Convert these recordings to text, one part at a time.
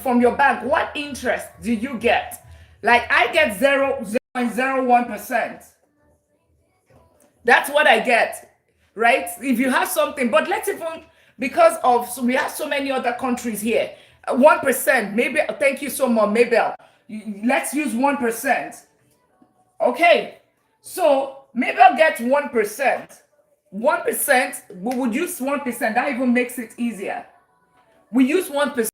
from your bank, what interest do you get? Like I get 0.01%. That's what I get, right? If you have something, but let's even, because of, so we have so many other countries here, 1%, maybe, thank you so much, Mabel. Let's use 1%. Okay, so Mabel gets 1%. 1%, we would use 1%. That even makes it easier. We use 1%.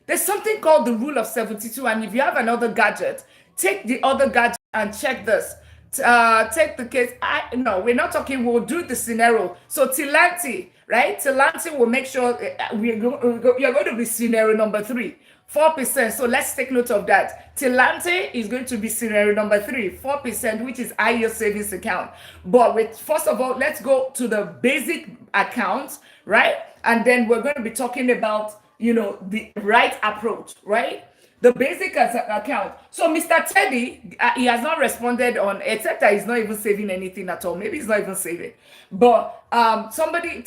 There's something called the rule of 72. And if you have another gadget, take the other gadget and check this. Take the case. No, we're not talking. We'll do the scenario. So Tilanti, right? Tilanti will make sure you're going to be scenario number 3. 4%. So let's take note of that. Tilante is going to be scenario number 3, 4%, which is high yield savings account. But first of all, let's go to the basic account, right? And then we're going to be talking about, the right approach, right? The basic account. So Mr. Teddy, he has not responded on, except that he's not even saving anything at all. Maybe he's not even saving. But somebody,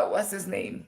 what's his name?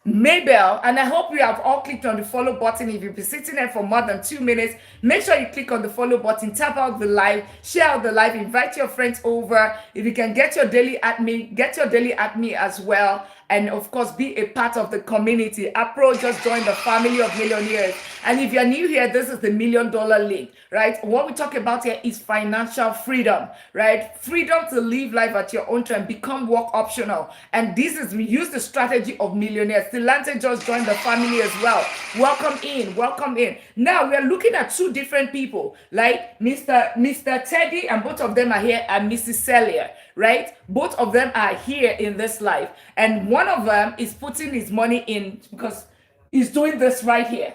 Mabel, and I hope you have all clicked on the follow button. If you've been sitting there for more than 2 minutes, make sure you click on the follow button, tap out the live, share out the live, invite your friends over. If you can get your daily at me, get your daily at me as well. And of course, be a part of the community. Apro just joined the family of millionaires. And if you're new here, this is the $1 Million League, right? What we talk about here is financial freedom, right? Freedom to live life at your own time, become work optional. And we use the strategy of millionaires. Tilante just joined the family as well. Welcome in, welcome in. Now we are looking at 2 different people, like Mr. Teddy, and both of them are here, and Mrs. Celia, right? Both of them are here in this life. And one of them is putting his money in because he's doing this right here.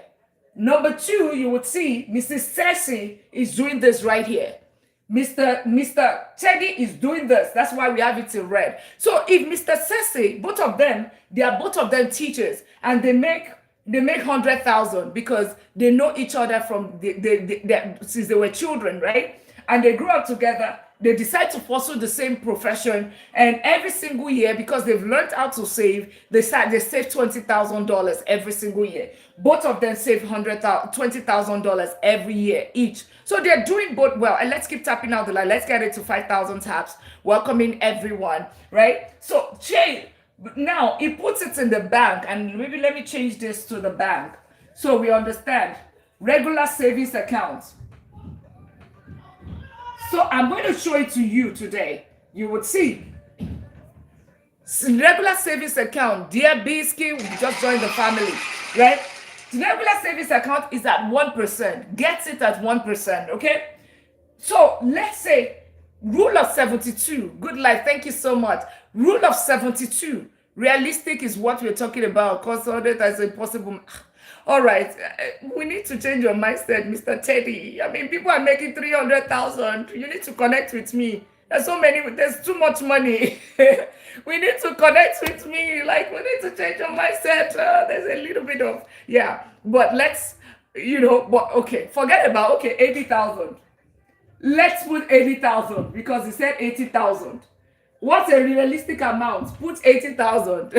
Number 2, you would see Mrs. Cersei is doing this right here. Mr. Teddy is doing this. That's why we have it in red. So if Mr. Cersei, both of them, they are both of them teachers, and they make 100,000 because they know each other from since they were children, right? And they grew up together. They decide to pursue the same profession, and every single year, because they've learned how to save, they save $20,000 every single year. Both of them save $20,000 every year each. So they're doing both well. And let's keep tapping out the line. Let's get it to 5,000 taps. Welcoming everyone, right? So now he puts it in the bank, and maybe let me change this to the bank so we understand. Regular savings accounts. So I'm going to show it to you today. You would see. Regular savings account. Dear Bisky, we just joined the family, right? The regular savings account is at 1%. Gets it at 1%, okay? So let's say rule of 72. Good life. Thank you so much. Rule of 72. Realistic is what we're talking about. Because all that is impossible. All right, we need to change your mindset, Mr. Teddy. I mean, people are making 300,000. You need to connect with me. There's too much money. We need to connect with me. Like, we need to change your mindset. There's a little bit of, but let's, okay, forget about, 80,000. Let's put 80,000 because he said 80,000. What's a realistic amount? Put 80,000.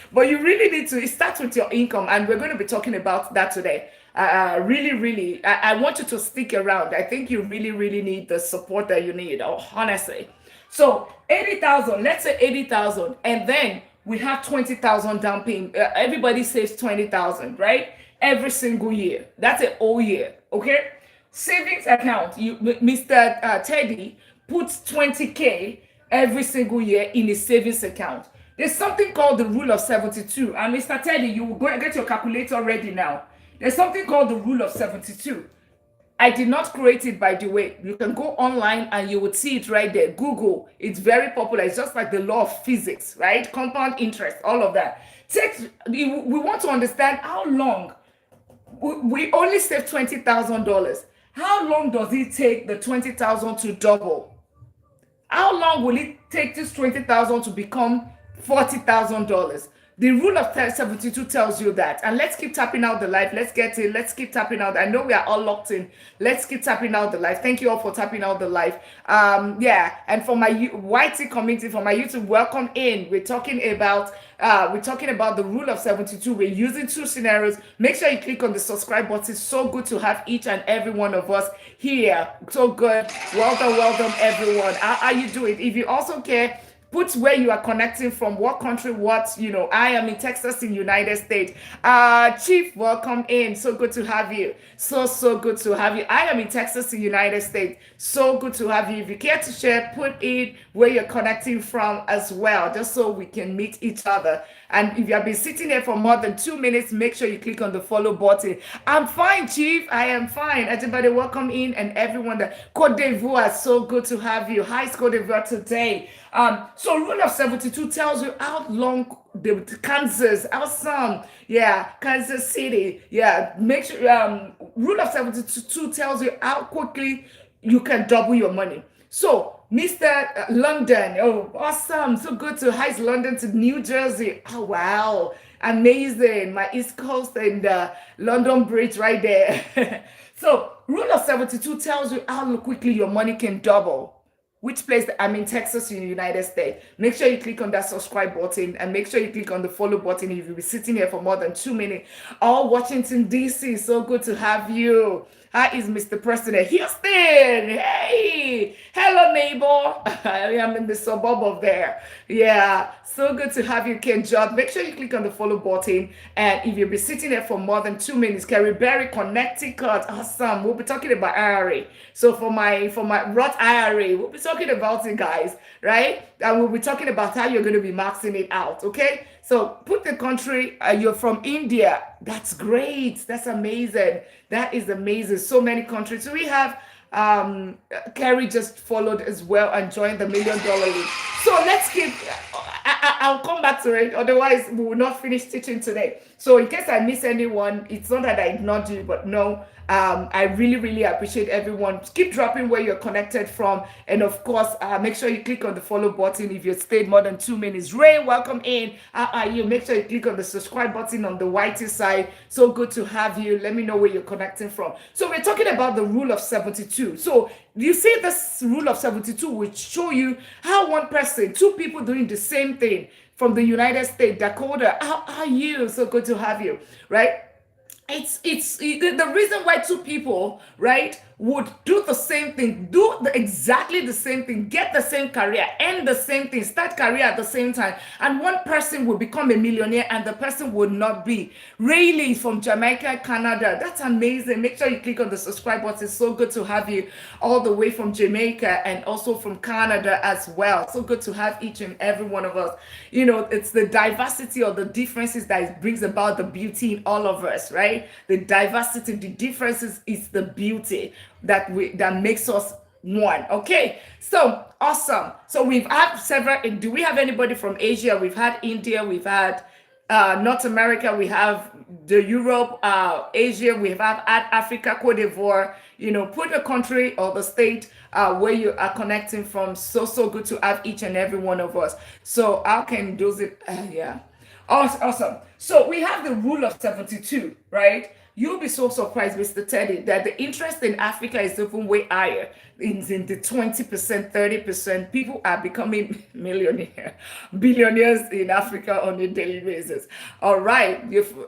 But you really need to start with your income, and we're going to be talking about that today. Really, I want you to stick around. I think you really need the support that you need, honestly. So 80,000, let's say 80,000, and then we have 20,000 down payment. Everybody saves 20,000, right? Every single year. That's a whole year, okay? Savings account, Mr. Teddy puts 20K every single year in his savings account. There's something called the rule of 72. And Mr. Teddy, you will go and get your calculator ready now. There's something called the rule of 72. I did not create it, by the way. You can go online and you would see it right there. Google. It's very popular. It's just like the law of physics, right? Compound interest, all of that. We want to understand how long. We only save $20,000. How long does it take the 20,000 to double? How long will it take this 20,000 to become $40,000? The rule of 72 tells you that. And let's keep tapping out the live. Let's get it. Let's keep tapping out. I know we are all locked in. Let's keep tapping out the live. Thank you all for tapping out the live. Yeah. And for my YT community, for my YouTube, welcome in. We're talking about the rule of 72. We're using two scenarios. Make sure you click on the subscribe button. It's so good to have each and every one of us here. So good. Welcome everyone. How are you doing? If you also care, put where you are connecting from, what country, I am in Texas in United States. Chief, welcome in. So good to have you. So good to have you. I am in Texas in United States. So good to have you. If you care to share, put it where you're connecting from as well, just so we can meet each other. And if you have been sitting here for more than 2 minutes, make sure you click on the follow button. I'm fine, Chief. I am fine. Everybody, welcome in, and everyone that Cote d'Ivoire, so good to have you. Hi, Cote d'Ivoire today. So rule of 72 tells you how long Kansas, awesome. Yeah, Kansas City. Yeah, make sure rule of 72 tells you how quickly you can double your money. So Mr. London, oh, awesome. So good to Hi London to New Jersey. Oh, wow. Amazing. My East Coast and London Bridge right there. So rule of 72 tells you how quickly your money can double. Which place? I'm in Texas in the United States. Make sure you click on that subscribe button, and make sure you click on the follow button if you'll be sitting here for more than 2 minutes. All Washington, D.C., so good to have you. Hi, is Mr. President Houston. Hey, hello, neighbor. I am in the suburb of there. Yeah, so good to have you, Ken Judd. Make sure you click on the follow button. And if you'll be sitting there for more than 2 minutes, Carrie Connecticut, awesome. We'll be talking about IRA. So for my Roth IRA, we'll be talking about it, guys, right? And we'll be talking about how you're going to be maxing it out, okay? So put the country, you're from India. That's great. That's amazing. That is amazing. So many countries. So we have Carrie just followed as well and joined the $1 Million League. So let's keep, I'll come back to it. Otherwise, we will not finish teaching today. So in case I miss anyone, it's not that I ignored you, but no, I really appreciate everyone. Keep dropping where you're connected from. And of course, make sure you click on the follow button if you stayed more than 2 minutes. Ray, welcome in. How are you? Make sure you click on the subscribe button on the whitey side. So good to have you. Let me know where you're connecting from. So we're talking about the rule of 72. So you see, this rule of 72 will show you how one person, two people doing the same thing from the United States, Dakota. How are you? So good to have you, right? It's the reason why two people, right, would do the same thing, exactly the same thing, get the same career, end the same thing, start career at the same time, and one person will become a millionaire and the person would not be. Really, from Jamaica, Canada. That's amazing. Make sure you click on the subscribe button. It's so good to have you all the way from Jamaica and also from Canada as well. So good to have each and every one of us. You know, it's the diversity or the differences that brings about the beauty in all of us, right? The diversity, the differences is the beauty that makes us one. Okay, so awesome. So we've had several. Do we have anybody from Asia? We've had India, we've had North America, we have the Europe, Asia, we have had Africa, Cote d'Ivoire. You know, put the country or the state where you are connecting from. So good to have each and every one of us. So how can do it? Yeah, awesome. So we have the rule of 72, right? You'll be so surprised, Mr. Teddy, that the interest in Africa is even way higher. It's in the 20%, 30%. People are becoming billionaires in Africa on a daily basis. All right.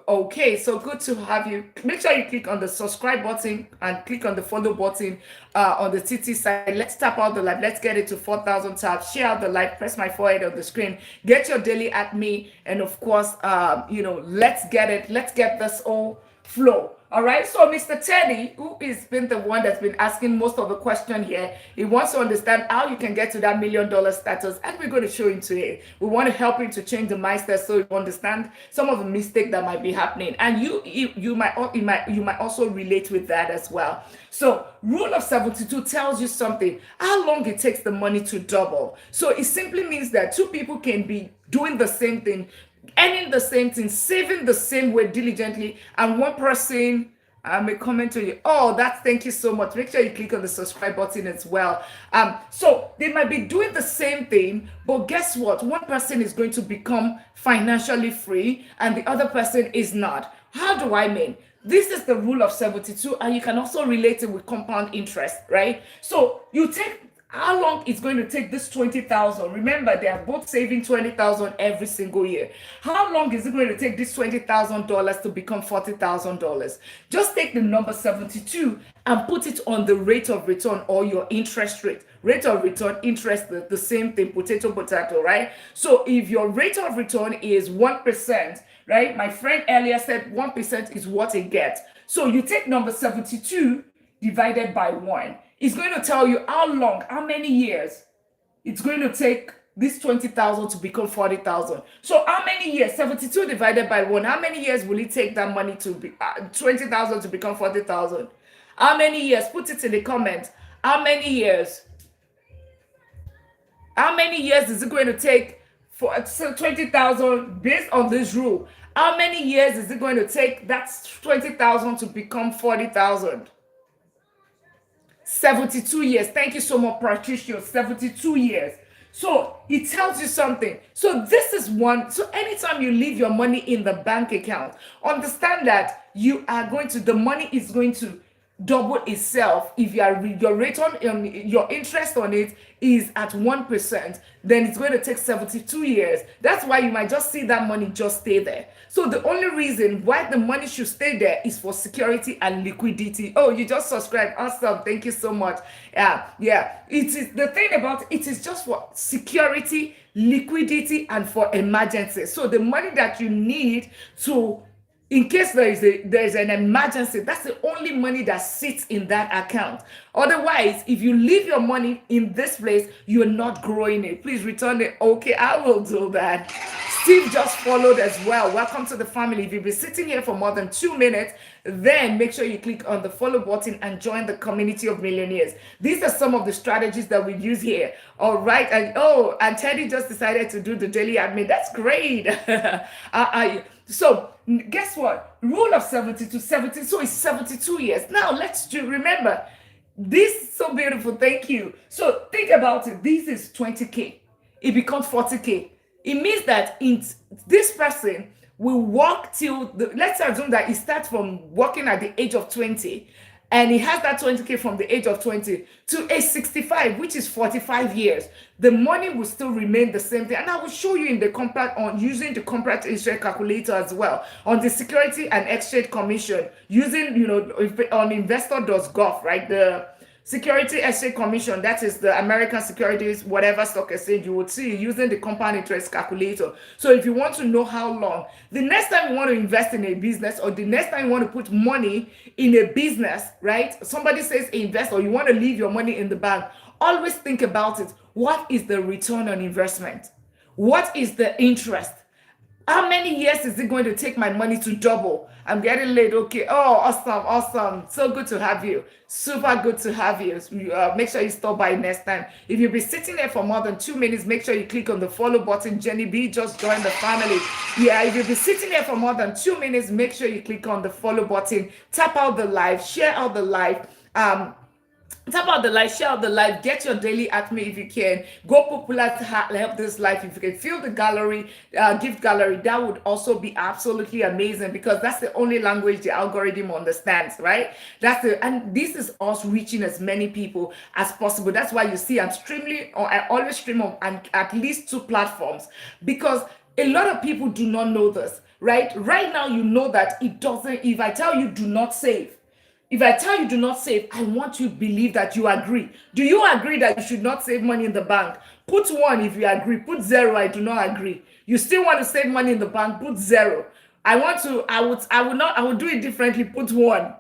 Okay, so good to have you. Make sure you click on the subscribe button and click on the follow button on the TT side. Let's tap out the live. Let's get it to 4,000 taps. Share out the live. Press my forehead on the screen. Get your daily at me. And of course, let's get it. Let's get this all flow. All right, so Mr. Teddy, who has been the one that's been asking most of the question here, he wants to understand how you can get to that $1 million status, and we're going to show him today. We want to help him to change the mindset so you understand some of the mistakes that might be happening, and you might also relate with that as well. So rule of 72 tells you something, how long it takes the money to double. So it simply means that two people can be doing the same thing, earning the same thing, saving the same way diligently, and one person I'm a comment to you. Oh, that's thank you so much. Make sure you click on the subscribe button as well. So they might be doing the same thing, but guess what? One person is going to become financially free and the other person is not. How do I mean? This is the rule of 72, and you can also relate it with compound interest, right? So you take how long it's going to take this 20,000. Remember, they are both saving 20,000 every single year. How long is it going to take this $20,000 to become $40,000? Just take the number 72 and put it on the rate of return or your interest rate. Rate of return, interest, the same thing, potato, right? So if your rate of return is 1%, right? My friend earlier said 1% is what it gets. So you take number 72 divided by 1. It's going to tell you how long, how many years it's going to take this 20,000 to become 40,000. So how many years? 72 divided by 1. How many years will it take that money to be 20,000 to become 40,000? How many years? Put it in the comments. How many years? How many years is it going to take for 20,000 based on this rule? How many years is it going to take that's 20,000 to become 40,000? 72 years. Thank you so much, Patricia. 72 years. So it tells you something. So this is one. So anytime you leave your money in the bank account, understand that you are going to, the money is going to double itself. If your rate on your interest on it is at 1%, then it's going to take 72 years. That's why you might just see that money just stay there. So the only reason why the money should stay there is for security and liquidity. Oh, you just subscribed. Awesome. Thank you so much. Yeah. It is the thing about it is just for security, liquidity, and for emergency. So the money that you need to, in case there is an emergency, that's the only money that sits in that account. Otherwise, if you leave your money in this place, you're not growing it. Please return it. Okay, I will do that. Steve just followed as well. Welcome to the family. If you've been sitting here for more than 2 minutes, then make sure you click on the follow button and join the community of millionaires. These are some of the strategies that we use here. All right. And Teddy just decided to do the daily admin. That's great. So guess what? Rule of 70 to 70. So it's 72 years. Now remember, this is so beautiful. Thank you. So think about it. This is 20K. It becomes 40K. It means that this person will work till, let's assume that he starts from working at the age of 20 and he has that 20K from the age of 20 to age 65, which is 45 years. The money will still remain the same thing. And I will show you in the using the compound interest calculator as well on the Security and Exchange Commission using, on investor.gov, right? The Security Exchange Commission, that is the American Securities, whatever stock exchange, you would see using the compound interest calculator. So if you want to know how long, the next time you want to invest in a business or the next time you want to put money in a business, right? Somebody says invest or you want to leave your money in the bank, always think about it. What is the return on investment? What is the interest? How many years is it going to take my money to double? I'm getting late. Okay. Oh, awesome. So good to have you. Super good to have you. Make sure you stop by next time. If you've been sitting there for more than 2 minutes, make sure you click on the follow button. Jenny B just joined the family. Yeah, if you've been sitting there for more than 2 minutes, make sure you click on the follow button. Tap out the live, share out the live. Tap out the live, share out the live, get your daily at me if you can. Go popular to help this life. If you can fill the gallery, gift gallery, that would also be absolutely amazing because that's the only language the algorithm understands, right? And this is us reaching as many people as possible. That's why you see I always stream on at least 2 platforms because a lot of people do not know this, right? Right now, you know that it doesn't, if I tell you do not save, if I tell you do not save, I want you to believe that you agree. Do you agree that you should not save money in the bank? Put 1 if you agree. Put 0, I do not agree. You still want to save money in the bank? Put 0. I would do it differently. Put 1.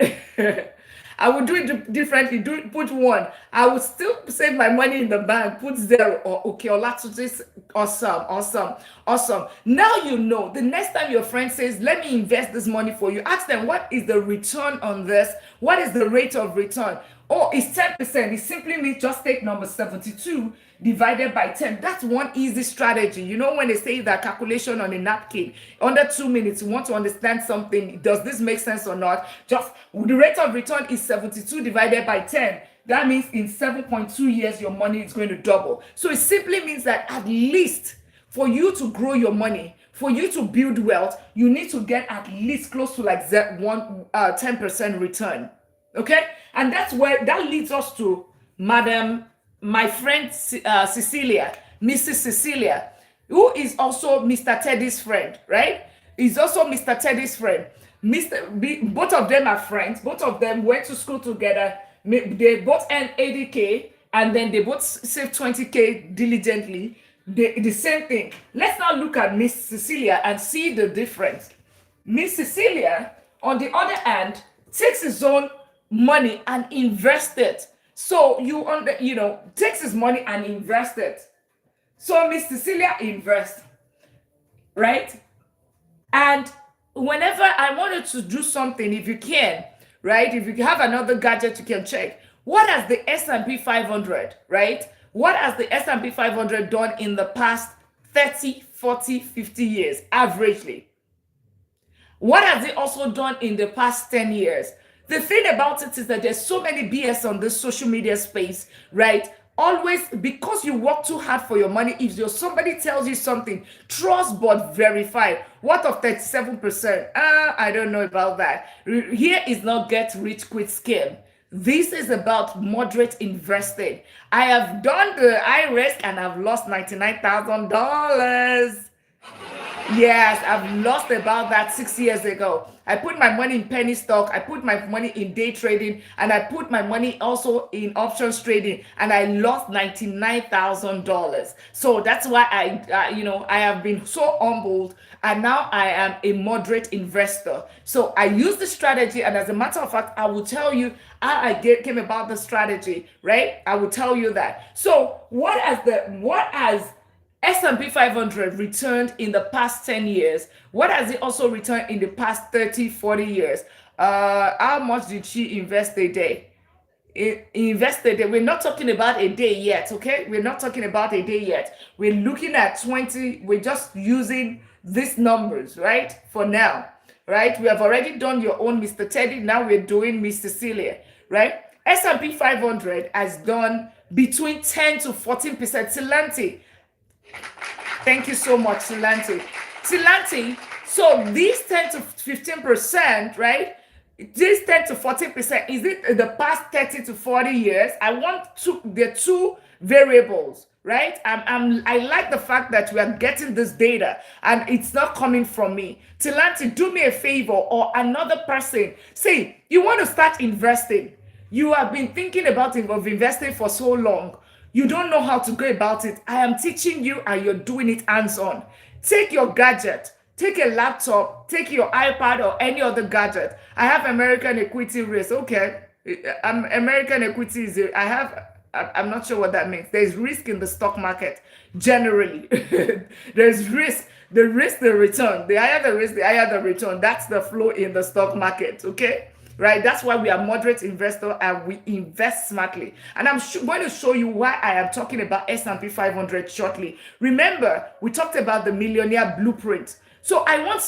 I would do it differently. Put 1. I would still save my money in the bank. Put 0. Or okay, or that's just awesome. Now you know. The next time your friend says, "Let me invest this money for you," ask them, "What is the return on this? What is the rate of return?" Oh, it's 10%. It simply means just take number 72 divided by 10. That's one easy strategy. You know, when they say that calculation on a napkin, under 2 minutes, you want to understand something. Does this make sense or not? Just the rate of return is 72 divided by 10. That means in 7.2 years, your money is going to double. So it simply means that at least for you to grow your money, for you to build wealth, you need to get at least close to like 10% return. Okay, and that's where that leads us to my friend Cecilia, Mrs. Cecilia, who is also Mr. Teddy's friend, right? Is also Mr. Teddy's friend. Both of them are friends. Both of them went to school together. They both earned 80K, and then they both saved 20K diligently. The same thing. Let's now look at Miss Cecilia and see the difference. Miss Cecilia, on the other hand, takes his own money and invest it. So takes his money and invest it. So Miss Cecilia invests, right? And whenever I wanted to do something, if you can, right? If you have another gadget, you can check. What has the S&P 500, right? What has the S&P 500 done in the past 30, 40, 50 years, averagely? What has it also done in the past 10 years? The thing about it is that there's so many BS on this social media space, right? Always, because you work too hard for your money, if somebody tells you something, trust but verify. What of 37%? I don't know about that. Here is not get rich quick scheme. This is about moderate investing. I have done the IRA and I've lost $99,000. Yes, I've lost about that 6 years ago. I put my money in penny stock, I put my money in day trading, and I put my money also in options trading, and I lost $99,000. So that's why I have been so humbled, and now I am a moderate investor. So I use the strategy, and as a matter of fact, I will tell you how I came about the strategy, right? I will tell you that. So what has S&P 500 returned in the past 10 years? What has it also returned in the past 30, 40 years? How much did she invest a day? Invested. We're not talking about a day yet, okay? We're not talking about a day yet. We're looking at 20. We're just using these numbers, right? For now, right? We have already done your own Mr. Teddy. Now we're doing Miss Cecilia, right? S&P 500 has done between 10 to 14%. Tilanti, thank you so much, Tilanti. So these 10 to 15%, right? This 10 to 40%, is it the past 30 to 40 years? I want the two variables, right? I like the fact that we are getting this data and it's not coming from me. Tilanti, do me a favor, or another person. See, you want to start investing. You have been thinking about investing for so long. You don't know how to go about it. I am teaching you and you're doing it hands-on. Take your gadget, take a laptop, take your iPad or any other gadget. I have American equity risk. Okay. American equity is, I'm not sure what that means. There's risk in the stock market, generally. There's risk. The risk, the return. The higher the risk, the higher the return. That's the flow in the stock market. Okay. Right, that's why we are moderate investor and we invest smartly. And I'm going to show you why I am talking about S&P 500 shortly. Remember, we talked about the millionaire blueprint. So I want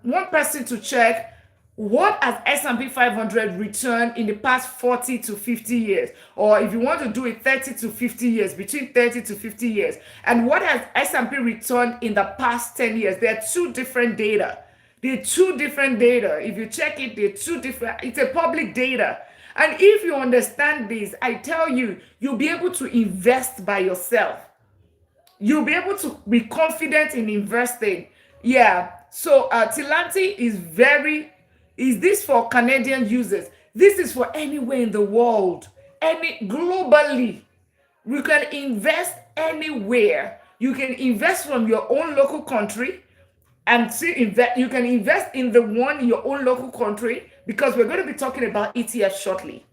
one person to check what has S&P 500 returned in the past 40 to 50 years, or if you want to do it 30 to 50 years, between 30 to 50 years, and what has S&P returned in the past 10 years. There are two different data. They're two different data. If you check it, they're two different. It's a public data. And if you understand this, I tell you, you'll be able to invest by yourself. You'll be able to be confident in investing. Yeah. So Tilanti is this for Canadian users? This is for anywhere in the world, globally. You can invest anywhere. You can invest from your own local country. And you can invest in the one in your own local country, because we're going to be talking about ETFs shortly.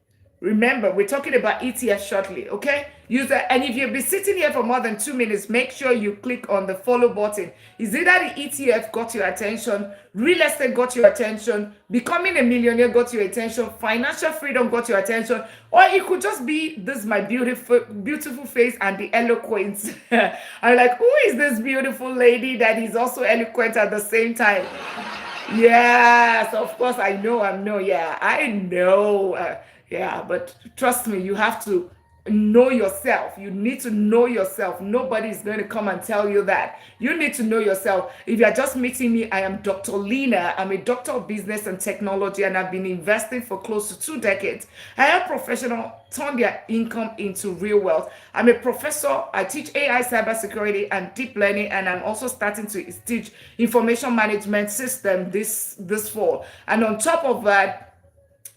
Remember, we're talking about ETF shortly, okay? Use that. And if you've been sitting here for more than 2 minutes, make sure you click on the follow button. Is it that the ETF got your attention, real estate got your attention, becoming a millionaire got your attention, financial freedom got your attention, or it could just be this my beautiful face and the eloquence. I'm like, who is this beautiful lady that is also eloquent at the same time? Yes, of course, yeah, I know. Yeah, but trust me, you have to know yourself. You need to know yourself. Nobody is going to come and tell you that. You need to know yourself. If you're just meeting me, I am Dr. Lina. I'm a doctor of business and technology, and I've been investing for close to 2 decades. I help professionals turn their income into real wealth. I'm a professor. I teach AI, cybersecurity, and deep learning, and I'm also starting to teach information management system this fall. And on top of that,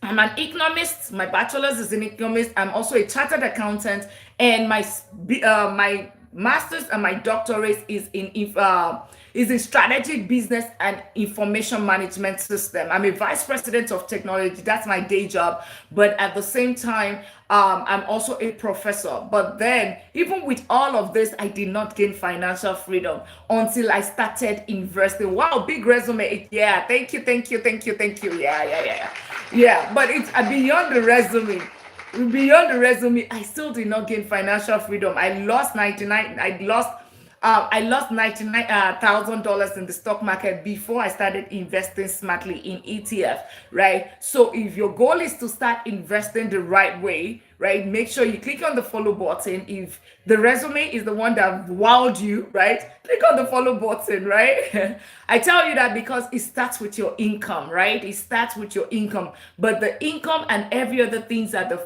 I'm an economist. My bachelor's is in economics. I'm also a chartered accountant, and my master's and my doctorate is in strategic business and information management system. I'm a vice president of technology. That's my day job, but at the same time, I'm also a professor. But then, even with all of this, I did not gain financial freedom until I started investing. Wow, big resume. Yeah, thank you, thank you, thank you, thank you. Yeah. Yeah, but it's beyond the resume. Beyond the resume, I still did not gain financial freedom. I lost $99,000 in the stock market before I started investing smartly in ETF, right? So if your goal is to start investing the right way, right, make sure you click on the follow button. If the resume is the one that wowed you, right, click on the follow button, right? I tell you that because it starts with your income, right? It starts with your income, but the income and every other things are the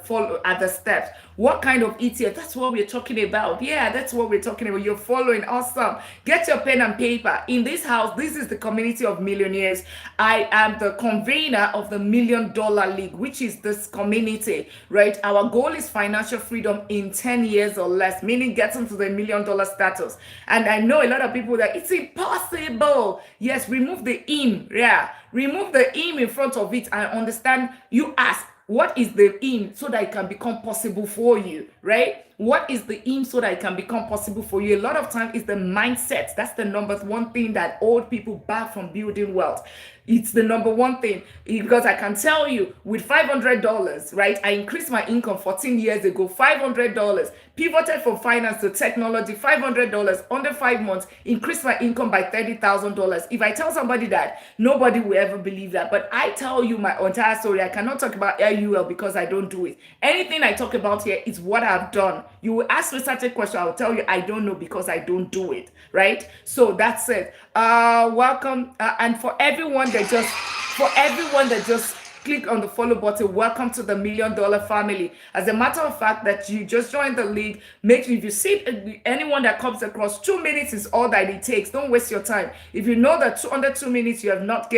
steps. What kind of ETF? That's what we're talking about. Yeah, that's what we're talking about. You're following. Awesome. Get your pen and paper. In this house, this is the community of millionaires. I am the convener of the $1 Million League, which is this community, right? Our goal is financial freedom in 10 years or less, meaning getting to the $1 million status. And I know a lot of people that it's impossible. Yes, remove the "im." Yeah, remove the "im" in front of it. I understand. You ask, what is the "im" so that it can become possible for you, right? What is the "im" so that it can become possible for you? A lot of time is the mindset. That's the number one thing that old people back from building wealth. It's the number one thing, because I can tell you with $500, right? I increased my income 14 years ago, $500, pivoted from finance to technology, $500 under 5 months, increased my income by $30,000. If I tell somebody that, nobody will ever believe that. But I tell you my entire story. I cannot talk about LUL because I don't do it. Anything I talk about here is what I've done. You will ask me such a question, I will tell you I don't know because I don't do it, right? So that's it. Welcome, and for everyone that just click on the follow button, welcome to the $1 Million family. As a matter of fact, that you just joined the league, make sure if you see anyone that comes across, 2 minutes is all that it takes. Don't waste your time. If you know that under 2 minutes you have not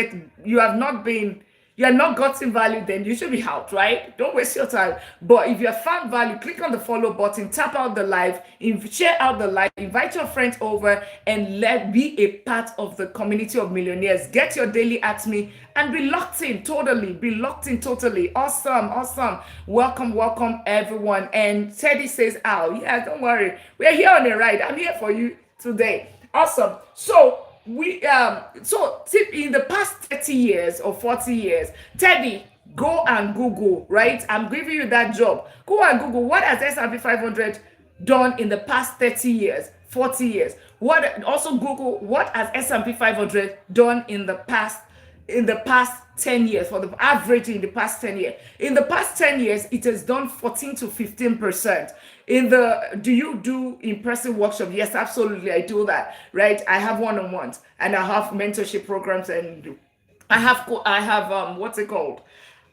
gotten value, then you should be out, right? Don't waste your time. But if you have found value, click on the follow button, tap out the live, share out the live, invite your friends over, and be a part of the community of millionaires. Get your daily at me and be locked in totally. Awesome. Welcome everyone. And Teddy says, "Oh yeah, don't worry, we're here on the ride. I'm here for you today." Awesome. So tip in the past 30 years or 40 years, Teddy, go and Google, right? I'm giving you that job. Go and Google what has S&P 500 done in the past 30 years, 40 years. Also Google what has S&P 500 done in the past 10 years, for the average in the past 10 years. In the past 10 years, it has done 14 to 15%. Do you do impressive workshop? Yes, absolutely, I do that, right? I have one-on-ones, and I have mentorship programs, and I have what's it called?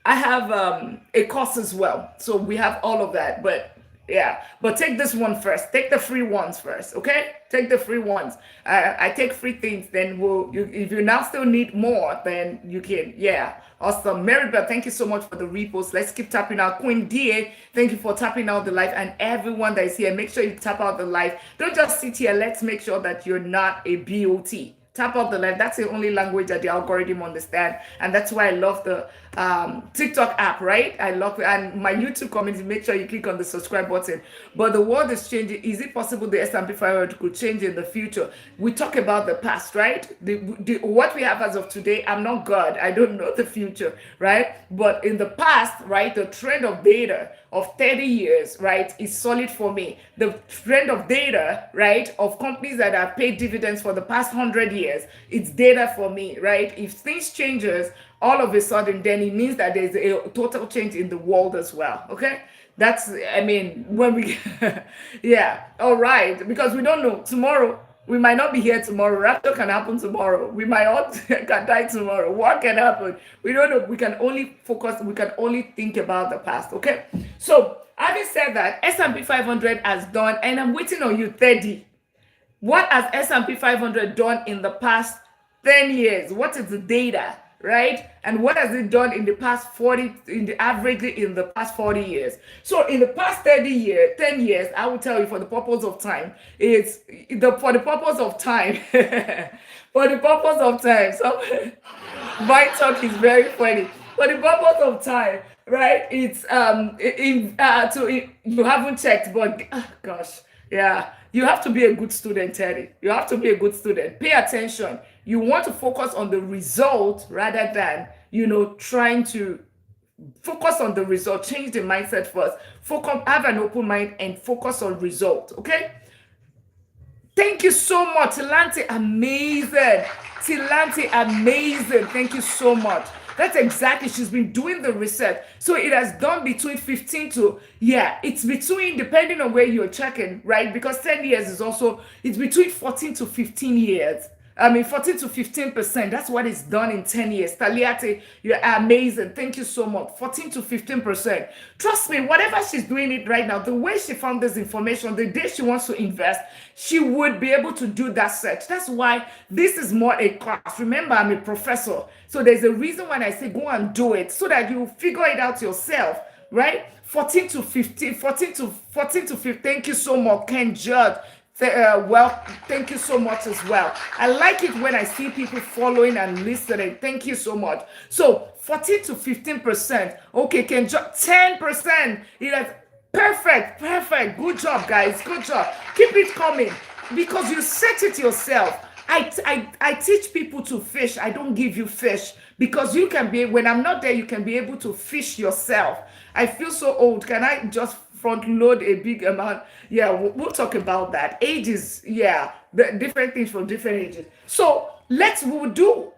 I have a course as well. So we have all of that, but yeah, but take this one first. Take the free ones first, okay? Take the free ones. I take free things, then if you now still need more, then you can. Yeah, awesome. Maribel, thank you so much for the repost. Let's keep tapping out. Queen DA, thank you for tapping out the live, and everyone that is here, make sure you tap out the live. Don't just sit here. Let's make sure that you're not a BOT. Tap up the like. That's the only language that the algorithm understand, and that's why I love the TikTok app, right? I love it, and my YouTube community. Make sure you click on the subscribe button. But the world is changing. Is it possible the S&P 500 could change in the future? We talk about the past, right? What we have as of today. I'm not God. I don't know the future, right? But in the past, right, the trend of data of 30 years, right, is solid for me. The trend of data, right, of companies that have paid dividends for the past 100 years, it's data for me, right? If things changes all of a sudden, then it means that there's a total change in the world as well, okay? That's, I mean, when we, yeah, all right, because we don't know tomorrow. We might not be here tomorrow. Rapture can happen tomorrow. We might all can die tomorrow. What can happen? We don't know. We can only focus. We can only think about the past. Okay. So having said that, S&P 500 has done, and I'm waiting on you, 30. What has S&P 500 done in the past 10 years? What is the data? Right? And what has it done in the past 40, in the average in the past 40 years? So in the past 10 years, I will tell you for the purpose of time, for the purpose of time, for the purpose of time. So my talk is very funny. For the purpose of time, right? It's you haven't checked, but gosh, yeah. You have to be a good student, Terry. You have to be a good student. Pay attention. You want to focus on the result rather than, trying to focus on the result. Change the mindset first. Focus, have an open mind and focus on result. Okay? Thank you so much. Tilante, amazing. Tilante, amazing. Thank you so much. That's exactly, she's been doing the research. So it has done between 15 to, it's between, depending on where you're checking, right? Because 10 years is also, it's between 14 to 15 years. 14 to 15%. That's what it's done in 10 years. Taliate, you're amazing. Thank you so much. 14 to 15%. Trust me, whatever she's doing it right now, the way she found this information, the day she wants to invest, she would be able to do that search. That's why this is more a class. Remember, I'm a professor. So there's a reason when I say go and do it so that you figure it out yourself, right? 14 to 15. Thank you so much, Ken Judge. Well, thank you so much as well. I like it when I see people following and listening. Thank you so much. So 14 to 15%. Okay, can 10%. It is perfect. Good job, guys. Good job. Keep it coming because you set it yourself. I teach people to fish. I don't give you fish because you can be, when I'm not there, you can be able to fish yourself. I feel so old. Can I just front load a big amount? Yeah, we'll talk about that. Ages, the different things for different ages. So we'll do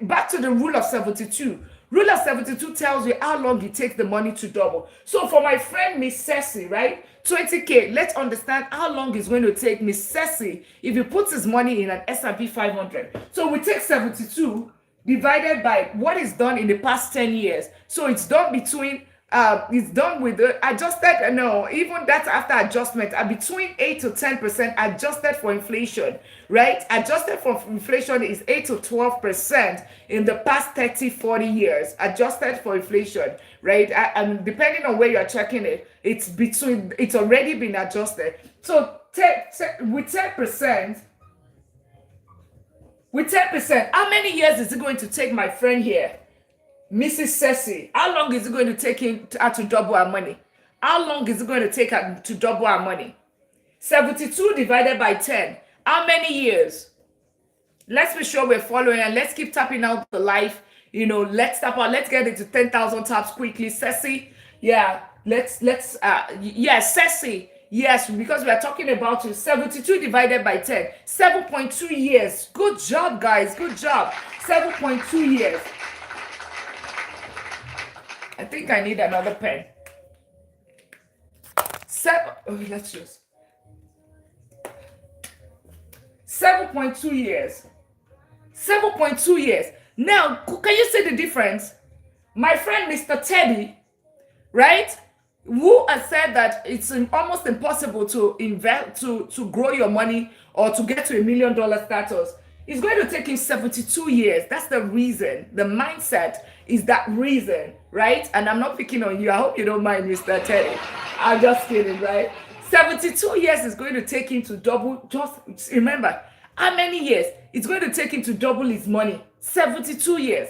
back to the rule of 72. Rule of 72 tells you how long it takes the money to double. So for my friend Miss Ceci, right, 20K, let's understand how long it's going to take Miss Ceci if he puts his money in an S&P 500. So we take 72 divided by what is done in the past 10 years. So it's done between it's done with the adjusted, no, even that's after adjustment, between 8 to 10% adjusted for inflation, right? Adjusted for inflation is 8 to 12% in the past 30, 40 years, adjusted for inflation, right? And depending on where you're checking it, it's already been adjusted. So with 10%, how many years is it going to take my friend here? Mrs. Ceci, how long is it going to take her to double her money? How long is it going to take her to double her money? 72 divided by 10. How many years? Let's be sure we're following and let's keep tapping out the live. Let's tap out. Let's get into 10,000 taps quickly. Ceci, Ceci. Yes, because we are talking about 72 divided by 10. 7.2 years. Good job, guys. Good job. 7.2 years. I think I need another pen. Let's just 7.2 years. 7.2 years. Now, can you see the difference? My friend, Mr. Teddy, right? Who has said that it's almost impossible to invest, to grow your money or to get to $1 million status. It's going to take him 72 years. That's the reason. The mindset is that reason, right? And I'm not picking on you. I hope you don't mind, Mr. Teddy. I'm just kidding, right? 72 years is going to take him to double. Just remember, How many years it's going to take him to double his money? 72 years.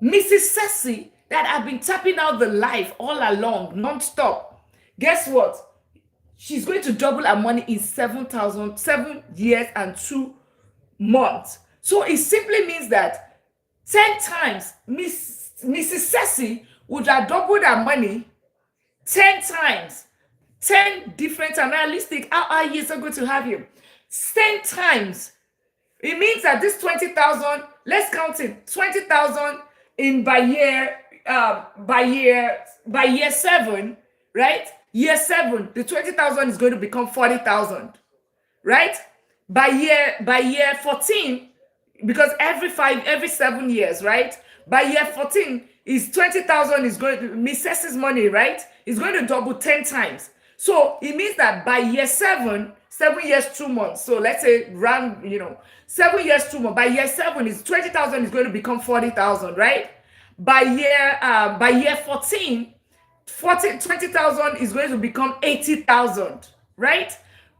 Mrs. Ceci, that have been tapping out the life all along, non-stop. Guess what? She's going to double her money in 7 years and 2 months. So it simply means that 10 times Mrs. Ceci would have doubled her money 10 times. 10 different analytic years are going to have you. 10 times. It means that this 20,000, let's count it, 20,000 in by year 7, right? Year 7, the 20,000 is going to become 40,000, right? By year 14, because every 7 years, right? By year 14 is 20,000 is going to Mrs. money, right? It's going to double 10 times. So it means that by year 7 years 2 months. So let's say round, 7 years 2 months. By year 7 is 20,000 is going to become 40,000, right? By year 14, 20,000 is going to become 80,000, right?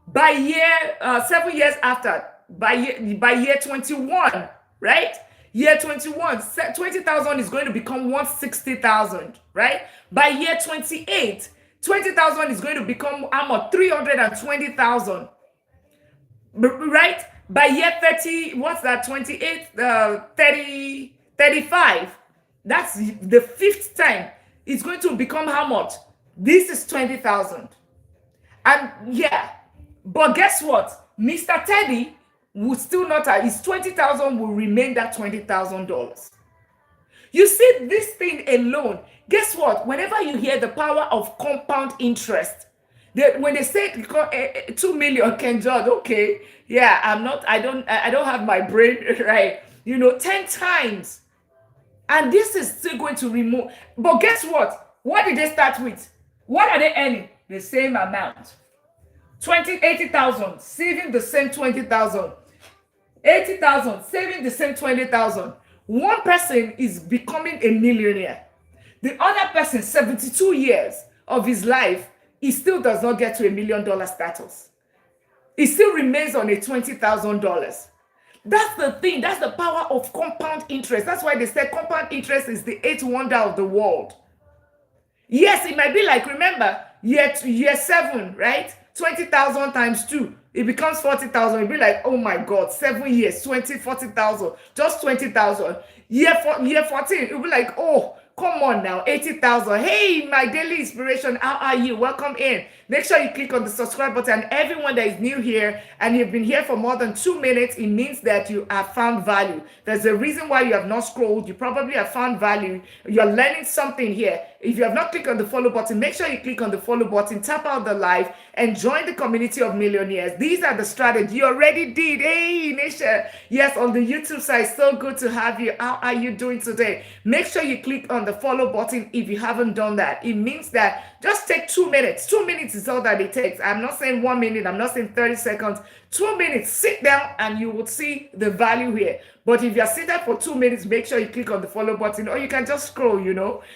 By year 7 years after, by year 21, right? Year 21, 20,000 is going to become 160,000, right? By year 28, 20,000 is going to become 320,000, right? By year 30, what's that? 28, 30, 35. That's the 5th time. It's going to become how much? This is 20,000. And yeah, but guess what? Mr. Teddy would still not have, his 20,000 will remain that $20,000. You see, this thing alone, guess what? Whenever you hear the power of compound interest, when they say 2 million, Ken George, okay, yeah, I don't have my brain right, 10 times. And this is still going to remove. But guess what? What did they start with? What are they earning? The same amount. 80,000, saving the same 20,000. 80,000, saving the same 20,000. One person is becoming a millionaire. The other person, 72 years of his life, he still does not get to $1 million status. He still remains on a $20,000. That's the thing. That's the power of compound interest. That's why they say compound interest is the 8th wonder of the world. Yes, it might be like, remember, year 7, right? 20,000 times 2, it becomes 40,000. It'll be like, oh my God, 7 years, 40,000, just 20,000. Year 14, it'll be like, oh, come on now, 80,000. Hey, my daily inspiration, how are you? Welcome in. Make sure you click on the subscribe button. Everyone that is new here and you've been here for more than 2 minutes, it means that you have found value. There's a reason why you have not scrolled. You probably have found value. You're learning something here. If you have not clicked on the follow button, make sure you click on the follow button, tap out the live, and join the community of millionaires. These are the strategies you already did. Hey, Nisha. Yes, on the YouTube side, so good to have you. How are you doing today? Make sure you click on the follow button if you haven't done that. It means that just take 2 minutes. 2 minutes is all that it takes. I'm not saying 1 minute. I'm not saying 30 seconds. 2 minutes. Sit down and you will see the value here. But if you're sitting for 2 minutes, make sure you click on the follow button, or you can just scroll,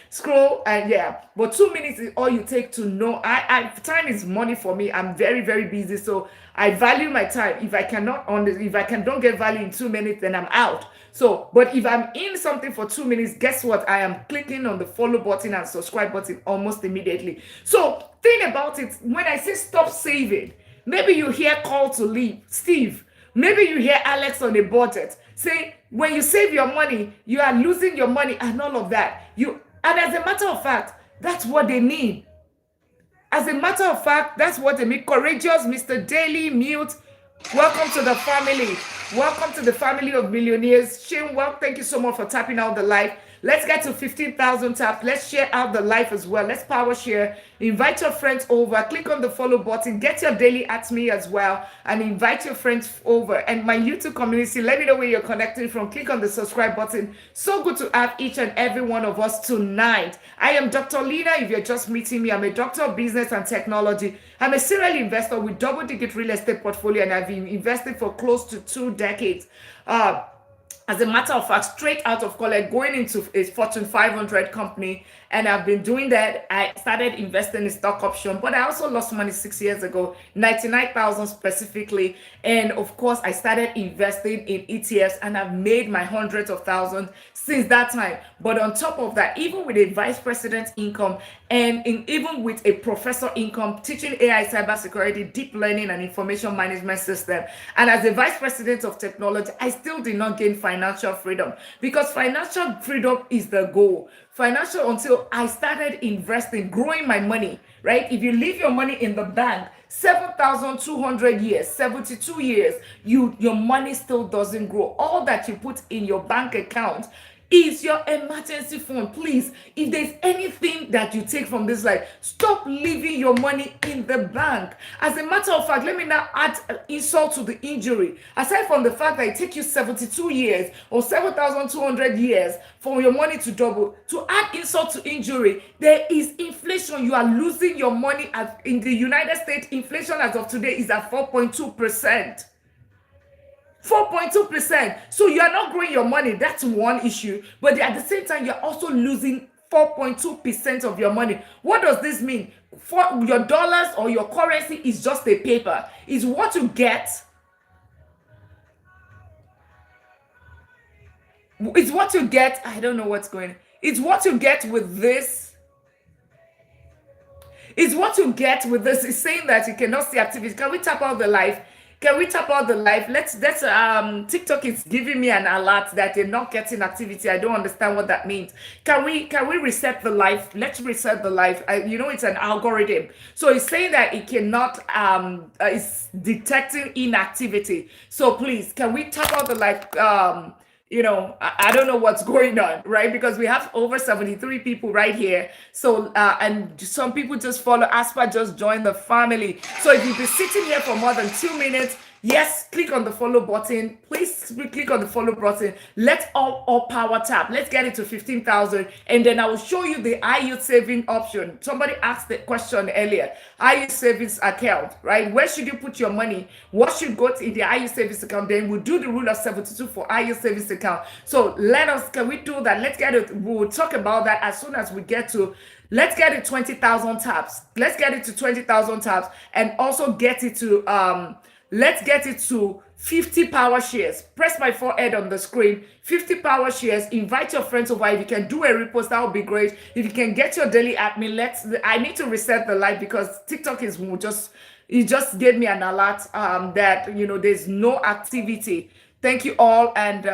scroll, and yeah. But 2 minutes is all you take to know. Time is money for me. I'm very, very busy, so I value my time. If I don't get value in 2 minutes, then I'm out. So, but if I'm in something for 2 minutes, guess what? I am clicking on the follow button and subscribe button almost immediately. So, think about it. When I say stop saving, maybe you hear call to leave, Steve. Maybe you hear Alex on a budget. Say, when you save your money, you are losing your money and all of that. And as a matter of fact, that's what they mean. As a matter of fact, that's what they mean. Courageous, Mr. Daily, Mute. Welcome to the family. Welcome to the family of millionaires. Shane, thank you so much for tapping out the live. Let's get to 15,000 taps. Let's share out the live as well. Let's power share. Invite your friends over. Click on the follow button. Get your daily at me as well. And invite your friends over. And my YouTube community, let me know where you're connecting from. Click on the subscribe button. So good to have each and every one of us tonight. I am Dr. Lina. If you're just meeting me, I'm a doctor of business and technology. I'm a serial investor with double-digit real estate portfolio, and I've been investing for close to 2 decades. as a matter of fact, straight out of college, going into a Fortune 500 company. And I've been doing that. I started investing in stock option, but I also lost money 6 years ago, 99,000 specifically. And of course, I started investing in ETFs and I've made my hundreds of thousands since that time. But on top of that, even with a vice president's income and even with a professor income, teaching AI, cybersecurity, deep learning, and information management system, and as a vice president of technology, I still did not gain financial freedom, because financial freedom is the goal. Financial, until I started investing, growing my money, right? If you leave your money in the bank 7,200 years, 72 years, your money still doesn't grow. All that you put in your bank account is your emergency fund. Please, if there's anything that you take from this life, stop leaving your money in the bank. As a matter of fact, let me now add insult to the injury. Aside from the fact that it takes you 72 years or 7,200 years for your money to double, to add insult to injury, there is inflation. You are losing your money. In the United States, inflation as of today is at 4.2%. 4.2%. So you are not growing your money. That's one issue. But at the same time, you're also losing 4.2% of your money. What does this mean? For your dollars or your currency is just a paper. It's what you get. It's what you get. I don't know what's going on. It's what you get with this. It's what you get with this. It's saying that you cannot see activity. Can we tap out the live? Can we tap out the live? Let's TikTok is giving me an alert that they're not getting activity. I don't understand what that means. Can we reset the live? Let's reset the live. It's an algorithm. So it's saying that it cannot it's detecting inactivity. So please, can we tap out the live? I don't know what's going on, right? Because we have over 73 people right here. So, and some people just follow. Aspa just joined the family. So if you've been sitting here for more than 2 minutes, yes, click on the follow button. Please click on the follow button. Let's all power tap. Let's get it to 15,000. And then I will show you the IU saving option. Somebody asked the question earlier. IU savings account, right? Where should you put your money? What should go in the IU savings account? Then we'll do the rule of 72 for IU savings account. So can we do that? Let's get it. We'll talk about that as soon as we get to. Let's get it 20,000 taps. Let's get it to 20,000 taps, and also get it to let's get it to 50 power shares. Press my forehead on the screen. 50 power shares. Invite your friends over. If you can do a repost, that would be great. If you can get your daily admin, I need to reset the live because TikTok it just gave me an alert that there's no activity. Thank you all. And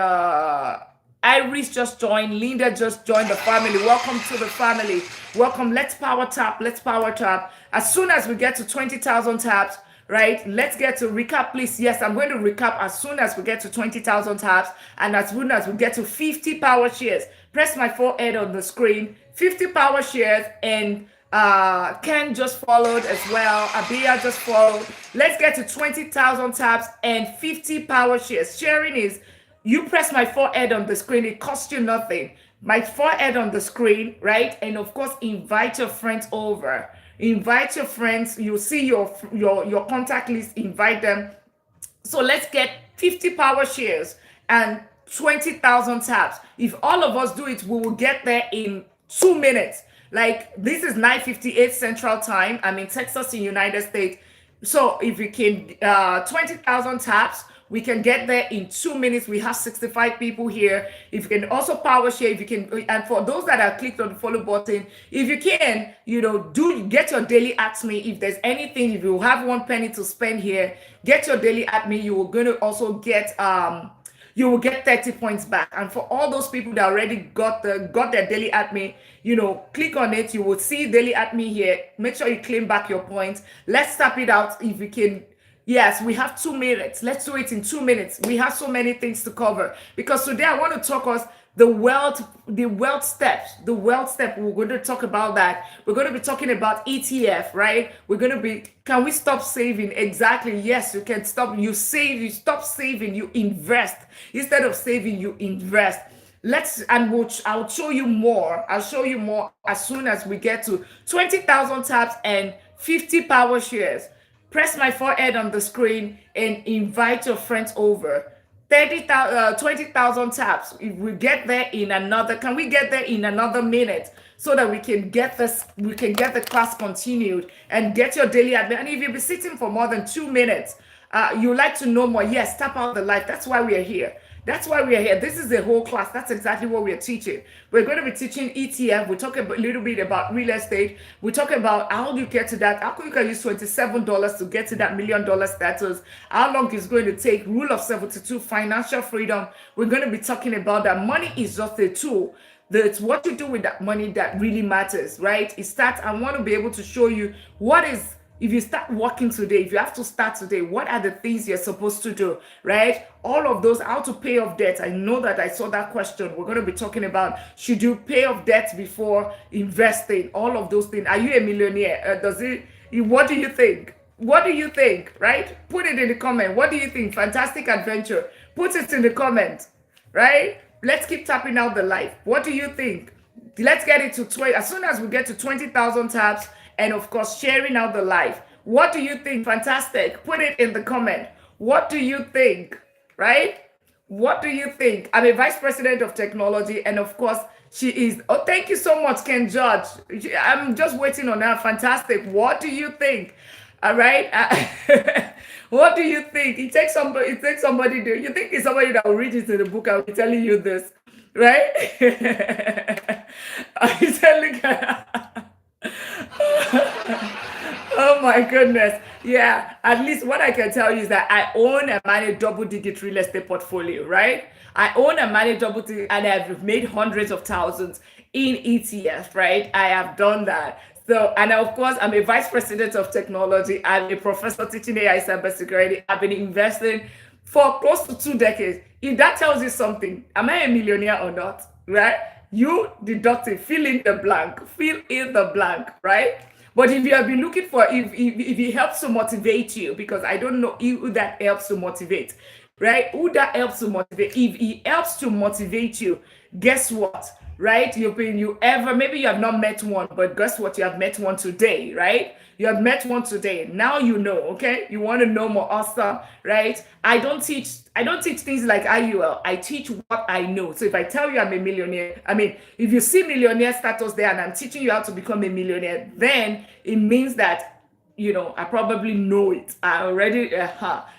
Iris just joined. Linda just joined the family. Welcome to the family. Welcome. Let's power tap. Let's power tap. As soon as we get to 20,000 taps, right? Let's get to recap, please. Yes, I'm going to recap as soon as we get to 20,000 taps and as soon as we get to 50 power shares. Press my forehead on the screen. 50 power shares, and Ken just followed as well. Abia just followed. Let's get to 20,000 taps and 50 power shares. Sharing is, you press my forehead on the screen. It costs you nothing. My forehead on the screen, right? And of course, invite your friends over. Invite your friends. You'll see your contact list. Invite them. So let's get 50 power shares and 20,000 taps. If all of us do it, we will get there in 2 minutes. Like, this is 9:58 Central Time. I'm in Texas, in United States. So if you can 20,000 taps, we can get there in 2 minutes. We have 65 people here. If you can also power share, if you can, and for those that have clicked on the follow button, if you can, get your daily at me. If there's anything, if you have 1 penny to spend here, get your daily at me. You are going to also get you will get 30 points back. And for all those people that already got their daily at me, click on it. You will see daily at me here. Make sure you claim back your points. Let's tap it out if we can. Yes, we have 2 minutes. Let's do it in 2 minutes. We have so many things to cover because today I want to talk us the wealth steps. The wealth step. We're going to talk about that. We're going to be talking about ETF, right? Can we stop saving? Exactly. Yes, you can stop. You stop saving, you invest. Instead of saving, you invest. I'll show you more. I'll show you more as soon as we get to 20,000 taps and 50 power shares. Press my forehead on the screen and invite your friends over. 20,000 taps. If we get there in another, can we get there in another minute so that we can get this, we can get the class continued and get your daily admin? And if you'll be sitting for more than 2 minutes, you like to know more, yes, tap out the light. That's why we are here. That's why we are here. This is the whole class. That's exactly what we are teaching. We're going to be teaching ETF. We talk a little bit about real estate. We talk about how do you get to that. How you can use $27 to get to that $1 million status. How long it's going to take. Rule of 72, financial freedom. We're going to be talking about that. Money is just a tool. It's what you do with that money that really matters, right? It starts. I want to be able to show you what is. If you start working today, if you have to start today, what are the things you're supposed to do, right? All of those, how to pay off debt. I know that I saw that question. We're going to be talking about, should you pay off debt before investing? All of those things. Are you a millionaire? What do you think? What do you think, right? Put it in the comment. What do you think? Fantastic adventure. Put it in the comment, right? Let's keep tapping out the life. What do you think? Let's get it to 20. As soon as we get to 20,000 taps, and of course, sharing out the life. What do you think? Fantastic. Put it in the comment. What do you think? Right? What do you think? I'm a vice president of technology, and of course, she is. Oh, thank you so much, Ken George. I'm just waiting on her. Fantastic. What do you think? All right. What do you think? It takes somebody. You think it's somebody that will read it in the book? I'll be telling you this, right? I'm telling her. Oh my goodness. Yeah, at least what I can tell you is that I own and manage double-digit real estate portfolio, right? I own and manage double-digit, and I've made hundreds of thousands in ETFs, right? I have done that. So, and of course, I'm a vice president of technology. I'm a professor teaching AI cybersecurity. I've been investing for close to 2 decades. If that tells you something, am I a millionaire or not, right? You deduct it, fill in the blank, right? But if you have been looking for, if it helps to motivate you, because I don't know who that helps to motivate, right? Who that helps to motivate. If it helps to motivate you, guess what, right? Maybe you have not met one, but guess what? You have met one today, right? You have met one today. Now you know, okay? You want to know more, awesome, right? I don't teach things like IUL. I teach what I know. So if I tell you I'm a millionaire, if you see millionaire status there and I'm teaching you how to become a millionaire, then it means that, I probably know it. I already,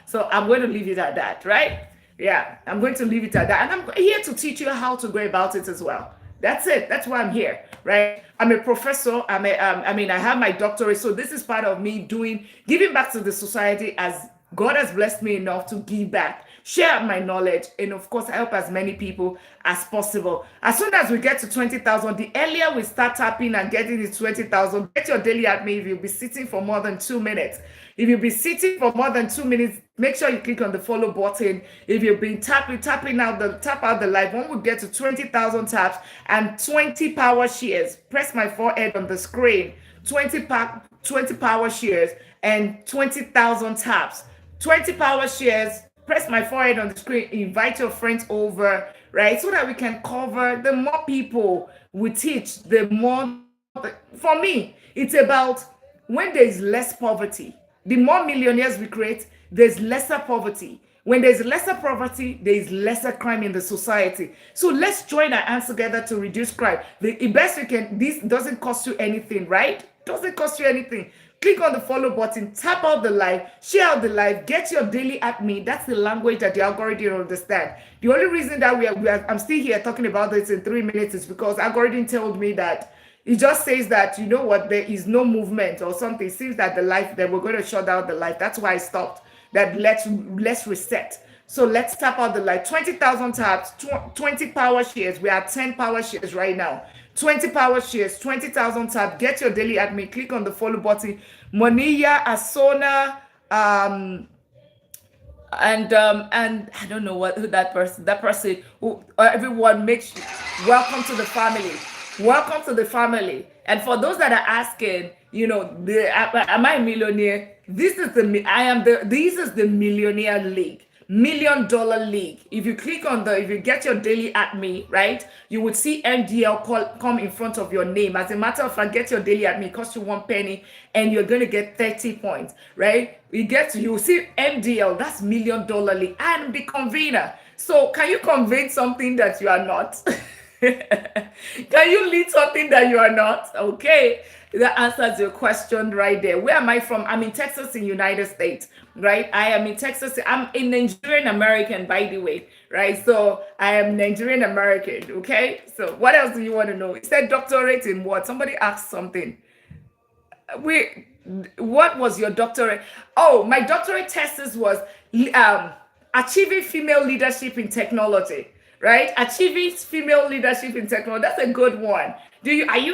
So I'm going to leave it at that, right? Yeah, I'm going to leave it at that. And I'm here to teach you how to go about it as well. That's it. That's why I'm here, right? I'm a professor. I have my doctorate. So this is part of me giving back to the society as God has blessed me enough to give back, share my knowledge, and of course, help as many people as possible. As soon as we get to 20,000, the earlier we start tapping and getting to 20,000, get your daily admin if you'll be sitting for more than 2 minutes. If you'll be sitting for more than 2 minutes, make sure you click on the follow button. If you've been tap out the live, when we get to 20,000 taps and 20 power shares, press my forehead on the screen. 20 power shares and 20,000 taps. 20 power shares, press my forehead on the screen, invite your friends over, right? So that we can cover. The more people we teach, the more, for me, it's about when there is less poverty. The more millionaires we create, there's lesser poverty. When there's lesser poverty, there is lesser crime in the society. So let's join our hands together to reduce crime. The best we can, this doesn't cost you anything, right? Doesn't cost you anything. Click on the follow button, tap out the live, share out the live, get your daily admin. That's the language that the algorithm understand. The only reason that I'm still here talking about this in 3 minutes is because algorithm told me that it just says that, you know what, there is no movement or something. It seems that that we're going to shut down the live. That's why I stopped. That let's reset. So let's tap out the light. 20,000 taps, 20 power shares. We are 10 power shares right now. 20 power shares, 20,000 taps. Get your daily admin. Click on the follow button. Moniya, Asona, and I don't know who that person who everyone welcome to the family. Welcome to the family. And for those that are asking, am I a millionaire? This is the Millionaire League. $1 million league. If you click on if you get your daily at me, right, you would see MDL come in front of your name. As a matter of fact, get your daily at me, it costs you 1 penny, and you're going to get 30 points, right? You will see MDL, that's $1 million league. I'm the convener. So can you convene something that you are not? Can you lead something that you are not? Okay, that answers your question right there. Where am I from? I'm in Texas, in United States, right? I am in Texas. I'm a Nigerian American, by the way, right? So I am Nigerian American, okay? So what else do you want to know? It said doctorate in what? Somebody asked something. What was your doctorate? Oh, my doctorate thesis was achieving female leadership in technology, right? Achieving female leadership in technology. That's a good one. Are you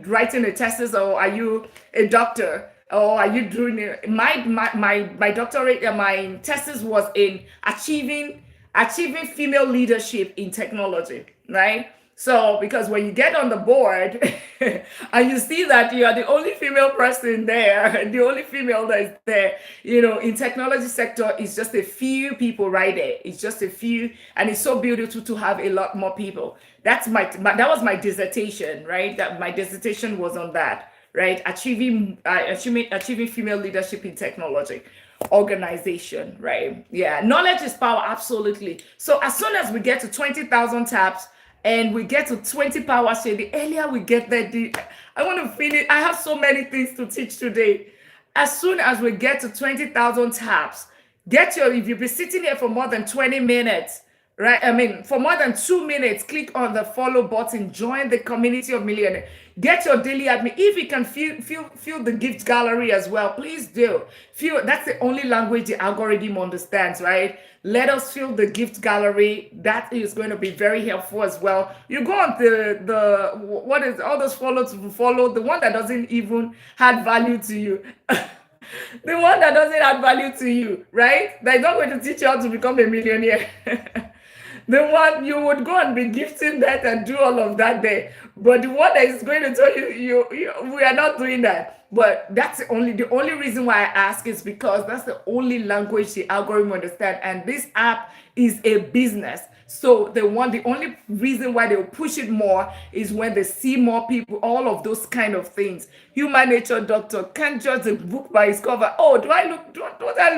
writing a thesis, or are you a doctor, or are you doing it? My doctorate, my thesis was in achieving female leadership in technology, right? So, because when you get on the board and you see that you are the only female person there, the only female that is there, in technology sector, it's just a few people right there. It's just a few, and it's so beautiful to have a lot more people. That was my dissertation, right? That my dissertation was on that, right? Achieving female leadership in technology organization, right? Yeah, knowledge is power, absolutely. So as soon as we get to 20,000 taps, and we get to 20 power share, the earlier we get there, I want to finish. I have so many things to teach today. As soon as we get to 20,000 taps, if you've been sitting here for more than 20 minutes, right? I mean, for more than 2 minutes, click on the follow button, join the community of millionaires. Get your daily admin. If you can feel the gift gallery as well, please do. That's the only language the algorithm understands, right? Let us feel the gift gallery. That is going to be very helpful as well. You go on what is all those follow, the one that doesn't even add value to you. The one that doesn't add value to you, right? That's not going to teach you how to become a millionaire. The one you would go and be gifting that and do all of that there. But the one that is going to tell you, we are not doing that. But that's the only reason why I ask is because that's the only language the algorithm understands. And this app is a business. So the only reason why they will push it more is when they see more people, all of those kind of things. Human nature doctor can't judge a book by its cover. Oh, don't I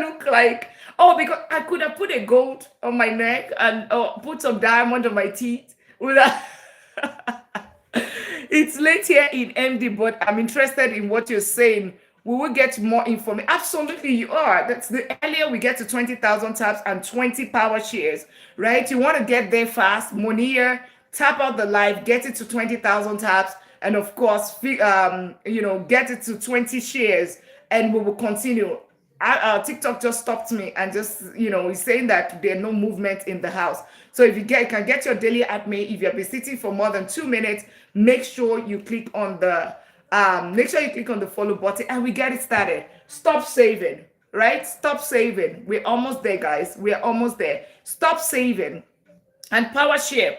look like? Oh, because I could have put a gold on my neck and put some diamond on my teeth. It's late here in MD, but I'm interested in what you're saying. We will get more information. Absolutely, you are. That's the earlier we get to 20,000 taps and 20 power shares, right? You want to get there fast. Monier, tap out the live, get it to 20,000 taps, and of course, get it to 20 shares, and we will continue. TikTok just stopped me and just, he's saying that there's no movement in the house. So if you can get your daily at me, if you've been sitting for more than 2 minutes, make sure you click on the follow button and we get it started. Stop saving, right? Stop saving. We're almost there, guys. We're almost there. Stop saving. And power share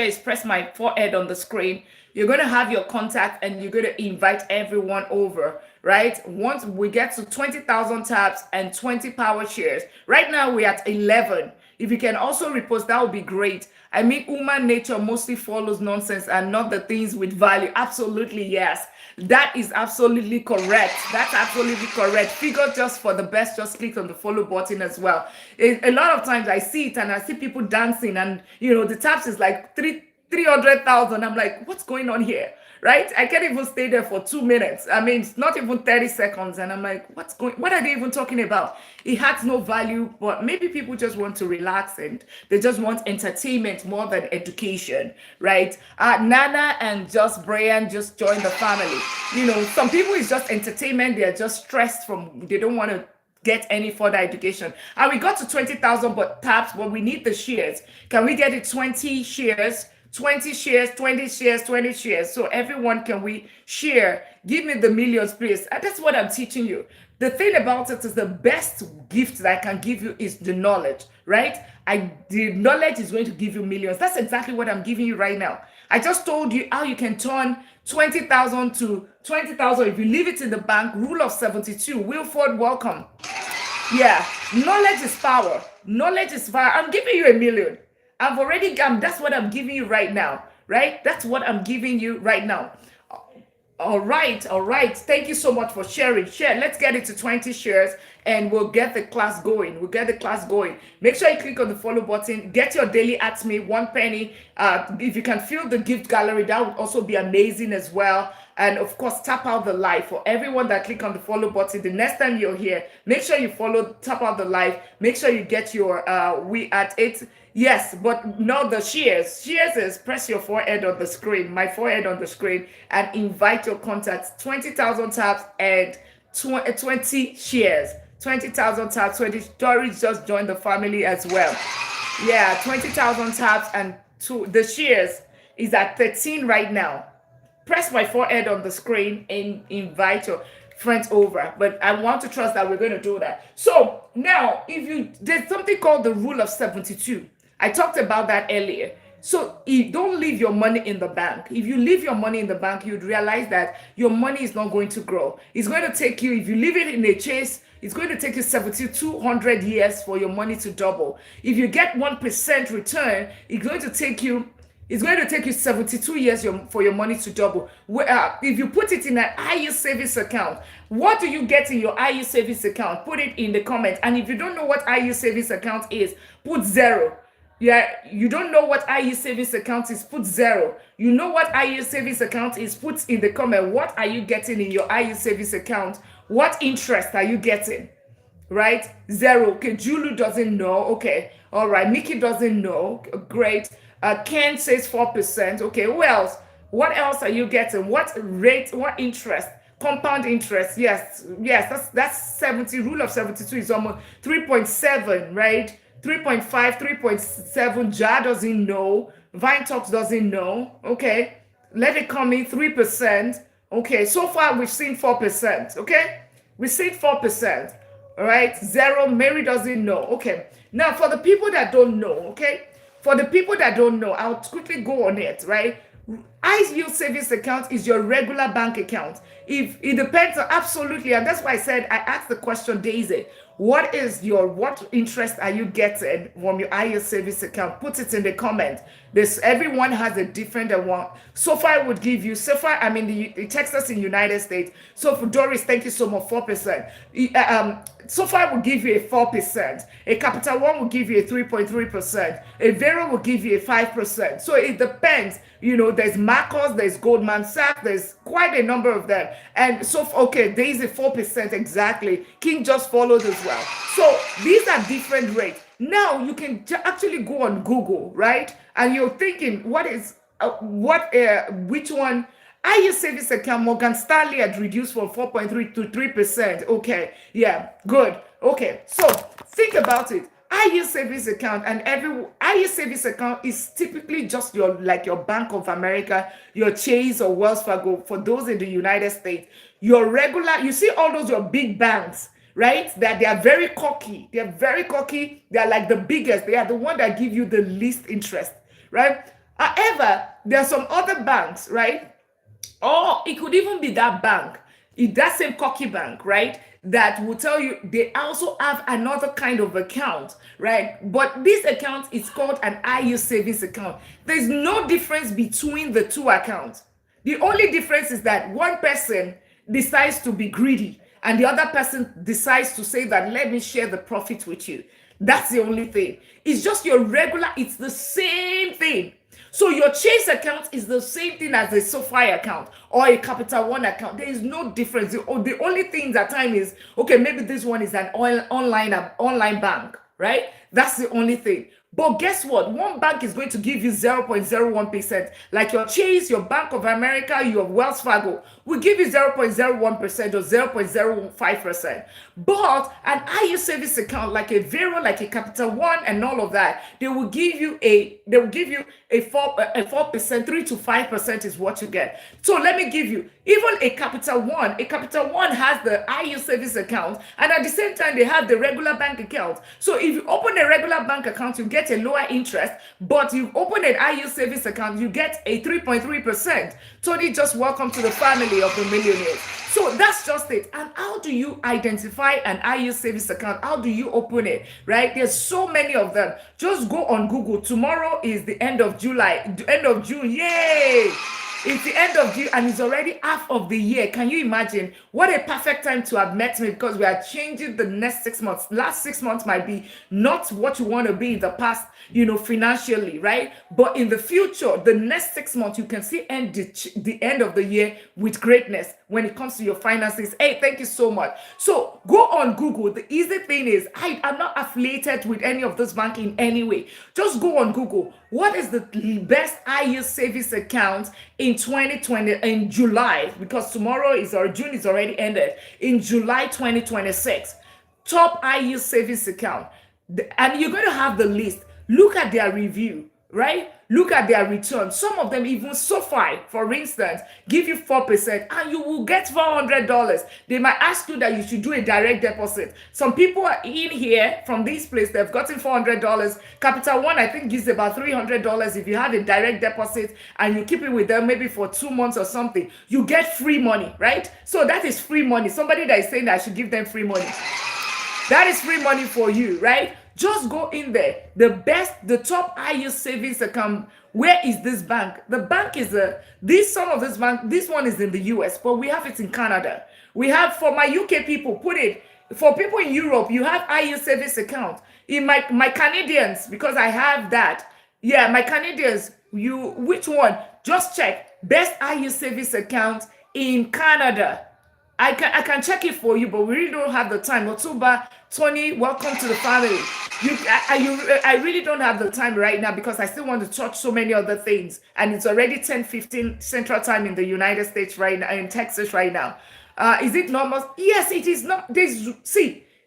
is press my forehead on the screen. You're going to have your contact and you're going to invite everyone over, right? Once we get to 20,000 taps and 20 power shares, right now we're at 11. If you can also repost, that would be great. I mean, human nature mostly follows nonsense and not the things with value. Absolutely, yes. That is absolutely correct. That's absolutely correct. Figure just for the best, just click on the follow button as well. A lot of times I see it and I see people dancing and, the taps is like 300,000. I'm like, what's going on here? Right? I can't even stay there for 2 minutes. I mean, it's not even 30 seconds. And I'm like, what are they even talking about? It has no value, but maybe people just want to relax and they just want entertainment more than education, right? Nana and Just Brian just joined the family. Some people it's just entertainment. They're just stressed they don't want to get any further education. And we got to 20,000 taps, but we need the shares. Can we get it 20 shares? 20 shares, 20 shares, 20 shares. So everyone, can we share? Give me the millions, please. And that's what I'm teaching you. The thing about it is the best gift that I can give you is the knowledge, right? The knowledge is going to give you millions. That's exactly what I'm giving you right now. I just told you how you can turn 20,000 to 20,000 if you leave it in the bank. Rule of 72. Wilford, welcome. Yeah, knowledge is power. Knowledge is power. I'm giving you a million. That's what I'm giving you right now, right? That's what I'm giving you right now. All right, all right. Thank you so much for sharing. Share. Let's get it to 20 shares and we'll get the class going. We'll get the class going. Make sure you click on the follow button. Get your daily at me, 1 penny. If you can fill the gift gallery, that would also be amazing as well. And of course, tap out the live. For everyone that click on the follow button, the next time you're here, make sure you follow, tap out the live. Make sure you get your we at it. Yes, but no, the shares. Shares is press your forehead on the screen, my forehead on the screen, and invite your contacts. 20,000 taps and 20 shares. 20,000 taps. 20 stories just joined the family as well. Yeah, 20,000 taps and the shares is at 13 right now. Press my forehead on the screen and invite your friends over. But I want to trust that we're going to do that. So now, there's something called the rule of 72. I talked about that earlier. So you don't leave your money in the bank. If you leave your money in the bank, you'd realize that your money is not going to grow. It's going to take you, if you leave it in a chase, it's going to take you 7,200 years for your money to double. If you get 1% return, it's going to take you 72 years for your money to double. If you put it in an IU savings account, what do you get in your IU savings account? Put it in the comment. And if you don't know what IU savings account is, put 0. Yeah, you don't know what IU savings account is, put 0. You know what IU savings account is, put in the comment. What are you getting in your IU savings account? What interest are you getting? Right? 0. Okay, Julu doesn't know. Okay, all right. Mickey doesn't know. Great. Ken says 4%. Okay, who else? What else are you getting? What rate? What interest? Compound interest. Yes. That's 70. Rule of 72 is almost 3.7, right? 3.5, 3.7. Ja doesn't know. Vine Talks doesn't know. Okay, let it come in 3%. Okay, so far we've seen 4%. Okay, we've seen 4%. All right, 0. Mary doesn't know. Okay, now for the people that don't know, okay, for the people that don't know, I'll quickly go on it, right? IU savings account is your regular bank account. If it depends on, absolutely, and that's why I said I asked the question, Daisy, what interest are you getting from your IU savings account? Put it in the comment. Everyone has a different one. So far, I would give you, I'm in the Texas in United States. So for Doris, thank you so much, 4%. So far, I will give you a 4%. A Capital One will give you a 3.3%. A Vero will give you a 5%. So it depends. There's Marcos, there's Goldman Sachs, there's quite a number of them. And so, okay, there is a 4% exactly. King just followed as well. So these are different rates. Now you can actually go on Google, right? And you're thinking, which one? IU savings account, Morgan Stanley had reduced from 4.3 to 3%. Okay, yeah, good. Okay, so think about it. IU savings account and IU savings account is typically just your Bank of America, your Chase or Wells Fargo for those in the United States. Your regular, you see all those your big banks, right? That they are very cocky. They are very cocky. They are like the biggest. They are the one that give you the least interest, right? However, there are some other banks, right? Or it could even be that bank, that same cocky bank, right? That will tell you they also have another kind of account, right? But this account is called an IU savings account. There's no difference between the two accounts. The only difference is that one person decides to be greedy and the other person decides to say that, let me share the profit with you. That's the only thing. It's just your regular, it's the same thing. So your Chase account is the same thing as a SoFi account or a Capital One account. There is no difference. The only thing that time is, okay, maybe this one is an online bank, right? That's the only thing. But guess what? One bank is going to give you 0.01%. Like your Chase, your Bank of America, your Wells Fargo will give you 0.01% or 0.05%. But an IU savings account, like a Vero, like a Capital One, and all of that, they will give you a 4%, 3 to 5% is what you get. So let me give you, even a Capital One has the IU savings account, and at the same time, they have the regular bank account. So if you open a regular bank account, you get a lower interest, but you open an IU savings account, you get a 3.3%. Tony, just welcome to the family of the millionaires. So that's just it. And how do you identify an IU savings account? How do you open it, right? There's so many of them. Just go on Google. Tomorrow is the end of July, the end of June. Yay! It's the end of June and it's already half of the year. Can you imagine? What a perfect time to have met me, because we are changing the next 6 months. Last 6 months might be not what you want to be in the past, financially, right? But in the future, the next 6 months, you can see the end of the year with greatness when it comes to your finances. Hey, thank you so much. So go on Google. The easy thing is, I am not affiliated with any of this bank in any way. Just go on Google. What is the best IU savings account in 2020 in July? Because tomorrow June is already ended. In July 2026, top IU savings account, and you're going to have the list. Look at their review, right? Look at their return. Some of them, even SoFi, for instance, give you 4% and you will get $400. They might ask you that you should do a direct deposit. Some people are in here from this place, they've gotten $400. Capital One, I think, gives about $300 if you have a direct deposit and you keep it with them maybe for 2 months or something. You get free money, right? So that is free money. Somebody that is saying that I should give them free money. That is free money for you, right? Just go in there. The top IU savings account. Where is this bank? The bank is some of this bank. This one is in the US, but we have it in Canada. We have, for my UK people, put it. For people in Europe, you have IU savings account. In my Canadians, because I have that. Yeah, my Canadians, which one? Just check. Best IU savings account in Canada. I can check it for you, but we really don't have the time. Otuba, Tony, welcome to the family. I really don't have the time right now because I still want to touch so many other things. And it's already 10:15 Central Time in the United States right now, in Texas right now. Is it normal? Yes, it is not.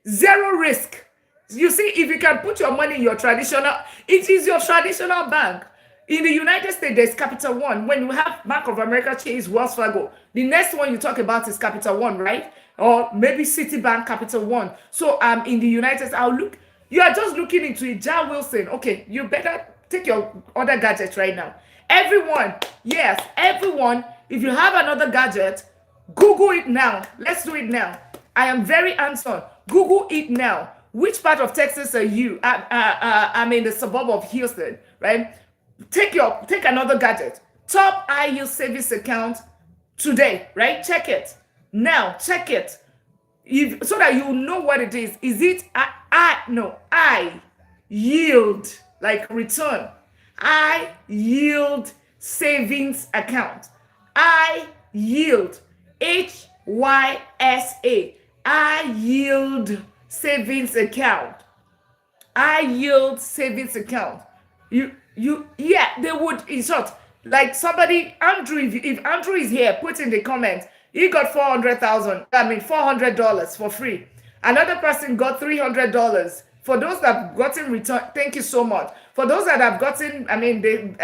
Zero risk. You see, if you can put your money in your traditional, it is your traditional bank. In the United States, there's Capital One. When you have Bank of America, Chase, Wells Fargo, the next one you talk about is Capital One, right? Or maybe Citibank, Capital One. So in the United States, you are just looking into it. Jar Wilson, okay, you better take your other gadget right now. Everyone, yes, everyone, if you have another gadget, Google it now. Let's do it now. I am very hands-on. Google it now. Which part of Texas are you? I'm in the suburb of Houston, right? Take another gadget. Top IU savings account today, right? Check it now. Check it, so that you know what it is. Is it I yield, like return? I yield savings account. I yield HYSA. I yield savings account. I yield savings account. They would, in short, like somebody, Andrew, if Andrew is here, put in the comment, he got $400 for free. Another person got $300. For those that have gotten return, thank you so much. For those that have gotten, I've been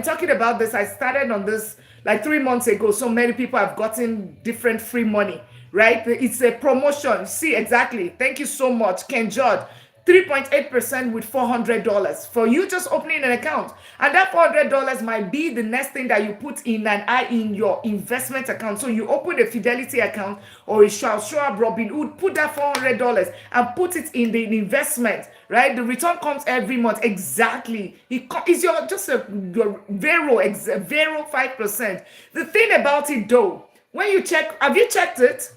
talking about this. I started on this like 3 months ago. So many people have gotten different free money, right? It's a promotion. See, exactly. Thank you so much, Ken George. 3.8% with $400 for you just opening an account, and that $400 might be the next thing that you put in your investment account. So you open a Fidelity account or a Schwab, Robinhood, put that $400 and put it in the investment, right? The return comes every month. Exactly, it's your Vero 5%. The thing about it though, when you check, have you checked it?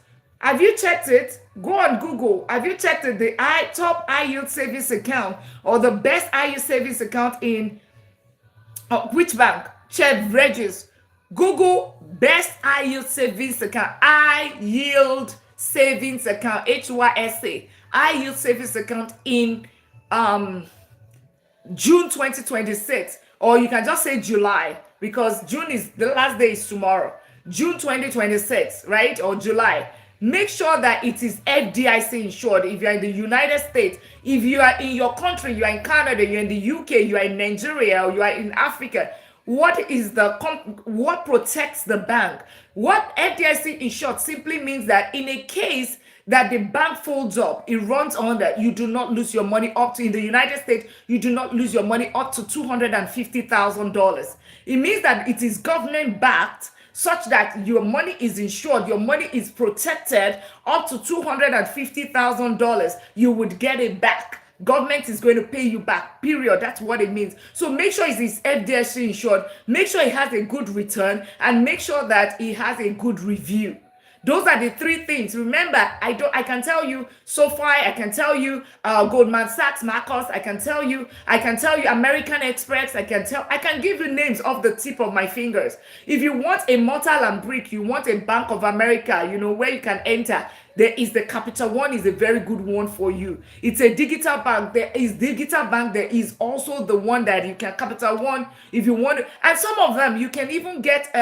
Go on Google. Have you checked the top IU savings account or the best IU savings account in which bank? Check Regis. Google best IU savings account. I yield savings account. HYSA. I yield savings account in June 2026. Or you can just say July, because June is the last day is tomorrow. June 2026, right? Or July. Make sure that it is FDIC insured. If you are in the United States, if you are in your country, you are in Canada, you're in the UK, you are in Nigeria, or you are in Africa, what protects the bank? What FDIC insured simply means that in a case that the bank folds up, it runs under, you do not lose your money up to, in the United States, you do not lose your money up to $250,000. It means that it is government backed. such that your money is insured, your money is protected up to $250,000. You would get it back. Government is going to pay you back, period. That's what it means. So make sure it is FDIC insured, make sure it has a good return, and make sure that it has a good review. Those are the three things. Remember, I can tell you SoFi, I can tell you Goldman Sachs, Marcos, I can tell you American Express, I can give you names off the tip of my fingers. If you want a mortar and brick, you want a Bank of America, where you can enter, there is the Capital One is a very good one for you. It's a digital bank. There is digital bank. There is also the one that you can Capital One if you want. And some of them you can even get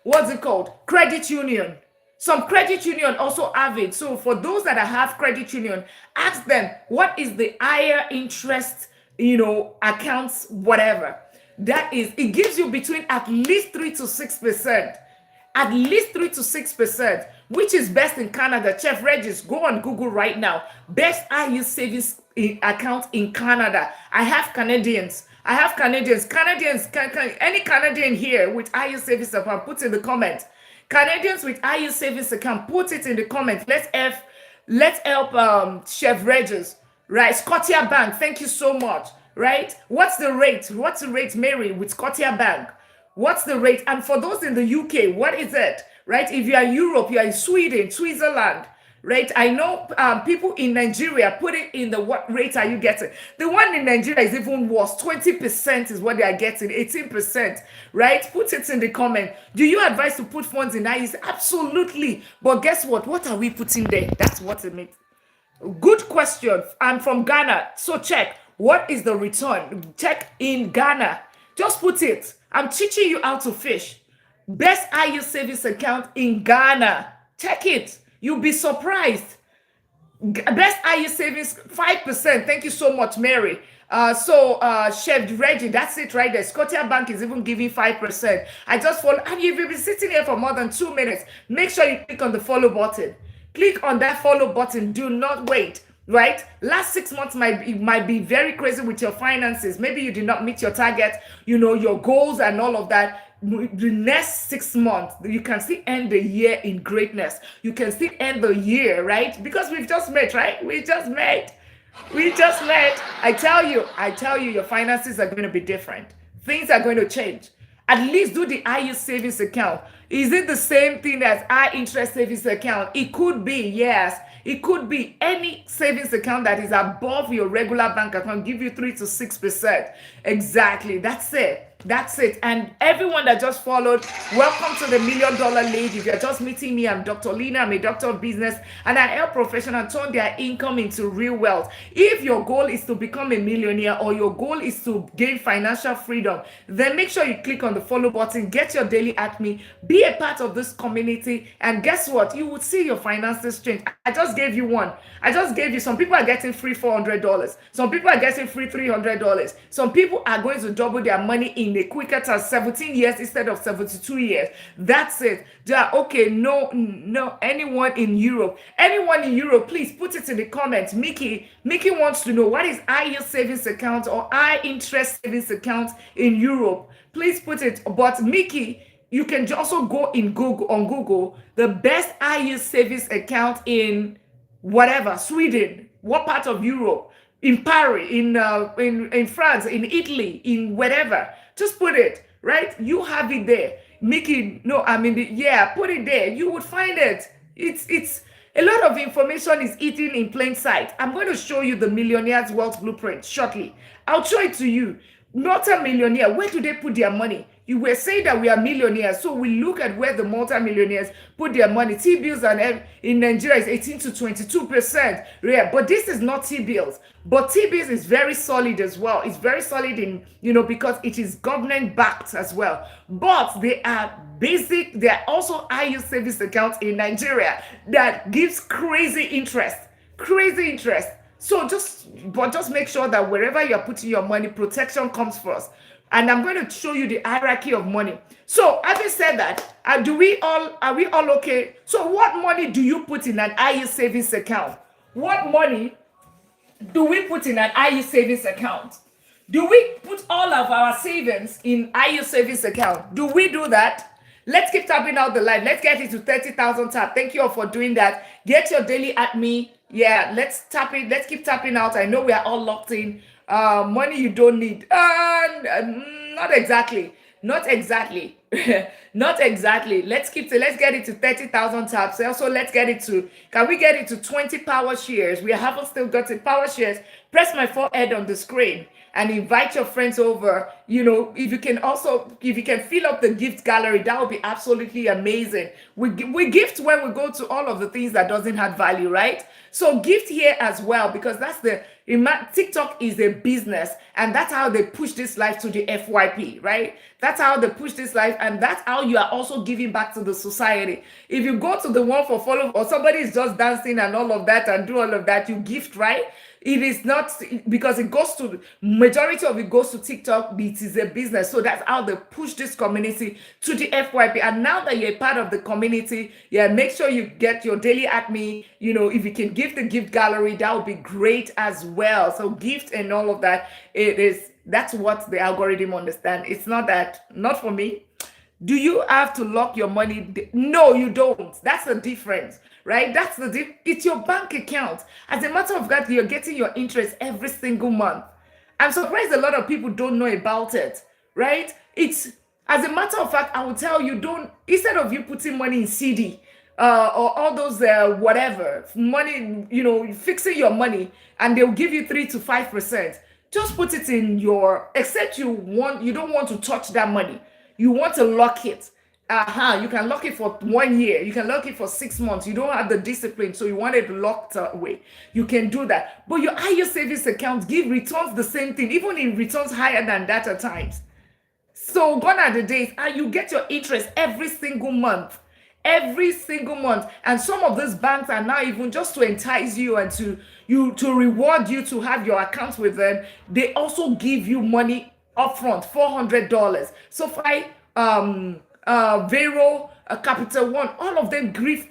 what's it called? Credit union. Some credit union also have it. So for those that have credit union, ask them what is the higher interest, accounts, whatever. That is, it gives you between at least 3 to 6%. At least 3 to 6%, which is best in Canada. Chef Regis, go on Google right now. Best IU savings account in Canada. I have Canadians. Any Canadian here with IU savings account, put in the comment. Canadians with IU savings account, put it in the comment. Let's help Chef Regis, right? Scotia Bank, thank you so much, right? What's the rate, Mary, with Scotia Bank? What's the rate? And for those in the UK, what is it, right? If you are in Europe, you are in Sweden, Switzerland, right? I know people in Nigeria, put it in the what rate are you getting? The one in Nigeria is even worse. 20% is what they are getting, 18%, right? Put it in the comment. Do you advise to put funds in IEs? Absolutely. But guess what? What are we putting there? That's what it means. Good question. I'm from Ghana. So check. What is the return? Check in Ghana. Just put it. I'm teaching you how to fish. Best IU savings account in Ghana. Check it. You'll be surprised. Best IU savings, 5%. Thank you so much, Mary. Chef Reggie, that's it right there. Scotia Bank is even giving 5%. I just follow. And if you've been sitting here for more than 2 minutes, make sure you click on the follow button. Click on that follow button. Do not wait. Right? Last 6 months might be very crazy with your finances. Maybe you did not meet your target, your goals and all of that. The next 6 months, you can still end the year in greatness. You can still end the year, right? Because we've just met, right? We just met. I tell you, your finances are going to be different. Things are going to change. At least do the IU savings account. Is it the same thing as high interest savings account? It could be, yes. It could be any savings account that is above your regular bank account, give you 3 to 6%. Exactly. That's it. And everyone that just followed, welcome to the $1 Million Lady. If you're just meeting me, I'm Dr. Lina. I'm a doctor of business, and I help professionals turn their income into real wealth. If your goal is to become a millionaire or your goal is to gain financial freedom, then make sure you click on the follow button, get your daily at me, be a part of this community, and guess what? You would see your finances change. I just gave you one. Some people are getting free $400. Some people are getting free $300. Some people are going to double their money in a quicker time, 17 years instead of 72 years. That's it. Okay, no, anyone in Europe, please put it in the comments. Mickey wants to know what is high yield savings account or high interest savings account in Europe. Please put it. But Mickey, you can also go on Google, the best high yield savings account in whatever, Sweden, what part of Europe, in Paris, in France, in Italy, in whatever. Just put it, right? You have it there. Mickey, put it there. You would find it. It's a lot of information is hidden in plain sight. I'm going to show you the Millionaire's Wealth Blueprint shortly. I'll show it to you. Multi-millionaire, where do they put their money? You were saying that we are millionaires, so we look at where the multi-millionaires put their money. T-bills in Nigeria is 18 to 22%. Yeah, but this is not T-bills. But T-bills is very solid as well. It's very solid in, because it is government-backed as well. But they are basic. There are also IU savings accounts in Nigeria that gives crazy interest. So just make sure that wherever you're putting your money, protection comes first. And I'm going to show you the hierarchy of money. So having said that, are we all okay? So what money do you put in an IU savings account? What money do we put in an IU savings account? Do we put all of our savings in IU savings account? Do we do that? Let's keep tapping out the live. Let's get it to 30,000 tap. Thank you all for doing that. Get your daily at me. Yeah, let's tap it. Let's keep tapping out. I know we are all locked in. Money you don't need. Not exactly. Not exactly. Not exactly. Let's get it to 30,000 taps. Also, let's get it to, can we get it to 20 power shares? We haven't still got it. Power shares. Press my forehead on the screen and invite your friends over. You know, if you can fill up the gift gallery, that would be absolutely amazing. We gift when we go to all of the things that doesn't have value, right? So gift here as well, because that's TikTok is a business, and that's how they push this life to the FYP, right? That's how they push this life, and that's how you are also giving back to the society. If you go to the one for follow, or somebody is just dancing and all of that and do all of that, you gift, right? It is not, because it goes to, majority of it goes to TikTok. It is a business. So that's how they push this community to the FYP. And now that you're a part of the community, yeah, make sure you get your daily at me. You know, if you can give the gift gallery, that would be great as well. So gift and all of that, that's what the algorithm understand. It's not that, not for me. Do you have to lock your money? No, you don't. That's the difference, right? It's your bank account. As a matter of fact, you're getting your interest every single month. I'm surprised a lot of people don't know about it, right? As a matter of fact, I will tell you, instead of you putting money in CD, or all those whatever money, you know, fixing your money, and they'll give you 3 to 5%. Just put it in except you don't want to touch that money. You want to lock it. You can lock it for 1 year. You can lock it for 6 months. You don't have the discipline, so you want it locked away. You can do that. But your IRA savings account give returns the same thing, even in returns higher than that at times. So gone are the days, and you get your interest every single month. Every single month. And some of these banks are now, even just to entice you and to reward you to have your account with them, they also give you money upfront, $400. So Vero, Capital One, all of them give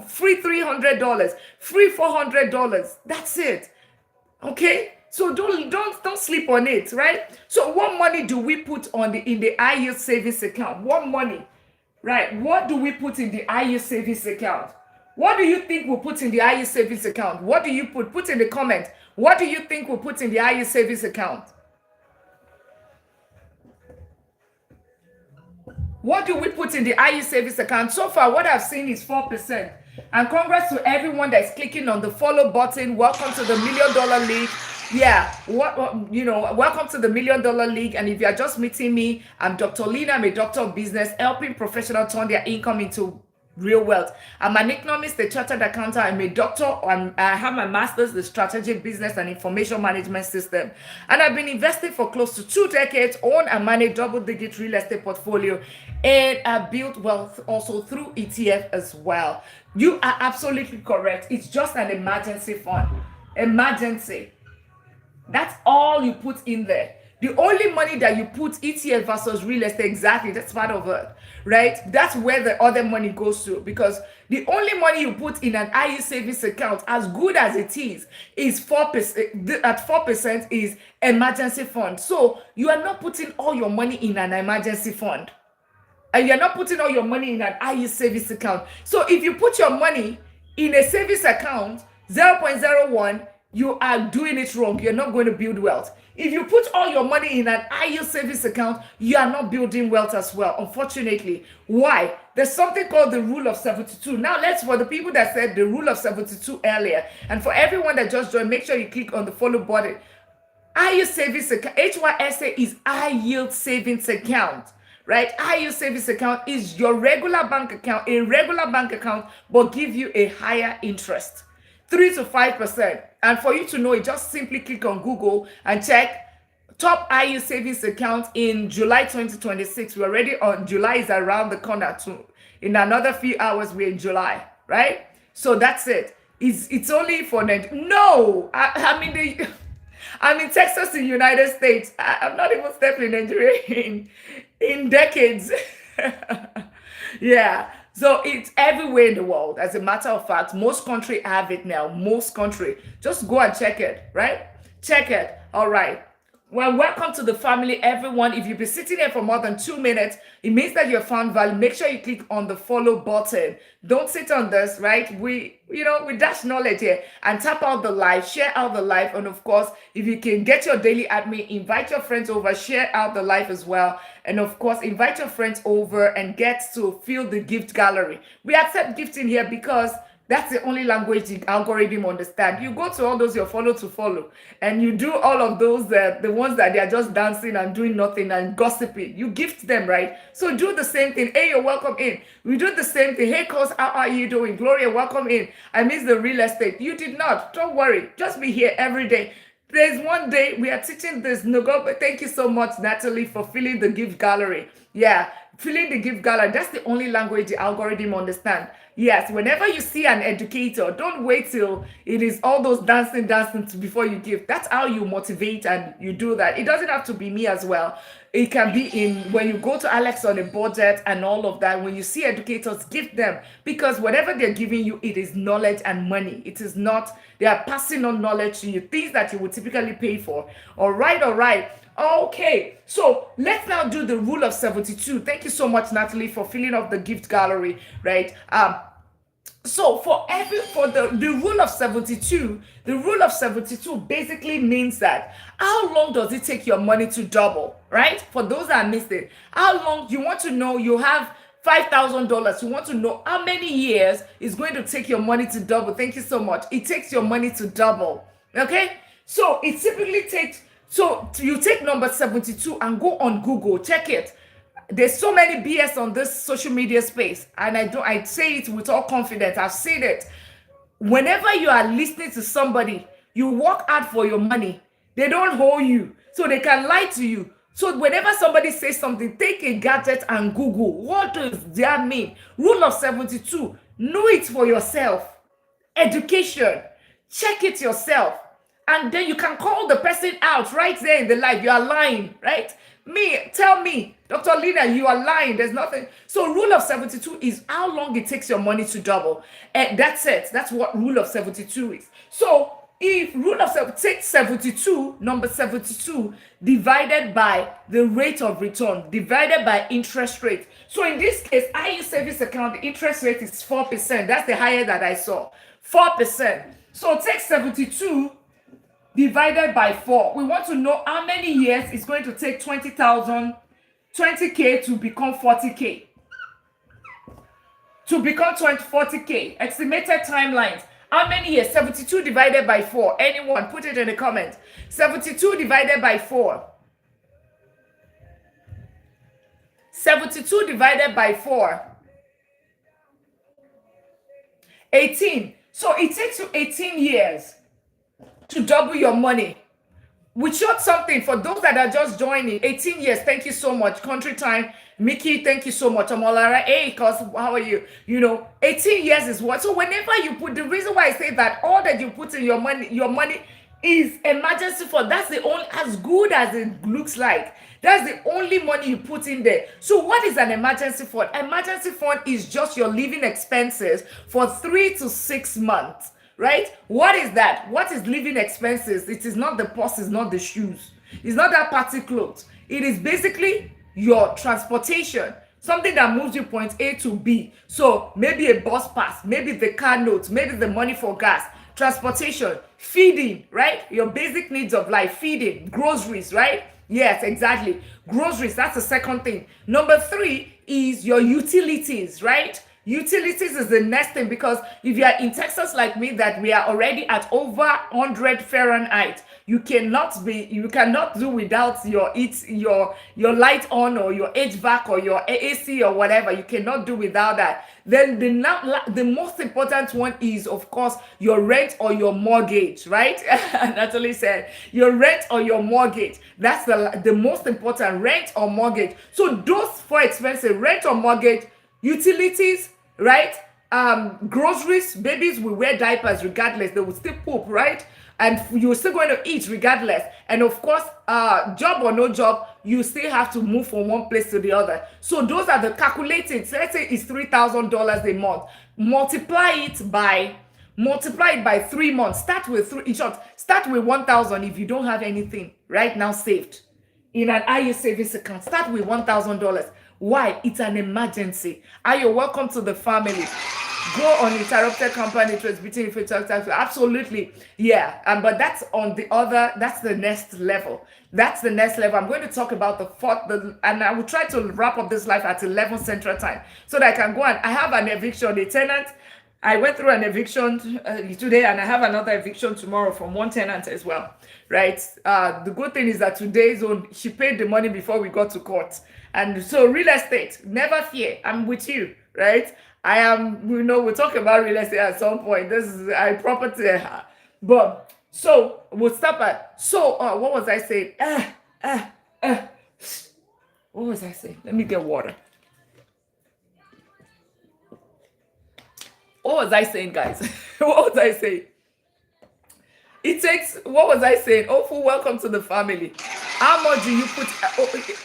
free $300, free $400. That's it. Okay, so don't sleep on it, right? So what money do we put in the IRA savings account? What money, right? What do we put in the IRA savings account? What do you think we'll put in the IRA savings account? What do you put in the comment? What do you think we'll put in the IRA savings account? What do we put in the IRA savings account? So far, what I've seen is 4%. And congrats to everyone that's clicking on the follow button. Welcome to the $1 Million League. Yeah, welcome to the $1 Million League. And if you are just meeting me, I'm Dr. Lina. I'm a doctor of business, helping professionals turn their income into real wealth. I'm an economist, a chartered accountant. I'm a doctor. I have my master's in strategic business and information management system. And I've been investing for close to 2 decades, own and manage double-digit real estate portfolio. And I built wealth also through ETF as well. You are absolutely correct. It's just an emergency fund. Emergency. That's all you put in there. The only money that you put ETF versus real estate, exactly, that's part of it, right? That's where the other money goes to, because the only money you put in an IRA savings account, as good as it is 4%. At 4% is emergency fund. So you are not putting all your money in an emergency fund, and you're not putting all your money in an IRA savings account. So if you put your money in a savings account, 0.01, you are doing it wrong. You're not going to build wealth. If you put all your money in an IRA savings account, you are not building wealth as well, unfortunately. Why? There's something called the rule of 72. Now, for the people that said the rule of 72 earlier, and for everyone that just joined, make sure you click on the follow button. IRA savings account, HYSA is high yield savings account, right? High yield savings account is your regular bank account, a regular bank account, but give you a higher interest, 3 to 5%. And for you to know it, just simply click on Google and check top IRA savings account in July 2026. We're already on July, is around the corner. In another few hours, we're in July, right? So that's it. It's only for no. I'm in Texas, in the United States. I'm not even stepping in Nigeria in decades. Yeah. So it's everywhere in the world. As a matter of fact, most countries have it now. Most countries. Just go and check it, right? Check it. All right. Well, welcome to the family, everyone. If you've been sitting here for more than 2 minutes, it means that you have found value. Make sure you click on the follow button. Don't sit on this, right? We dash knowledge here, and tap out the live, share out the live. And of course, if you can get your daily admin, invite your friends over, share out the live as well. And of course, invite your friends over and get to feel the gift gallery. We accept gifting here because that's the only language the algorithm understand. You go to all those your follow to follow, and you do all of those, the ones that they are just dancing and doing nothing and gossiping. You gift them, right? So do the same thing. Hey, you're welcome in. We do the same thing. Hey, cause how are you doing? Gloria, welcome in. I miss the real estate. You did not. Don't worry. Just be here every day. There's one day we are teaching this. But thank you so much, Natalie, for filling the gift gallery. Yeah, filling the gift gallery. That's the only language the algorithm understand. Yes, whenever you see an educator, don't wait till it is all those dancing before you give. That's how you motivate and you do that. It doesn't have to be me as well. It can be in when you go to Alex on a budget and all of that. When you see educators, give them, because whatever they're giving you, it is knowledge and money. It is not, they are passing on knowledge to you, things that you would typically pay for. All right. Okay, so let's now do the rule of 72. Thank you so much, Natalie, for filling up the gift gallery, right? So for the rule of 72, the rule of 72 basically means that how long does it take your money to double, right? For those that missed it, how long you want to know, you have $5,000. You want to know how many years it's going to take your money to double. Thank you so much. It takes your money to double. Okay, so it typically takes. So you take number 72 and go on Google, check it. There's so many BS on this social media space, and I say it with all confidence. I've seen it. Whenever you are listening to somebody, you work hard for your money. They don't hold you, so they can lie to you. So whenever somebody says something, take a gadget and Google. What does that mean? Rule of 72. Know it for yourself. Education. Check it yourself. And then you can call the person out right there in the live. You are lying, right? Tell me, Dr. Lina, you are lying. There's nothing. So rule of 72 is how long it takes your money to double. And that's it. That's what rule of 72 is. So if rule of 72, number 72, divided by the rate of return, divided by interest rate. So in this case, IU savings account, the interest rate is 4%. That's the highest that I saw, 4%. So take 72 divided by 4. We want to know how many years it's going to take 20K to become 40K. To become 40K. Estimated timelines. How many years? 72 divided by 4. Anyone, put it in the comments. 72 divided by 4. 72 divided by 4. 18. So it takes you 18 years to double your money. We showed something for those that are just joining. 18 years. Thank you so much. Country time. Mickey, thank you so much. Amolara, hey, cause how are you? 18 years is what? So whenever you put, the reason why I say that all that you put in your money is emergency fund. That's the only, as good as it looks like. That's the only money you put in there. So what is an emergency fund? Emergency fund is just your living expenses for 3 to 6 months. Right? What is that? What is living expenses? It is not the purse, it's not the shoes. It's not that party clothes. It is basically your transportation. Something that moves you point A to B. So maybe a bus pass, maybe the car notes, maybe the money for gas, transportation, feeding, right? Your basic needs of life, feeding, groceries, right? Yes, exactly. Groceries, that's the second thing. Number 3 is your utilities, right? Utilities is the next thing, because if you are in Texas like me, that we are already at over 100 Fahrenheit, you cannot do without your light on, or your HVAC, or your AC, or whatever. You cannot do without that. Then the most important one is, of course, your rent or your mortgage, right? Natalie said your rent or your mortgage. That's the most important, rent or mortgage. So those 4 expenses, rent or mortgage, utilities, right? Groceries, babies will wear diapers regardless. They will still poop, right? And you're still going to eat regardless. And of course, job or no job, you still have to move from one place to the other. So those are the calculated. So let's say it's $3,000 a month. Multiply it by Multiply it by 3 months. Start with three. In short, start with 1,000 if you don't have anything right now saved in an IRA savings account. Start with $1,000. Why? It's an emergency. Ayo, welcome to the family. Go on interrupted company trades between if you talk tax. Absolutely, yeah. But that's on the other. That's the next level. That's the next level. I'm going to talk about the fourth. And I will try to wrap up this live at 11 Central Time so that I can go and I have an eviction. A tenant. I went through an eviction today, and I have another eviction tomorrow from one tenant as well. Right. The good thing is that today's own, she paid the money before we got to court, and so real estate. Never fear. I'm with you. Right. I am, we'll talk about real estate at some point. This is a property. But so we'll stop at, what was I saying? What was I saying? Let me get water. What was I saying, guys? What was I saying? It takes, what was I saying? Oh, full welcome to the family. How much do you put?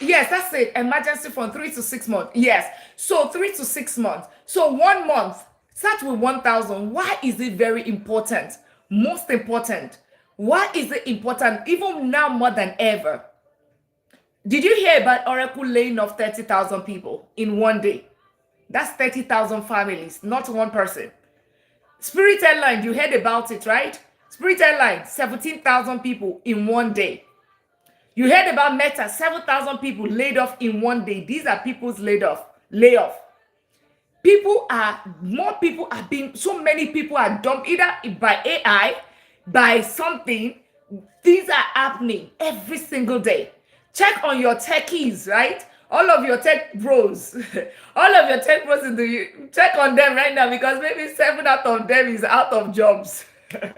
Yes, that's it. Emergency fund, 3 to 6 months. Yes. So 3 to 6 months. So 1 month, start with 1,000. Why is it very important? Most important. Why is it important? Even now more than ever. Did you hear about Oracle laying off 30,000 people in one day? That's 30,000 families, not one person. Spirit Airlines, you heard about it, right? Spirit Airlines, 17,000 people in one day. You heard about Meta, 7,000 people laid off in one day. These are people's layoff. More people are being, so many people are dumped either by AI, by something. These are happening every single day. Check on your techies, right? All of your tech bros, check on them right now, because maybe 7 out of them is out of jobs. 7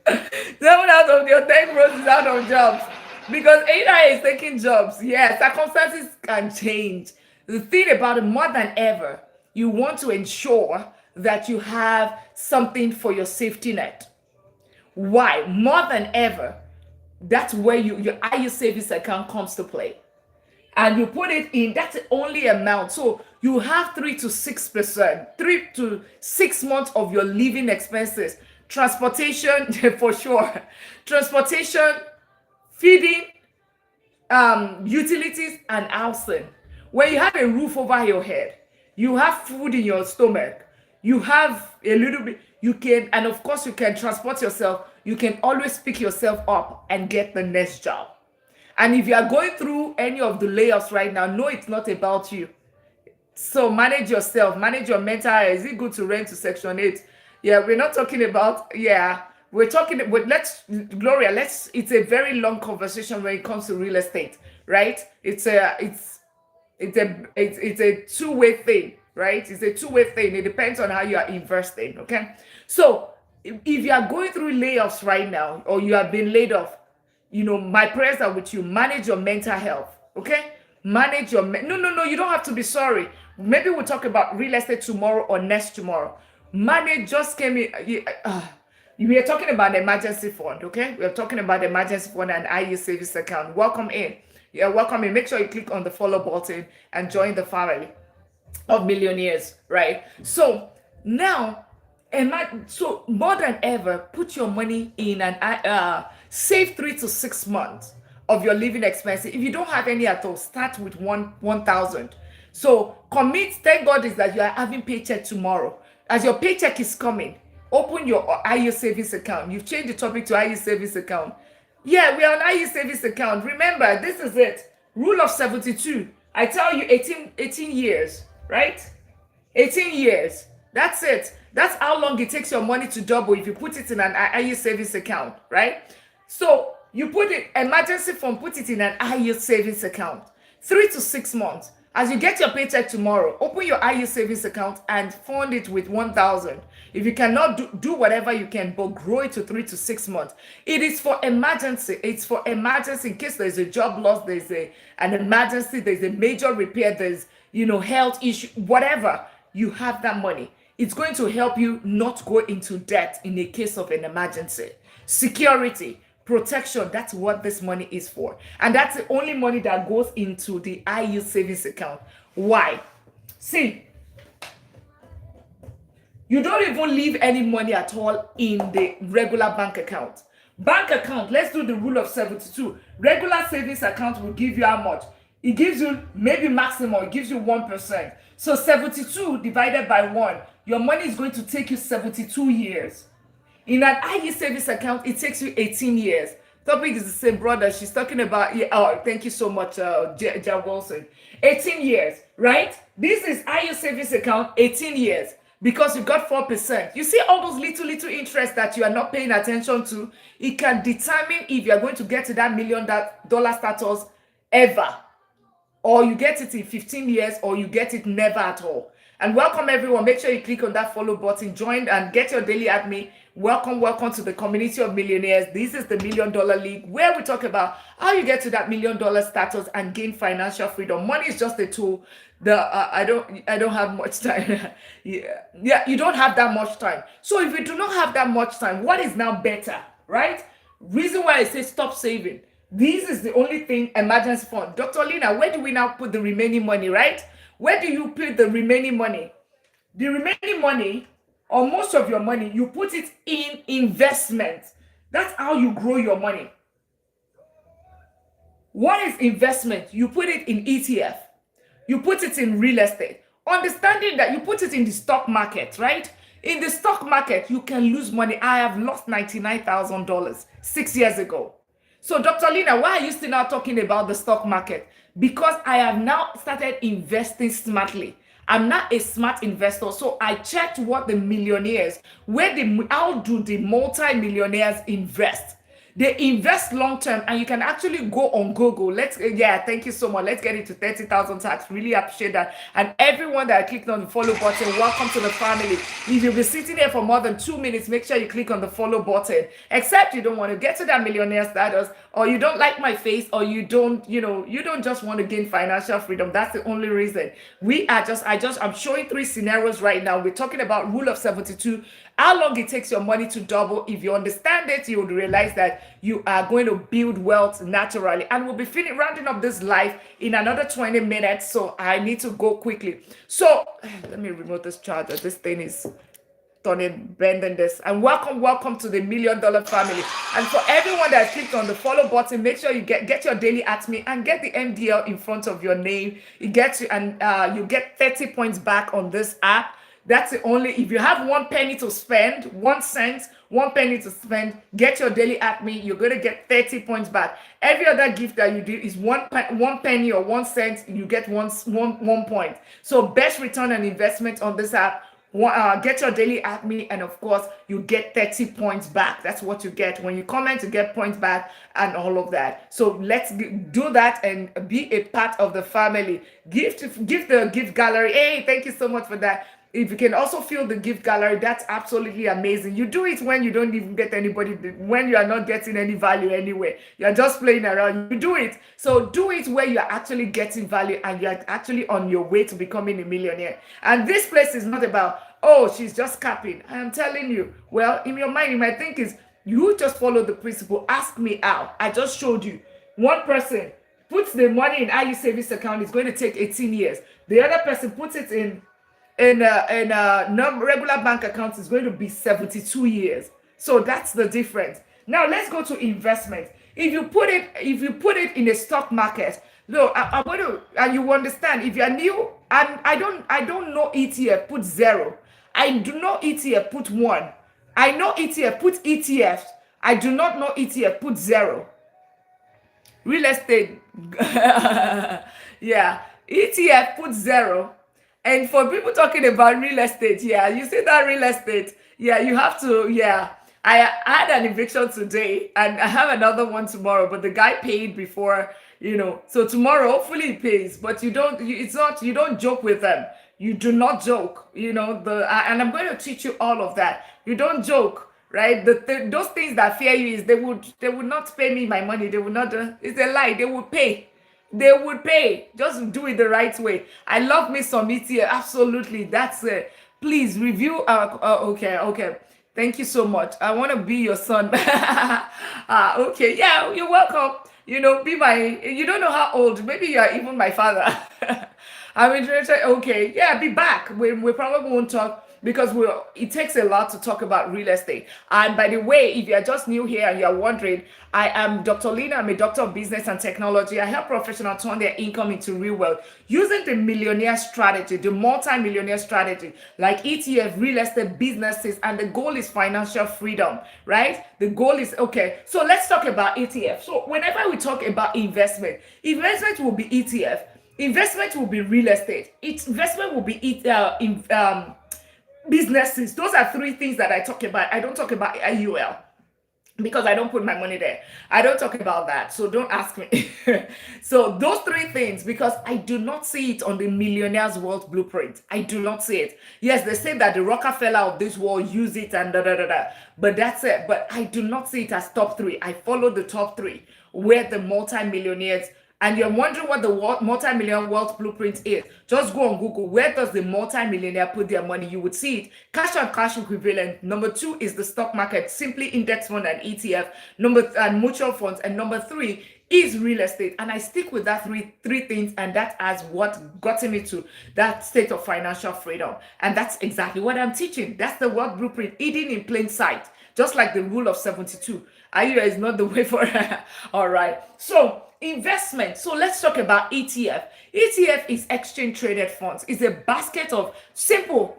out of your tech bros is out of jobs because AI is taking jobs. Yeah, circumstances can change. The thing about it, more than ever, you want to ensure that you have something for your safety net. Why? More than ever, that's where your IRA savings account comes to play. And you put it in, that's the only amount. So you have 3 to 6%, 3 to 6 months of your living expenses. Transportation, for sure. Transportation, feeding, utilities, and housing. When you have a roof over your head, you have food in your stomach, you have a little bit, you can, and of course you can transport yourself, you can always pick yourself up and get the next job. And if you are going through any of the layoffs right now, no, it's not about you. So manage yourself, manage your mental health. Is it good to rent to Section 8? Yeah, we're not talking about, we're talking, Gloria, it's a very long conversation when it comes to real estate, right? It's a two-way thing, right? It's a two-way thing. It depends on how you are investing, okay? So if you are going through layoffs right now, or you have been laid off, my prayers are with you. Manage your mental health, okay? Manage your, no, you don't have to be sorry. Maybe we'll talk about real estate tomorrow or next tomorrow. Manage just came in, we are talking about the emergency fund, okay? We are talking about the emergency fund and IRA savings account. Welcome in. Yeah, welcome in. Make sure you click on the follow button and join the family of millionaires, right? So now, so more than ever, put your money in and save 3 to 6 months of your living expenses. If you don't have any at all, start with 1,000. So commit. Thank God is that you are having paycheck tomorrow. As your paycheck is coming, open your IRA savings account. You've changed the topic to IRA savings account. Yeah, we are on IRA savings account. Remember, this is it. Rule of 72. I tell you, 18 years, right? 18 years. That's it. That's how long it takes your money to double if you put it in an IRA savings account, right? So you put it, emergency fund, put it in an IRA savings account. 3 to 6 months. As you get your paycheck tomorrow, open your IRA savings account and fund it with 1,000. If you cannot do whatever you can, but grow it to 3 to 6 months. It is for emergency. It's for emergency in case there's a job loss, there's an emergency, there's a major repair, there's health issue, whatever. You have that money. It's going to help you not go into debt in the case of an emergency. Security, protection, that's what this money is for. And that's the only money that goes into the IRA savings account. Why? See, You don't even leave any money at all in the regular bank account. Bank account, let's do the rule of 72. Regular savings account will give you how much? It gives you maybe maximum, it gives you 1%. So 72 divided by 1, your money is going to take you 72 years. In an IE savings account, it takes you 18 years. Topic is the same, brother. She's talking about, yeah, oh, thank you so much, Jan Wilson. 18 years, right? This is IE savings account, 18 years, because you got 4%. You see all those little interest that you are not paying attention to? It can determine if you are going to get to that $1 million status ever, or you get it in 15 years, or you get it never at all. And welcome everyone. Make sure you click on that follow button, join and get your daily admin. Welcome to the community of millionaires. This is the $1 Million League, where we talk about how you get to that $1 million status and gain financial freedom. Money is just a tool. I don't have much time. yeah, you don't have that much time. So if you do not have that much time, what is now better, right? Reason why I say stop saving. This is the only thing, emergency fund. Dr. Lina, where do we now put the remaining money, right? Where do you put the remaining money? The remaining money, or most of your money, you put it in investment. That's how you grow your money. What is investment? You put it in ETF. You put it in real estate. Understanding that you put it in the stock market, right? In the stock market, you can lose money. I have lost $99,000 6 years ago. So, Dr. Lina, why are you still now talking about the stock market? Because I have now started investing smartly. I'm not a smart investor. So I checked what the millionaires, how do the multi-millionaires invest? They invest long term, and you can actually go on Google. Thank you so much. Let's get it to 30,000 tax. Really appreciate that. And everyone that clicked on the follow button, welcome to the family. If you've been sitting here for more than 2 minutes, make sure you click on the follow button. Except you don't want to get to that millionaire status, or you don't like my face, or you don't just want to gain financial freedom. That's the only reason. I'm showing 3 scenarios right now. We're talking about rule of 72. How long it takes your money to double. If you understand it, you will realize that you are going to build wealth naturally. And we'll be rounding up this live in another 20 minutes. So I need to go quickly. So let me remove this charger. This thing is bending this. And welcome to the $1 Million family. And for everyone that clicked on the follow button, make sure you get your daily at me and get the MDL in front of your name. It gets you, and you get 30 points back on this app. That's the only, if you have 1 penny to spend, 1 cent, 1 penny to spend, get your daily at me, you're going to get 30 points back. Every other gift that you do is 1 penny or 1 cent, you get one point. So best return on investment on this app. Get your daily at me, and of course you get 30 points back. That's what you get when you comment, to get points back and all of that. So let's do that and be a part of the family. Give the gift gallery. Hey, thank you so much for that. If you can also fill the gift gallery, that's absolutely amazing. You do it when you don't even get anybody, when you are not getting any value anyway. You're just playing around. You do it. So do it where you're actually getting value and you're actually on your way to becoming a millionaire. And this place is not about, oh, she's just capping. I am telling you, well, in your mind, you might think you just follow the principle. Ask me how. I just showed you. One person puts the money in IU savings account. It's going to take 18 years. The other person puts it in regular bank account is going to be 72 years. So that's the difference. Now let's go to investment. If you put it in a stock market, no, I'm going to, and you understand, if you're new, I don't know ETF, put 0. I do not ETF, put 1. I know ETF, put ETFs. I do not know ETF, put 0. Real estate, yeah, ETF, put 0. And for people talking about real estate, yeah, you see that real estate, yeah, you have to, yeah. I had an eviction today, and I have another one tomorrow, but the guy paid before, so tomorrow, hopefully he pays, but you don't joke with them. You do not joke, and I'm going to teach you all of that. You don't joke, right? Those things that fear you is they would not pay me my money. They would not, it's a lie. They would pay. They would pay. Just do it the right way. I love me some ETF. Absolutely. That's it. Please review. Okay. Thank you so much. I want to be your son. Okay. Yeah, you're welcome. Be my, you don't know how old. Maybe you're even my father. I'm interested. Okay. Yeah, be back. We probably won't talk. because it takes a lot to talk about real estate. And by the way, if you're just new here and you're wondering, I am Dr. Lina. I'm a doctor of business and technology. I help professionals turn their income into real wealth using the millionaire strategy, the multi-millionaire strategy, like ETF, real estate businesses, and the goal is financial freedom, right? The goal is, okay, so let's talk about ETF. So whenever we talk about investment will be ETF, investment will be real estate, investment will be businesses. Those are three things that I talk about. I don't talk about IUL because I don't put my money there. I don't talk about that. So don't ask me. So those three things, because I do not see it on the Millionaire's Wealth Blueprint. I do not see it. Yes, they say that the Rockefeller of this world use it and but that's it. But I do not see it as top three. I follow the top three where the multi-millionaires. And you're wondering what the multi-millionaire wealth blueprint is. Just go on Google. Where does the multi-millionaire put their money? You would see it. Cash and cash equivalent. Number 2 is the stock market, simply index fund and ETF. And mutual funds. And number 3 is real estate. And I stick with that three things. And that has what got me to that state of financial freedom. And that's exactly what I'm teaching. That's the wealth blueprint, hidden in plain sight. Just like the rule of 72. IUA is not the way for all right. So investment. So let's talk about ETF. ETF is exchange traded funds. It's a basket of simple.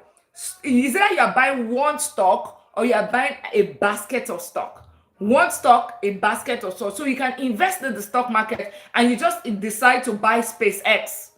Is either you're buying one stock or you're buying a basket of stock. One stock, a basket of stock. So you can invest in the stock market and you just decide to buy SpaceX.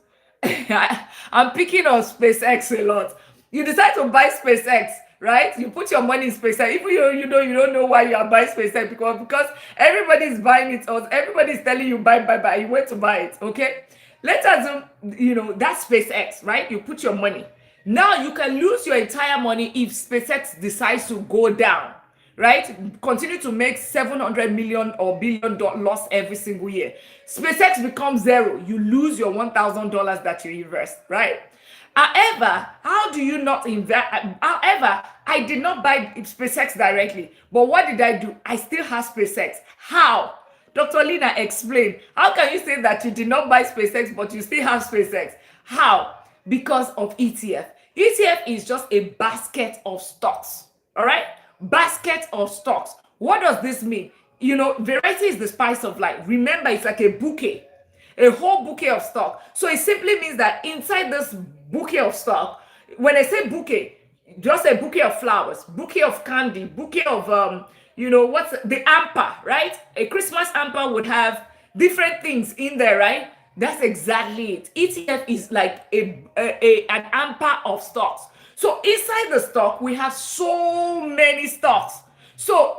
I'm picking on SpaceX a lot. You decide to buy SpaceX. Right? You put your money in SpaceX. Even you don't know why you are buying SpaceX because everybody is buying it or everybody is telling you buy. You went to buy it. Okay? Let's assume that's SpaceX, right? You put your money. Now you can lose your entire money if SpaceX decides to go down, right? Continue to make 700 million or billion loss every single year. SpaceX becomes zero. You lose your $1,000 that you invest, right? However, how do you not invest? However, I did not buy SpaceX directly. But what did I do? I still have SpaceX. How? Dr. Lina, explain. How can you say that you did not buy SpaceX, but you still have SpaceX? How? Because of ETF. ETF is just a basket of stocks. All right? Basket of stocks. What does this mean? Variety is the spice of life. Remember, it's like a bouquet. A whole bouquet of stock. So it simply means that inside this bouquet of stock, when I say bouquet, just a bouquet of flowers, bouquet of candy, bouquet of what's the hamper, right? A Christmas hamper would have different things in there, right? That's exactly it. ETF is like an hamper of stocks. So inside the stock, we have so many stocks. So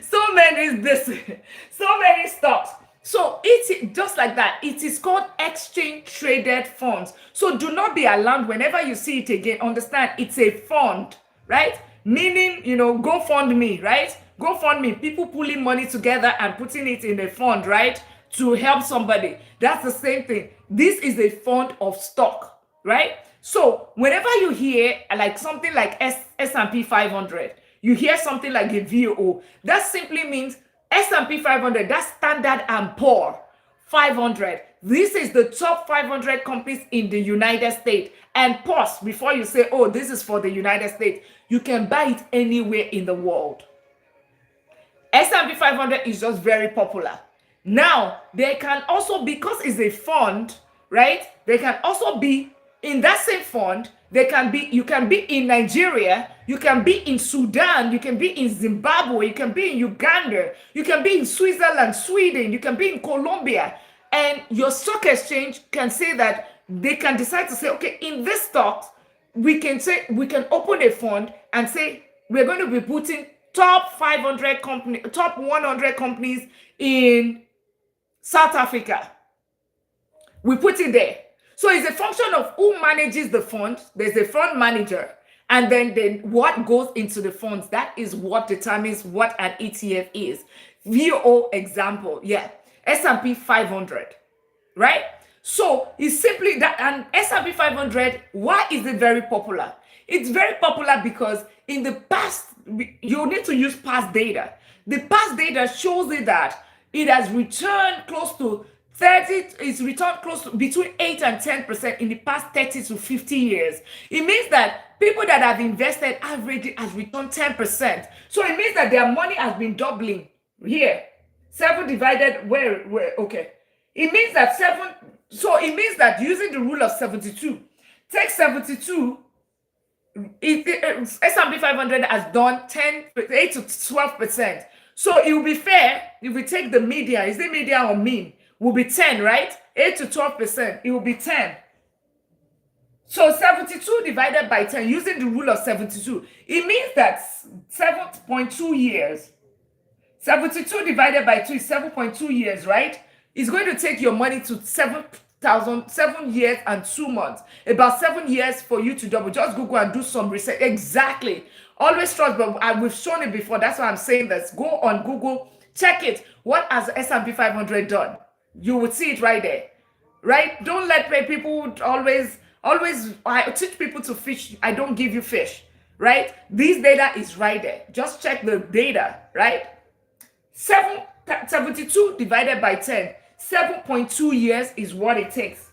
so many stocks. So it's just like that. It is called exchange traded funds. So do not be alarmed whenever you see it again. Understand, it's a fund, right? Meaning, GoFundMe, right? GoFundMe, people pulling money together and putting it in a fund, right? To help somebody. That's the same thing. This is a fund of stock, right? So whenever you hear like something like S&P 500, you hear something like a VOO, that simply means S&P 500, that's Standard & Poor 500. This is the top 500 companies in the United States. And pause before you say, oh, this is for the United States. You can buy it anywhere in the world. S&P 500 is just very popular. Now, they can also, because it's a fund, right? They can also be in that same fund. You can be in Nigeria, you can be in Sudan, you can be in Zimbabwe, you can be in Uganda, you can be in Switzerland, Sweden, you can be in Colombia. And your stock exchange can say that they can decide to say, okay, in this stock, we can open a fund and say, we're going to be putting top 500 companies, top 100 companies in South Africa. We put it there. So it's a function of who manages the fund. There's a fund manager. And then what goes into the funds, that is what determines what an ETF is. VO example, yeah. S&P 500, right? So it's simply that, and S&P 500, why is it very popular? It's very popular because in the past, you need to use past data. The past data shows it that it has returned close to 30 is returned close to between 8 and 10% in the past 30 to 50 years. It means that people that have invested average has returned 10%. So it means that their money has been doubling here. 7 divided where okay. It means that 7, so it means that using the rule of 72, take 72, S&P 500 has done 8 to 12%. So it will be fair if we take the median. Is the median or mean? Will be 10, right? 8 to 12%. It will be 10. So 72 divided by 10, using the rule of 72, it means that 7.2 years. 72 divided by 2 is 7.2 years, right? It's going to take your money to 7 years and 2 months. About 7 years for you to double. Just Google and do some research. Exactly. Always trust, but we've shown it before. That's why I'm saying this. Go on Google, check it. What has S&P 500 done? You would see it right there. Right? Don't let people always, I teach people to fish. I don't give you fish. Right? This data is right there. Just check the data. Right? 72 divided by 10. 7.2 years is what it takes.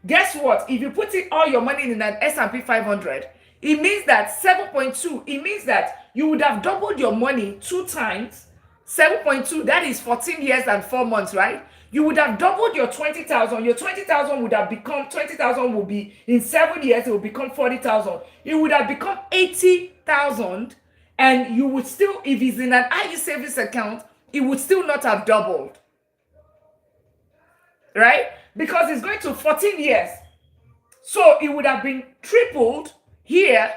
Guess what? If you put all your money in an S&P 500, it means that 7.2, it means that you would have doubled your money 2 times. 7.2, that is 14 years and 4 months, right? You would have doubled your 20,000. Your 20,000 would have become, 20,000 will be, in 7 years, it will become 40,000. It would have become 80,000, and you would still, if it's in an IU savings account, it would still not have doubled. Right? Because it's going to 14 years. So it would have been tripled here.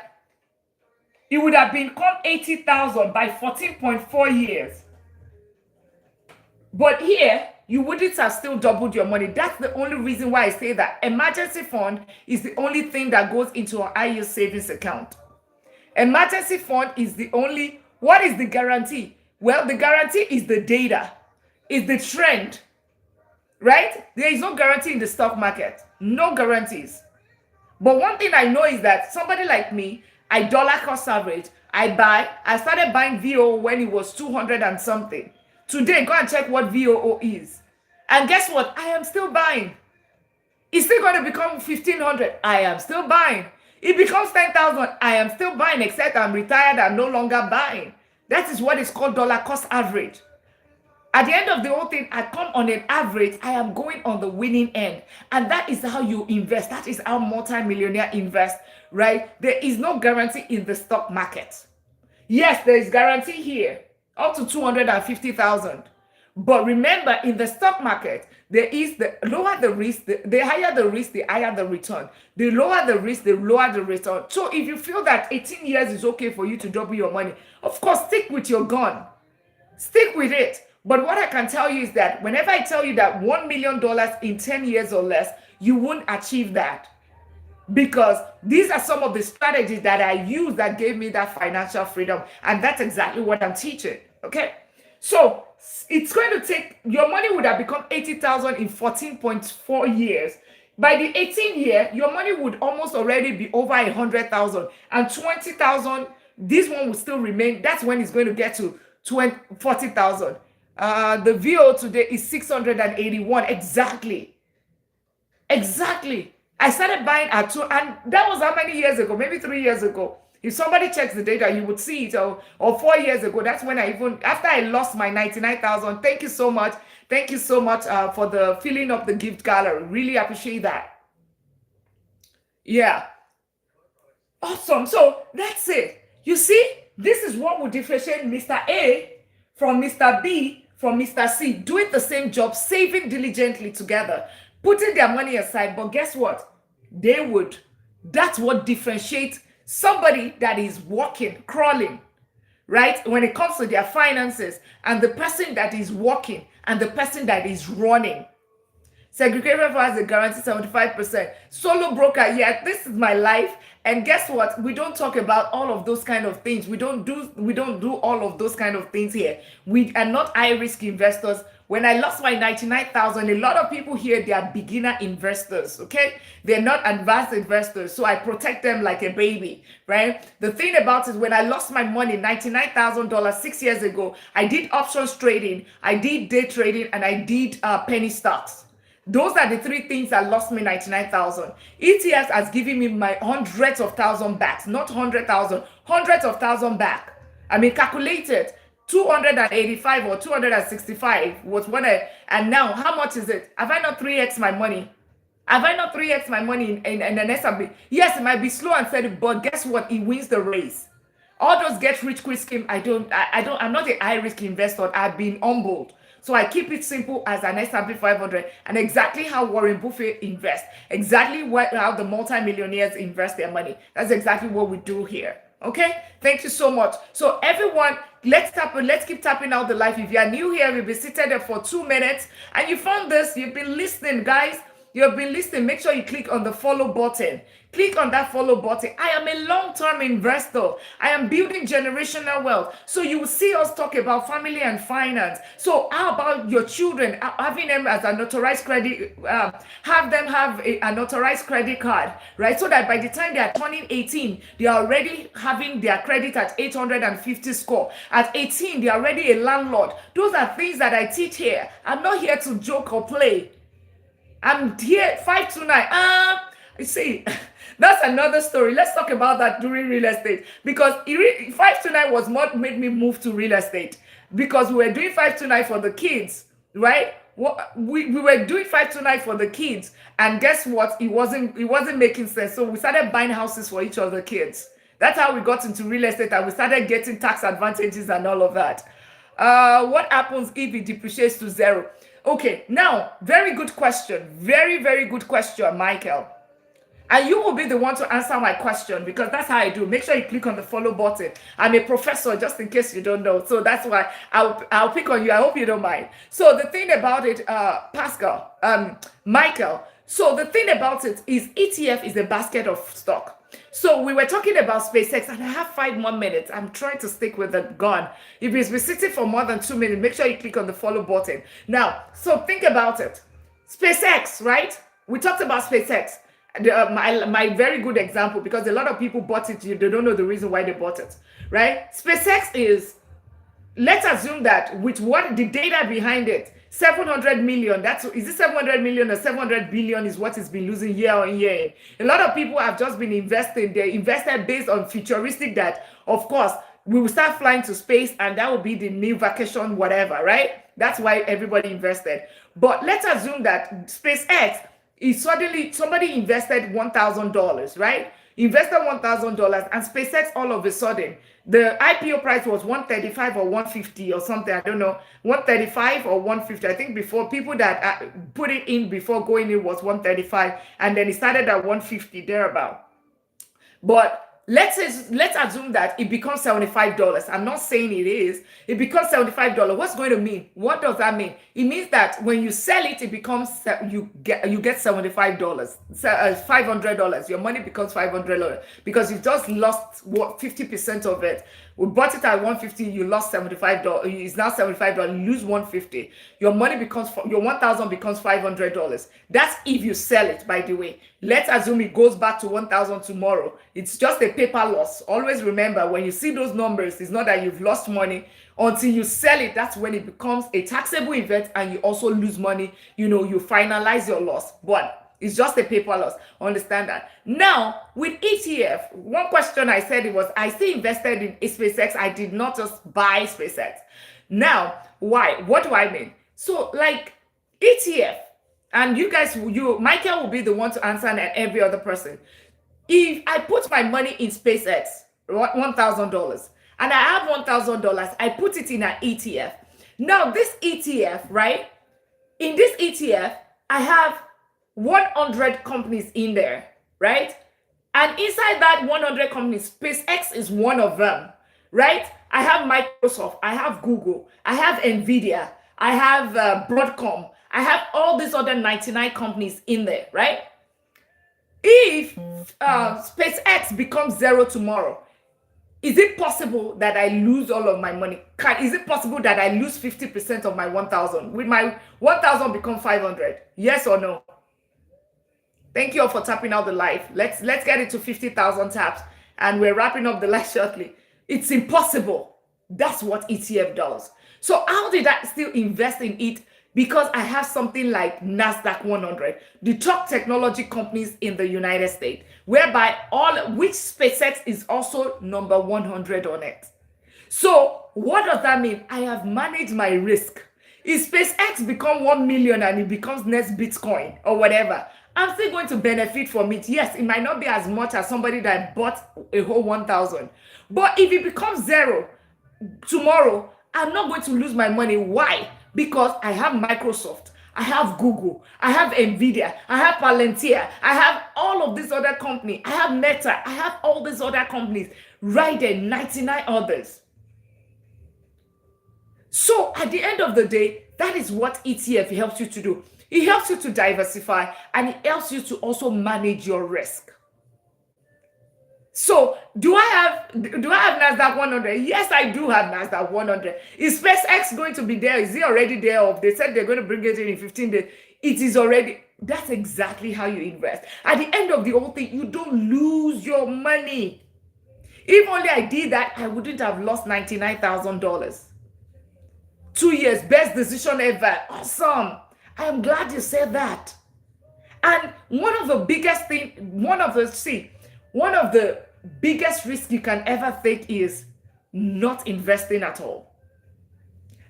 It would have become 80,000 by 14.4 years. But here, you wouldn't have still doubled your money. That's the only reason why I say that emergency fund is the only thing that goes into an IU savings account. Emergency fund is the only, what is the guarantee? Well, the guarantee is the data, is the trend. Right? There is no guarantee in the stock market. No guarantees. But one thing I know is that somebody like me, I dollar cost average. I started buying VOO when it was 200 and something. Today, go and check what VOO is. And guess what? I am still buying. It's still going to become 1,500. I am still buying. It becomes 10,000. I am still buying, except I'm retired. I'm no longer buying. That is what is called dollar cost average. At the end of the whole thing, I come on an average, I am going on the winning end. And that is how you invest. That is how multimillionaire invest, right? There is no guarantee in the stock market. Yes, there is guarantee here, up to 250,000. But remember, in the stock market, there is the lower the risk, the higher the risk, the higher the return. The lower the risk, the lower the return. So if you feel that 18 years is okay for you to double your money, of course, stick with your gun. Stick with it. But what I can tell you is that whenever I tell you that $1 million in 10 years or less, you won't achieve that. Because these are some of the strategies that I use that gave me that financial freedom. And that's exactly what I'm teaching. Okay? So it's going to take, your money would have become 80,000 in 14.4 years. By the 18th year, your money would almost already be over 100,000. And 20,000, this one will still remain. That's when it's going to get to 40,000. The VO today is 681. Exactly. I started buying at 2, and that was how many years ago? Maybe 3 years ago. If somebody checks the data, you would see it. Or 4 years ago. That's when after I lost my 99,000. Thank you so much. Thank you so much for the filling up the gift gallery. Really appreciate that. Yeah. Awesome. So that's it. You see, this is what would differentiate Mr. A from Mr. B from Mr. C, doing the same job, saving diligently together, putting their money aside. But guess what? That's what differentiates somebody that is walking, crawling, right? When it comes to their finances, and the person that is walking and the person that is running. Segregated has a guarantee 75%. Solo broker, yeah, this is my life. And guess what? We don't talk about all of those kind of things. We don't do all of those kind of things here. We are not high risk investors. When I lost my 99,000, a lot of people here, they are beginner investors, okay? They're not advanced investors, so I protect them like a baby, right? The thing about it, when I lost my money, $99,000 6 years ago, I did options trading, I did day trading, and I did penny stocks. Those are the three things that lost me 99,000. ETFs has given me my hundreds of thousand back, not 100,000, hundreds of thousand back. I mean, calculated 285 or 265 was when and now how much is it? Have I not 3x my money? Have I not 3x my money in an S&P? Yes, it might be slow and steady, but guess what? It wins the race. All those get rich quick scheme, I'm not a high risk investor. I've been humbled. So I keep it simple as an S&P 500 and exactly how Warren Buffett invests, exactly how the multimillionaires invest their money. That's exactly what we do here. Okay, thank you so much. So everyone, let's keep tapping out the live. If you are new here, we'll be seated there for 2 minutes and you found this, you've been listening, guys. You've been listening. Make sure you click on the follow button. Click on that follow button. I am a long-term investor. I am building generational wealth. So you will see us talk about family and finance. So how about your children? Having them as an authorized credit, have them have an authorized credit card, right? So that by the time they are turning 18, they are already having their credit at 850 score. At 18, they are already a landlord. Those are things that I teach here. I'm not here to joke or play. I'm here 529. You see, that's another story. Let's talk about that during real estate, because 529 was what made me move to real estate, because we were doing 529 for the kids, right? We were doing 529 for the kids, and guess what? It wasn't making sense. So we started buying houses for each of the kids. That's how we got into real estate, and we started getting tax advantages and all of that. What happens if it depreciates to zero? Okay, now, very good question. Very, very good question, Michael. And you will be the one to answer my question, because that's how I do. Make sure you click on the follow button. I'm a professor, just in case you don't know. So that's why I'll pick on you. I hope you don't mind. So the thing about it, Michael, so the thing about it is ETF is a basket of stock. So we were talking about SpaceX, and I have 5 more minutes. I'm trying to stick with the gun. If you've been sitting for more than 2 minutes, make sure you click on the follow button. Now, so think about it. SpaceX, right? We talked about SpaceX. My very good example, because a lot of people bought it. They don't know the reason why they bought it, right? SpaceX is, let's assume that with what the data behind it, 700 million, is it 700 million or 700 billion is what it's been losing year on year. A lot of people have just been investing. They invested based on futuristic that, of course, we will start flying to space and that will be the new vacation, whatever, right? That's why everybody invested. But let's assume that SpaceX is suddenly, somebody invested $1,000, right? Invested $1,000 and SpaceX all of a sudden, the IPO price was 135 or 150 or something, I don't know, 135 or 150. I think before, people that put it in before going in was 135, and then it started at 150 thereabout. But let's assume that it becomes $75. I'm not saying it is. It becomes $75. What's going to mean? What does that mean? It means that when you sell it, it becomes, you get $75, $500. Your money becomes $500 because you just lost 50% of it. We bought it at 150, you lost $75. It's now $75. You lose 150. Your money becomes, your 1,000 becomes $500. That's if you sell it, by the way. Let's assume it goes back to 1,000 tomorrow. It's just a paper loss. Always remember, when you see those numbers, it's not that you've lost money. Until you sell it, that's when it becomes a taxable event and you also lose money. You know, you finalize your loss. But it's just a paper loss. Understand that. Now, with ETF, one question I said, it was, I still invested in SpaceX. I did not just buy SpaceX. Now, why? What do I mean? So, like ETF, and you guys, Michael will be the one to answer, and every other person. If I put my money in SpaceX, $1,000, and I have $1,000, I put it in an ETF. Now, this ETF, right? In this ETF, I have 100 companies in there, right? And inside that 100 companies, SpaceX is one of them, right? I have Microsoft, I have Google, I have Nvidia, I have Broadcom, I have all these other 99 companies in there, right? If SpaceX becomes zero tomorrow, is it possible that I lose all of my money? Is it possible that I lose 50% of my 1,000? Will my 1,000 become 500? Yes or no? Thank you all for tapping out the live. Let's get it to 50,000 taps, and we're wrapping up the live shortly. It's impossible. That's what ETF does. So how did I still invest in it because I have something like NASDAQ 100, the top technology companies in the United States, whereby which SpaceX is also number 100 on it. So what does that mean? I have managed my risk. If SpaceX become 1 million and it becomes next Bitcoin or whatever, I'm still going to benefit from it. Yes, it might not be as much as somebody that bought a whole 1,000. But if it becomes zero tomorrow, I'm not going to lose my money. Why? Because I have Microsoft, I have Google, I have Nvidia, I have Palantir, I have all of these other companies, I have Meta, I have all these other companies, right there, 99 others. So at the end of the day, that is what ETF helps you to do. It helps you to diversify, and it helps you to also manage your risk. So do I have NASDAQ 100? Yes, I do have NASDAQ 100. Is SpaceX going to be there? Is it already there? Or they said they're going to bring it in 15 days. It is already. That's exactly how you invest. At the end of the whole thing, you don't lose your money. If only I did that, I wouldn't have lost $99,000. 2 years, best decision ever. Awesome. I am glad you said that. And one of the biggest risks you can ever take is not investing at all.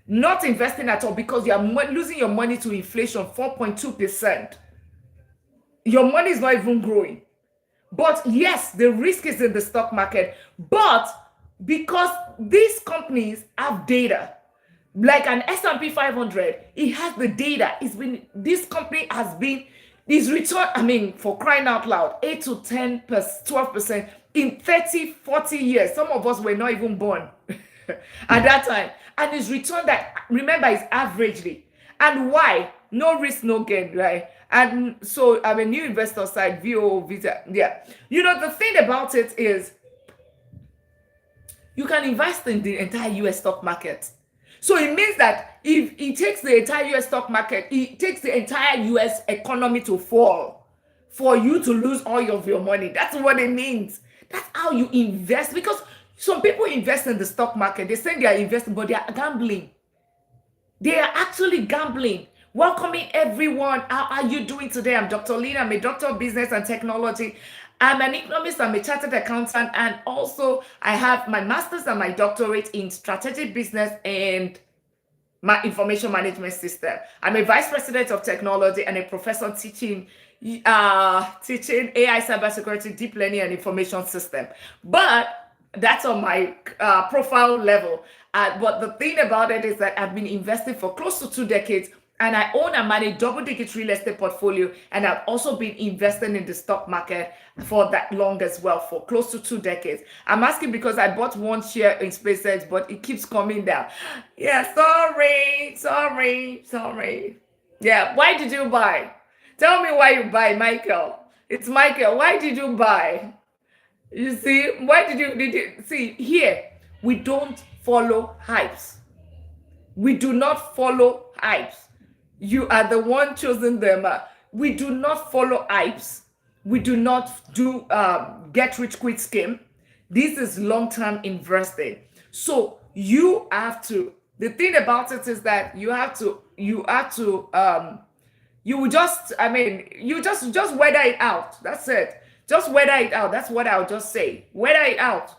Not investing at all, because you are losing your money to inflation, 4.2%. Your money is not even growing. But yes, the risk is in the stock market. But because these companies have data, like an S&P 500, it has the data. This company has been, this return, for crying out loud, 8 to 10%, 12% in 30, 40 years. Some of us were not even born at that time. And it's return that, remember, is averagely. And why? No risk, no gain, right? And so I'm a new investor side, VO, Visa. Yeah. The thing about it is you can invest in the entire US stock market. So it means that if it takes the entire US stock market, it takes the entire US economy to fall for you to lose all of your money. That's what it means. That's how you invest. Because some people invest in the stock market. They say they are investing, but they are gambling. They are actually gambling. Welcoming everyone. How are you doing today? I'm Dr. Lina. I'm a doctor of business and technology. I'm an economist, I'm a chartered accountant, and also I have my master's and my doctorate in strategic business and my information management system. I'm a vice president of technology and a professor teaching AI, cybersecurity, deep learning, and information system. But that's on my profile level. But the thing about it is that I've been investing for close to 2 decades. And I own and manage double-digit real estate portfolio, and I've also been investing in the stock market for that long as well, for close to 2 decades. I'm asking because I bought 1 share in SpaceX, but it keeps coming down. Yeah, sorry. Yeah, why did you buy? Tell me why you buy, Michael. It's Michael. Why did you buy? You see, did you see here? We don't follow hypes. We do not follow hypes. You are the one choosing them. We do not follow hypes. We do not do get rich quick scheme. This is long-term investing. So you have to, the thing about it is that you just weather it out. That's it. Just weather it out. That's what I'll just say. Weather it out.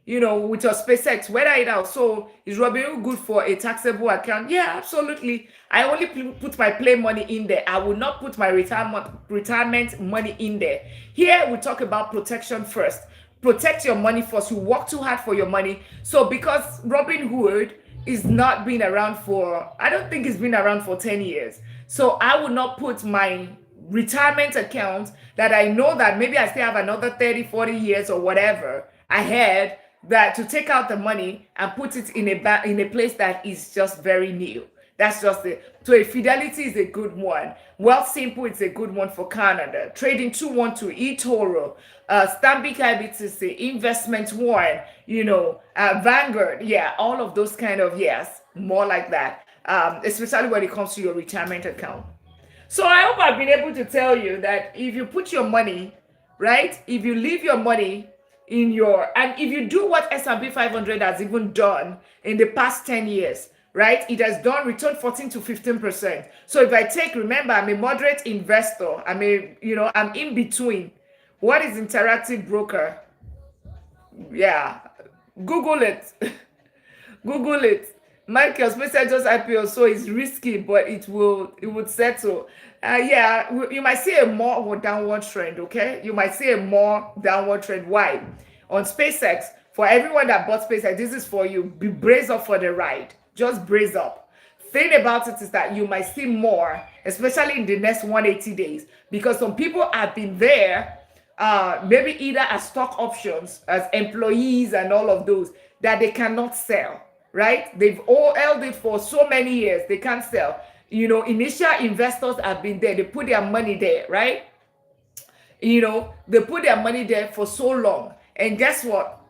With your SpaceX, weather it out. So is Robinhood good for a taxable account? Yeah, absolutely. I only put my play money in there. I will not put my retirement money in there. Here we talk about protection first. Protect your money first. You work too hard for your money. So because Robinhood is not been around I don't think it's been around for 10 years. So I will not put my retirement account that I know that maybe I still have another 30, 40 years or whatever ahead, that to take out the money and put it in a place that is just very new. That's just it. So a Fidelity is a good one. Wealthsimple is a good one for Canada. Trading 212, eToro, Stanbic IBTC, Investment One, Vanguard. Yeah, all of those kind of, yes, more like that. Especially when it comes to your retirement account. So I hope I've been able to tell you that if you put your money, right, if you leave your money and if you do what S&P 500 has even done in the past 10 years, right? It has done return 14 to 15%. So if I take, remember, I'm a moderate investor. I'm in between. What is interactive broker? Yeah, Google it. Google it. Michael Spencer just IPO, so it's risky, but it would settle. Yeah, you might see a more downward trend. Okay, you might see a more downward trend. Why? On SpaceX, for everyone that bought SpaceX, this is for you. Be brace up for the ride. Just brace up. Thing about it is that you might see more, especially in the next 180 days, because some people have been there, maybe either as stock options, as employees, and all of those that they cannot sell, right? They've all held it for so many years, they can't sell. Initial investors have been there, they put their money there, right? They put their money there for so long. And guess what?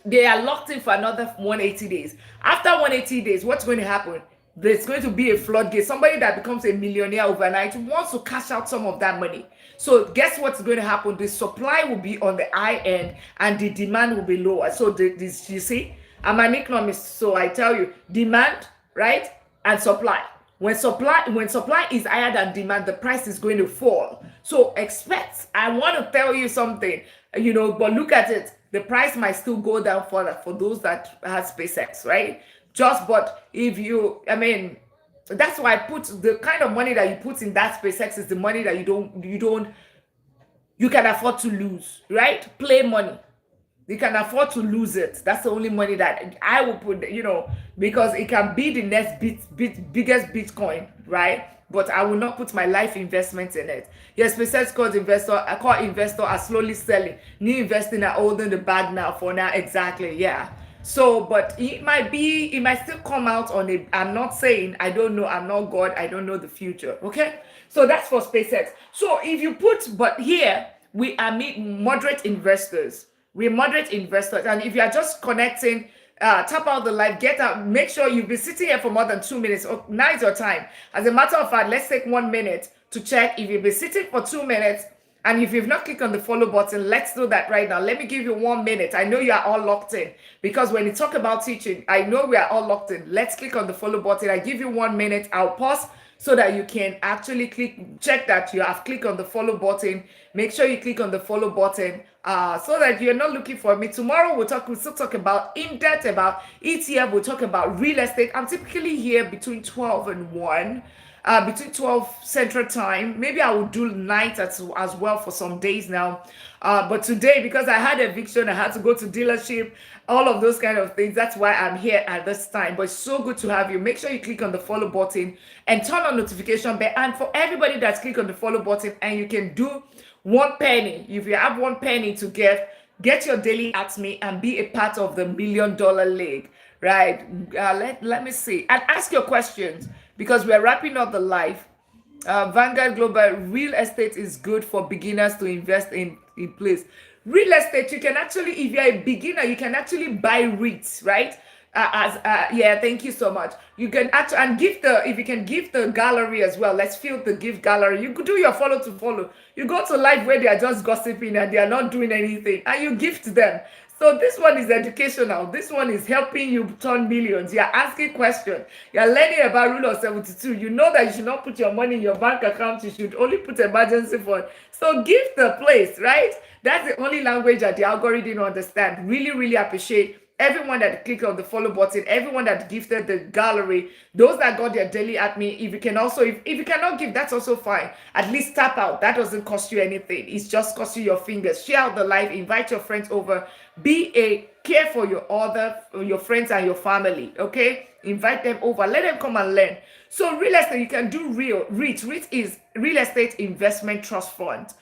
They are locked in for another 180 days. After 180 days, what's going to happen? There's going to be a floodgate. Somebody that becomes a millionaire overnight wants to cash out some of that money. So guess what's going to happen? The supply will be on the high end and the demand will be lower. So you see, I'm an economist, so I tell you, demand, right, and supply. When supply is higher than demand, the price is going to fall. So expect. I want to tell you something, but look at it. The price might still go down further for those that have SpaceX, right? But if that's why I put the kind of money that you put in that SpaceX is the money that you can afford to lose, right? Play money. You can afford to lose it. That's the only money that I will put, because it can be the next biggest Bitcoin, right? But I will not put my life investment in it. Yes, SpaceX core investor are slowly selling. New investing are holding the bag now for now. Exactly, yeah. So, but it might still come out on it. I'm not saying, I don't know. I'm not God. I don't know the future. Okay. So that's for SpaceX. So if you but here we are moderate investors. We're moderate investors. And if you are just connecting, tap out the live, get out, make sure you've been sitting here for more than 2 minutes. Oh, now is your time. As a matter of fact, let's take 1 minute to check if you've been sitting for 2 minutes. And if you've not clicked on the follow button, let's do that right now. Let me give you 1 minute. I know you are all locked in, because when you talk about teaching, I know we are all locked in. Let's click on the follow button. I give you 1 minute. I'll pause so that you can actually check that you have clicked on the follow button. Make sure you click on the follow button, so that you're not looking for me. Tomorrow we'll still talk about in-depth about ETF. We'll talk about real estate. I'm typically here between 12 and 1. Between 12 Central Time. Maybe I will do night as well for some days now. But today, because I had eviction, I had to go to dealership, all of those kind of things. That's why I'm here at this time. But it's so good to have you. Make sure you click on the follow button and turn on notification bell. And for everybody that's clicked on the follow button, and you can do 1 penny. If you have 1 penny to get your daily at me and be a part of the $1 Million League, right? Let me see. And ask your questions, because we're wrapping up the live. Vanguard Global, real estate is good for beginners to invest in place. Real estate, you can actually, if you're a beginner, you can actually buy REITs, right? Yeah, thank you so much. You can actually, and if you can give the gallery as well. Let's fill the gift gallery. You could do your follow to follow. You go to live where they are just gossiping and they are not doing anything, and you gift them. So this one is educational. This one is helping you turn millions. You're asking questions. You're learning about Rule of 72. You know that you should not put your money in your bank account. You should only put emergency fund. So give the place, right? That's the only language that the algorithm understand. Really, really appreciate everyone that clicked on the follow button, everyone that gifted the gallery, those that got their daily at me. If you can also, if you cannot give, that's also fine. At least tap out. That doesn't cost you anything. It's just cost you your fingers. Share out the live, invite your friends over. Care for your friends and your family. Okay, invite them over. Let them come and learn. So real estate, you can do REIT. REIT is real estate investment trust fund,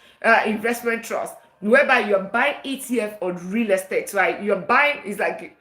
investment trust, whereby you're buying ETF or real estate, right? You're buying ETF,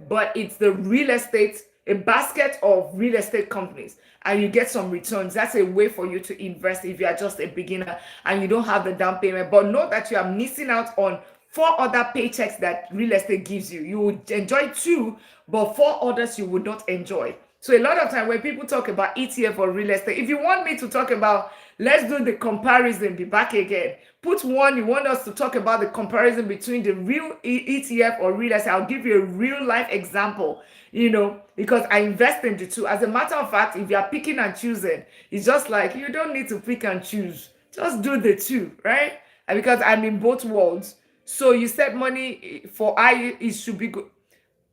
but it's the real estate, a basket of real estate companies, and you get some returns. That's a way for you to invest if you are just a beginner and you don't have the down payment. But know that you are missing out on 4 other paychecks that real estate gives you. You would enjoy 2, but 4 others you would not enjoy. So a lot of time when people talk about ETF or real estate, if you want me to talk about Let's do the comparison. Be back again. Put one. You want us to talk about the comparison between the real ETF or real estate. I'll give you a real life example, because I invest in the two. As a matter of fact, if you are picking and choosing, it's just like you don't need to pick and choose. Just do the two, right? And because I'm in both worlds. So you said money for it should be good.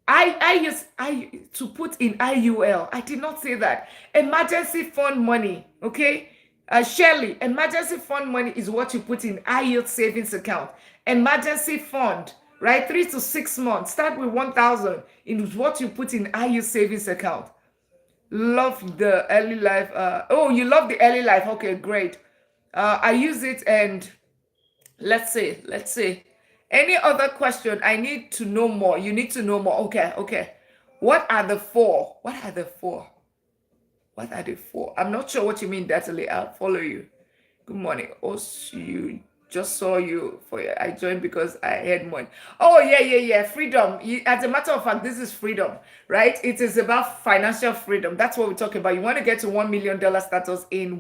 I use to put in IUL. I did not say that. Emergency fund money, okay? Shirley, emergency fund money is what you put in high yield savings account. Emergency fund, right? 3 to 6 months. Start with 1,000 is what you put in high yield savings account. Love the early life. Oh, you love the early life. Okay, great. I use it, and let's see. Any other question? I need to know more. You need to know more. Okay. What are the four? I'm not sure what you mean, Natalie. I'll follow you. Good morning. Also, you just saw you I joined because I had money. Oh, yeah. Freedom. As a matter of fact, this is freedom, right? It is about financial freedom. That's what we're talking about. You want to get to $1 million status in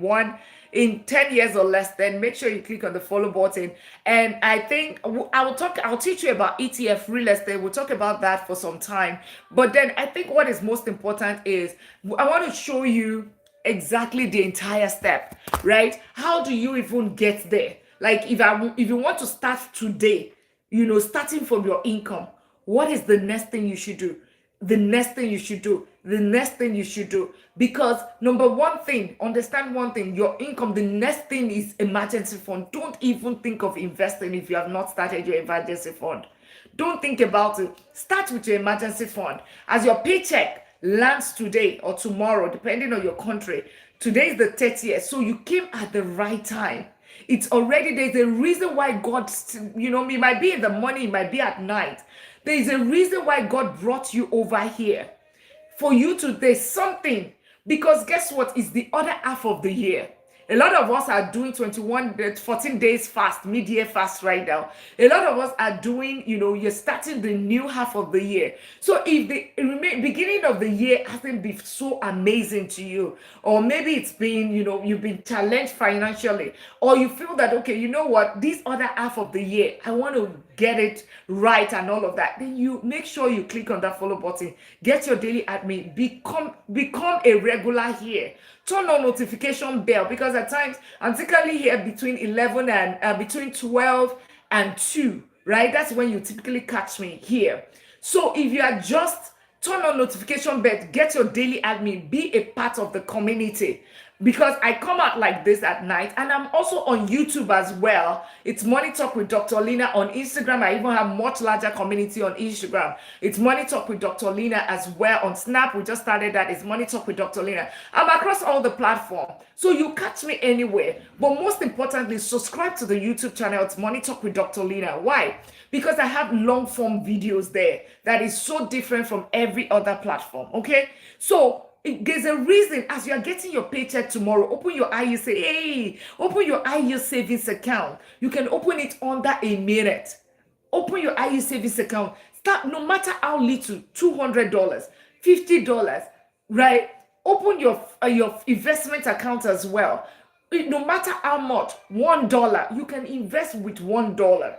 10 years or less, then make sure you click on the follow button. And I think I'll teach you about ETF real estate. We'll talk about that for some time. But then I think what is most important is I want to show you exactly the entire step, right? How do you even get there? Like if you want to start today, starting from your income, what is the next thing you should do? The next thing you should do. Because number one thing, understand one thing, your income, the next thing is emergency fund. Don't even think of investing if you have not started your emergency fund. Don't think about it. Start with your emergency fund. As your paycheck lands today or tomorrow, depending on your country, today is the 30th. So you came at the right time. It's already, there's a reason why God, it might be in the morning, it might be at night. There is a reason why God brought you over here. For you to, there's something. Because guess what? It's the other half of the year. A lot of us are doing 14 days fast, mid-year fast right now. A lot of us are doing, you're starting the new half of the year. So if the beginning of the year hasn't been so amazing to you, or maybe it's been, you've been challenged financially, or you feel that, okay, you know what, this other half of the year, I want to get it right and all of that, then you make sure you click on that follow button, get your daily admin, become a regular here. Turn on notification bell, because at times I'm typically here between 11 and between 12 and 2, right? That's when you typically catch me here. So if you are just turn on notification bell, get your daily admin, be a part of the community. Because I come out like this at night, and I'm also on YouTube as well. It's Money Talk with Dr. Lina on Instagram. I even have much larger community on Instagram. It's Money Talk with Dr. Lina as well. On Snap, we just started that. It's Money Talk with Dr. Lina. I'm across all the platforms, so you catch me anywhere. But most importantly, subscribe to the YouTube channel. It's Money Talk with Dr. Lina. Why? Because I have long form videos there that is so different from every other platform. Okay, so there's a reason. As you are getting your paycheck tomorrow, open your open your IU savings account. You can open it under a minute. Open your IU savings account. Start, no matter how little, $200, $50, right? Open your investment account as well. No matter how much, $1, you can invest with $1.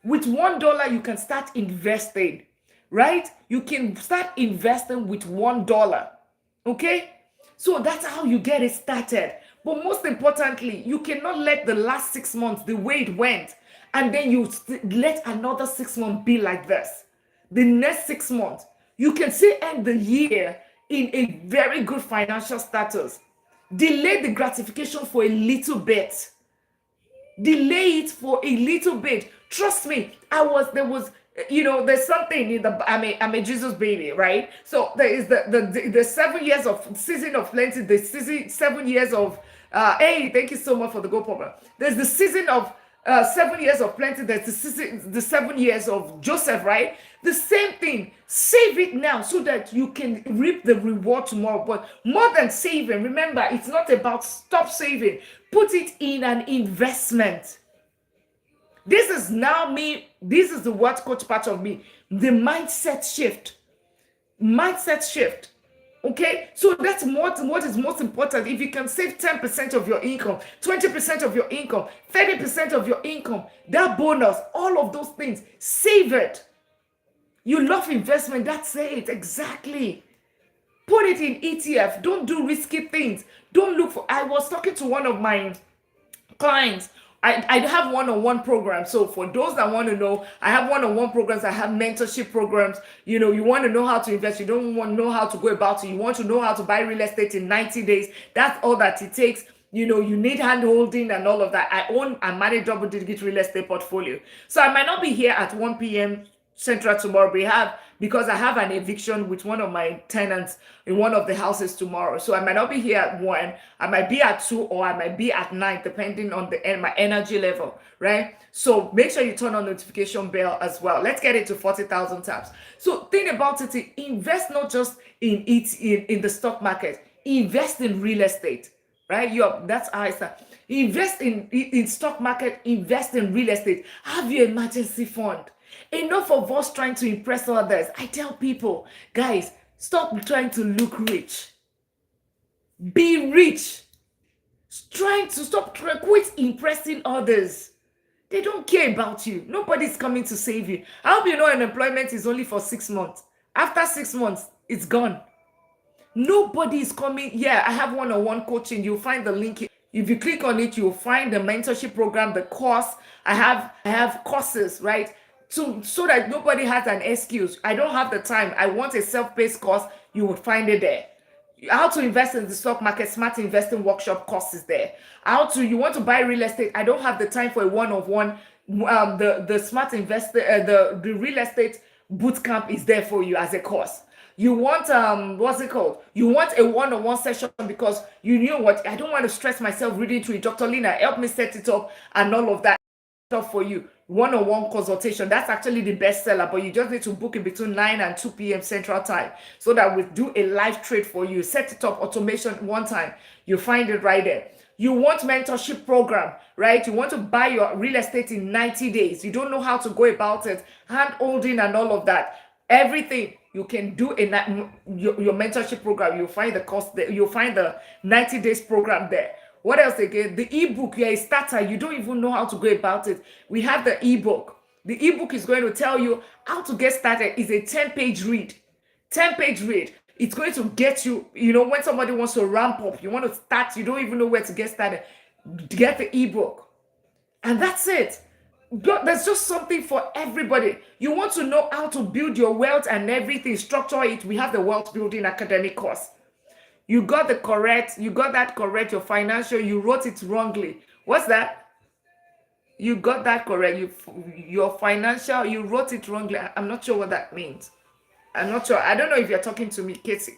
With $1, you can start investing, right? You can start investing with $1. Okay, so that's how you get it started. But most importantly, you cannot let the last 6 months, the way it went, and then you let another 6 months be like this. The next 6 months, you can still end the year in a very good financial status. Delay the gratification for a little bit. Delay it for a little bit. Trust me, there's something in the, I'm a Jesus baby, right? So there is the 7 years of season of plenty, the 7 years of, hey, thank you so much for the gold problem. There's the season of 7 years of plenty, there's the 7 years of Joseph, right? The same thing. Save it now so that you can reap the reward tomorrow. But more than saving, remember, it's not about stop saving. Put it in an investment. This is now me. This is the what coach part of me. The mindset shift. Mindset shift. Okay, so that's what is most important. If you can save 10% of your income, 20% of your income, 30% of your income, that bonus, all of those things, save it. You love investment, that's it, exactly. Put it in ETF. Don't do risky things. Don't look for. I was talking to one of my clients. I have one-on-one programs. So for those that want to know, I have one-on-one programs. I have mentorship programs. You want to know how to invest. You don't want to know how to go about it. You want to know how to buy real estate in 90 days. That's all that it takes. You need hand holding and all of that. I own and manage double-digit real estate portfolio. So I might not be here at 1 p.m. Central tomorrow, because I have an eviction with one of my tenants in one of the houses tomorrow. So I might not be here at 1, I might be at 2, or I might be at 9, depending on my energy level, right? So make sure you turn on notification bell as well. Let's get it to 40,000 taps. So think about it, invest not just in the stock market, invest in real estate, right? That's how I start. Invest in stock market, invest in real estate, have your emergency fund. Enough of us trying to impress others. I tell people, guys, stop trying to look rich. Be rich. Quit impressing others. They don't care about you. Nobody's coming to save you. I hope you know unemployment is only for 6 months. After 6 months, it's gone. Nobody is coming. Yeah, I have one-on-one coaching. You'll find the link. If you click on it, you'll find the mentorship program, the course. I have courses, right? So that nobody has an excuse. I don't have the time. I want a self-paced course. You will find it there. How to invest in the stock market, smart investing workshop course is there. You want to buy real estate. I don't have the time for a one-on-one. The smart investor, the real estate boot camp is there for you as a course. You want what's it called? You want a one-on-one session because you know what? I don't want to stress myself reading through it. Dr. Lina, help me set it up and all of that stuff for you. One-on-one consultation, that's actually the best seller, but you just need to book it between 9 and 2 p.m. Central Time so that we do a live trade for you. Set it up, automation one time. You find it right there. You want mentorship program, right? You want to buy your real estate in 90 days. You don't know how to go about it, hand holding and all of that. Everything you can do in your mentorship program. You'll find the cost there. You'll find the 90 days program there. What else again? The ebook, you're a starter. You don't even know how to go about it. We have the ebook. The ebook is going to tell you how to get started. It's a 10-page read. 10-page read. It's going to get you, when somebody wants to ramp up, you want to start, you don't even know where to get started. Get the ebook. And that's it. There's just something for everybody. You want to know how to build your wealth and everything, structure it. We have the Wealth Building Academic course. You got that correct. Your financial, you wrote it wrongly. What's that? You got that correct. Your financial, you wrote it wrongly. I'm not sure what that means. I'm not sure. I don't know if you're talking to me, Casey.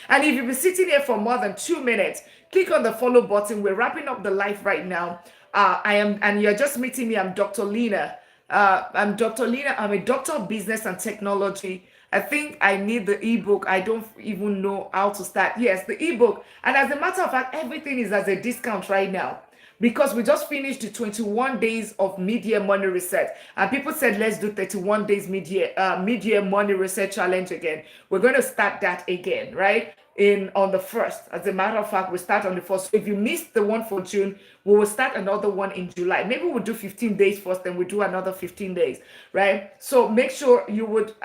And if you've been sitting here for more than 2 minutes, click on the follow button. We're wrapping up the live right now. And you're just meeting me. I'm Dr. Lina. I'm Dr. Lina. I'm a doctor of business and technology. I think I need the ebook. I don't even know how to start. Yes, the ebook. And as a matter of fact, everything is as a discount right now because we just finished the 21 days of mid-year money reset. And people said, let's do 31 days mid-year money reset challenge again. We're going to start that again, right? On the 1st. As a matter of fact, we start on the 1st. So if you missed the one for June, we will start another one in July. Maybe we'll do 15 days first, then we'll do another 15 days, right? So make sure you would,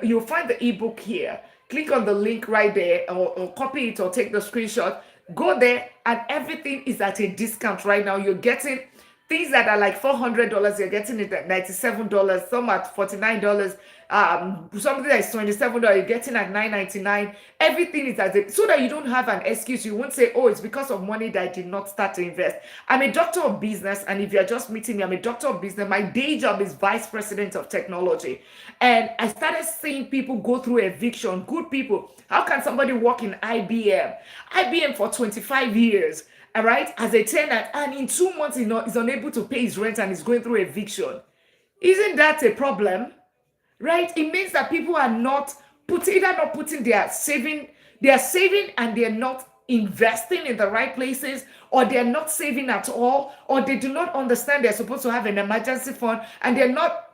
you'll find the ebook here. Click on the link right there or copy it or take the screenshot. Go there and everything is at a discount right now. You're getting things that are like $400, you're getting it at $97, some at $49. Something that is $27, you're getting at $9.99. Everything is as it, so that you don't have an excuse. You won't say, oh, it's because of money that I did not start to invest. I'm a doctor of business, and if you're just meeting me, I'm a doctor of business. My day job is vice president of technology. And I started seeing people go through eviction, good people. How can somebody work in IBM? IBM for 25 years, all right, as a tenant, and in 2 months is unable to pay his rent and is going through eviction. Isn't that a problem? Right? It means that people are either not putting their saving, they are saving and they're not investing in the right places, or they're not saving at all, or they do not understand they're supposed to have an emergency fund and they're not,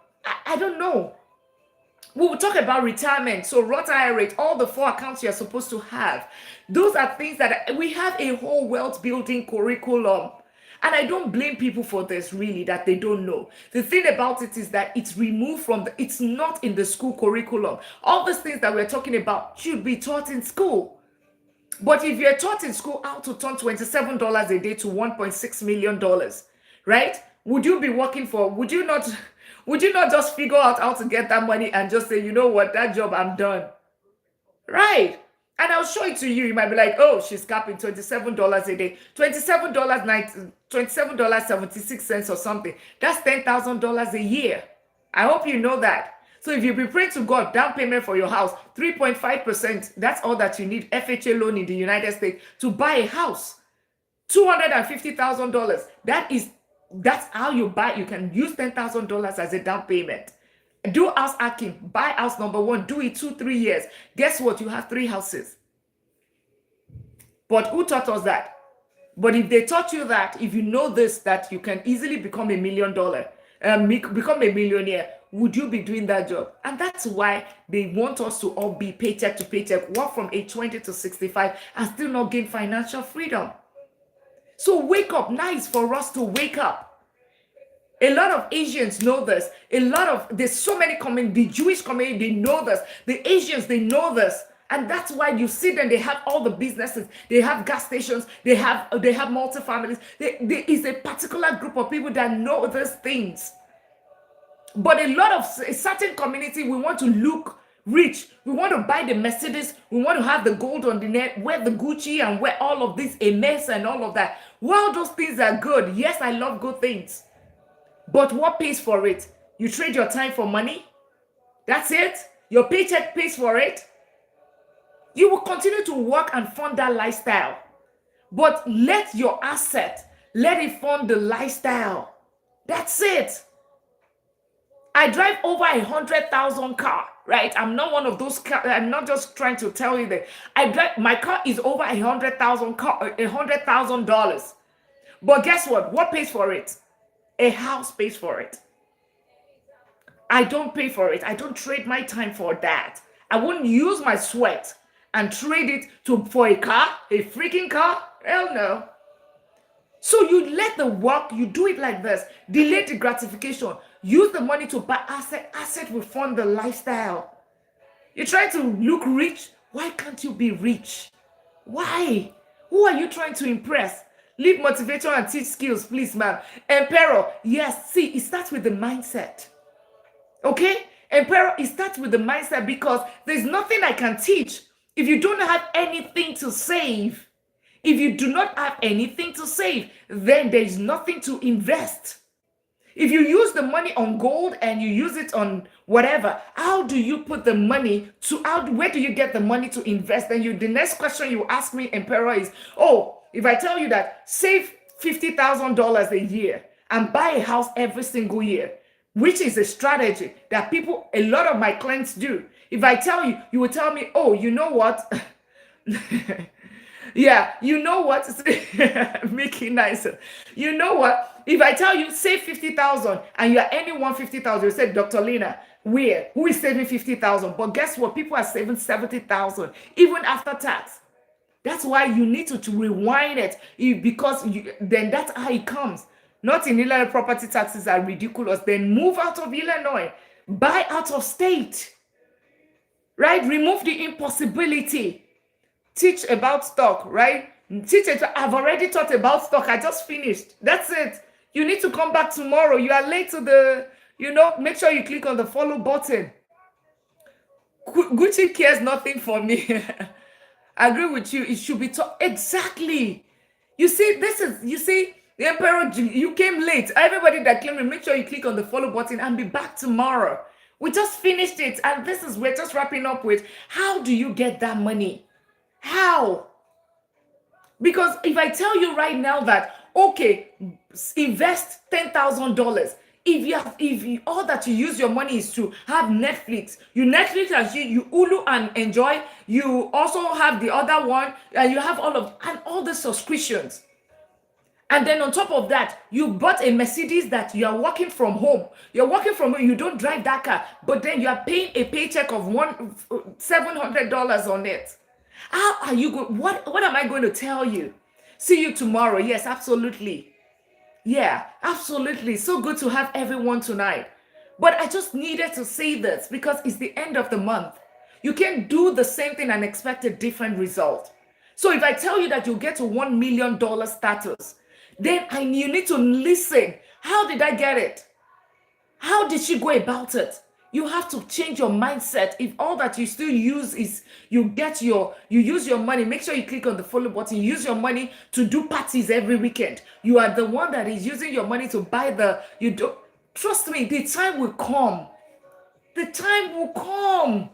I don't know. We will talk about retirement. So Roth IRA, all the 4 accounts you're supposed to have. Those are things that we have a whole wealth building curriculum. And I don't blame people for this, really, that they don't know. The thing about it is that it's removed from it's not in the school curriculum. All these things that we're talking about should be taught in school. But if you're taught in school how to turn $27 a day to $1.6 million, right? Would you be working for, would you not just figure out how to get that money and just say, you know what, that job, I'm done? Right. And I'll show it to you. You might be like, oh, she's capping $27 a day. $27.76 or something. That's $10,000 a year. I hope you know that. So if you be praying to God, down payment for your house, 3.5%, that's all that you need. FHA loan in the United States to buy a house. $250,000. That's how you buy. You can use $10,000 as a down payment. Do house hacking, buy house number 1, do it 2-3 years. Guess what? You have 3 houses. But who taught us that? But if they taught you that, if you know this, that you can easily become $1 million, become a millionaire, would you be doing that job? And that's why they want us to all be paycheck to paycheck, work from age 20 to 65 and still not gain financial freedom. So wake up. Now is for us to wake up. A lot of Asians know this. There's so many the Jewish community, they know this. The Asians, they know this. And that's why you see them, they have all the businesses, they have gas stations, they have multi-families. There is a particular group of people that know these things. But a certain community, we want to look rich. We want to buy the Mercedes. We want to have the gold on the neck, wear the Gucci and wear all of this, a mess and all of that. Well, those things are good. Yes, I love good things. But what pays for it? You trade your time for money? That's it? Your paycheck pays for it? You will continue to work and fund that lifestyle. But let your asset, let it fund the lifestyle. That's it. I drive over 100,000 car, right? I'm not one of those car. I'm not just trying to tell you that. My car is over $100,000. But guess what? What pays for it? A house pays for it. I don't pay for it. I don't trade my time for that. I wouldn't use my sweat and trade it for a car, a freaking car. Hell no. So you let the work, you do it like this. Delay the gratification. Use the money to buy asset. Asset will fund the lifestyle. You try to look rich. Why can't you be rich? Why? Who are you trying to impress? Leave motivation and teach skills, please, ma'am. Emperor, yes, see, it starts with the mindset. Okay? Emperor, it starts with the mindset because there's nothing I can teach if you don't have anything to save. If you do not have anything to save, then there is nothing to invest. If you use the money on gold and you use it on whatever, how do you put the money where do you get the money to invest? And the next question you ask me, Emperor, is, if I tell you that save $50,000 a year and buy a house every single year, which is a strategy that a lot of my clients do. If I tell you, you will tell me, you know what? Yeah, you know what? Make it nicer. You know what? If I tell you save 50,000 and you are earning 150,000, you say, Dr. Lina, who is saving 50,000? But guess what? People are saving 70,000 even after tax. That's why you need to rewind it because then that's how it comes. Not in Illinois, property taxes are ridiculous. Then move out of Illinois, buy out of state, right? Remove the impossibility. Teach about stock, right? I've already taught about stock. I just finished. That's it. You need to come back tomorrow. You are late to make sure you click on the follow button. Gucci cares nothing for me. I agree with you. It should be taught. Exactly. You see, the Emperor, you came late. Everybody that came in, make sure you click on the follow button and be back tomorrow. We just finished it. And we're just wrapping up with, how do you get that money? How? Because if I tell you right now that, invest $10,000. If all that you use your money is to have Netflix, Netflix and you Hulu and enjoy, you also have the other one, and you have all the subscriptions. And then on top of that, you bought a Mercedes that you are working from home. You're working from home, you don't drive that car, but then you are paying a paycheck of $700 on it. How are you going? What am I going to tell you? See you tomorrow. Yes, absolutely. Yeah, absolutely. So good to have everyone tonight. But I just needed to say this because it's the end of the month. You can't do the same thing and expect a different result. So if I tell you that you get to $1 million status, then you need to listen. How did I get it? How did she go about it? You have to change your mindset. If all that you still use is you use your money, make sure you click on the follow button. Use your money to do parties every weekend. You are the one that is using your money to buy trust me, the time will come. The time will come.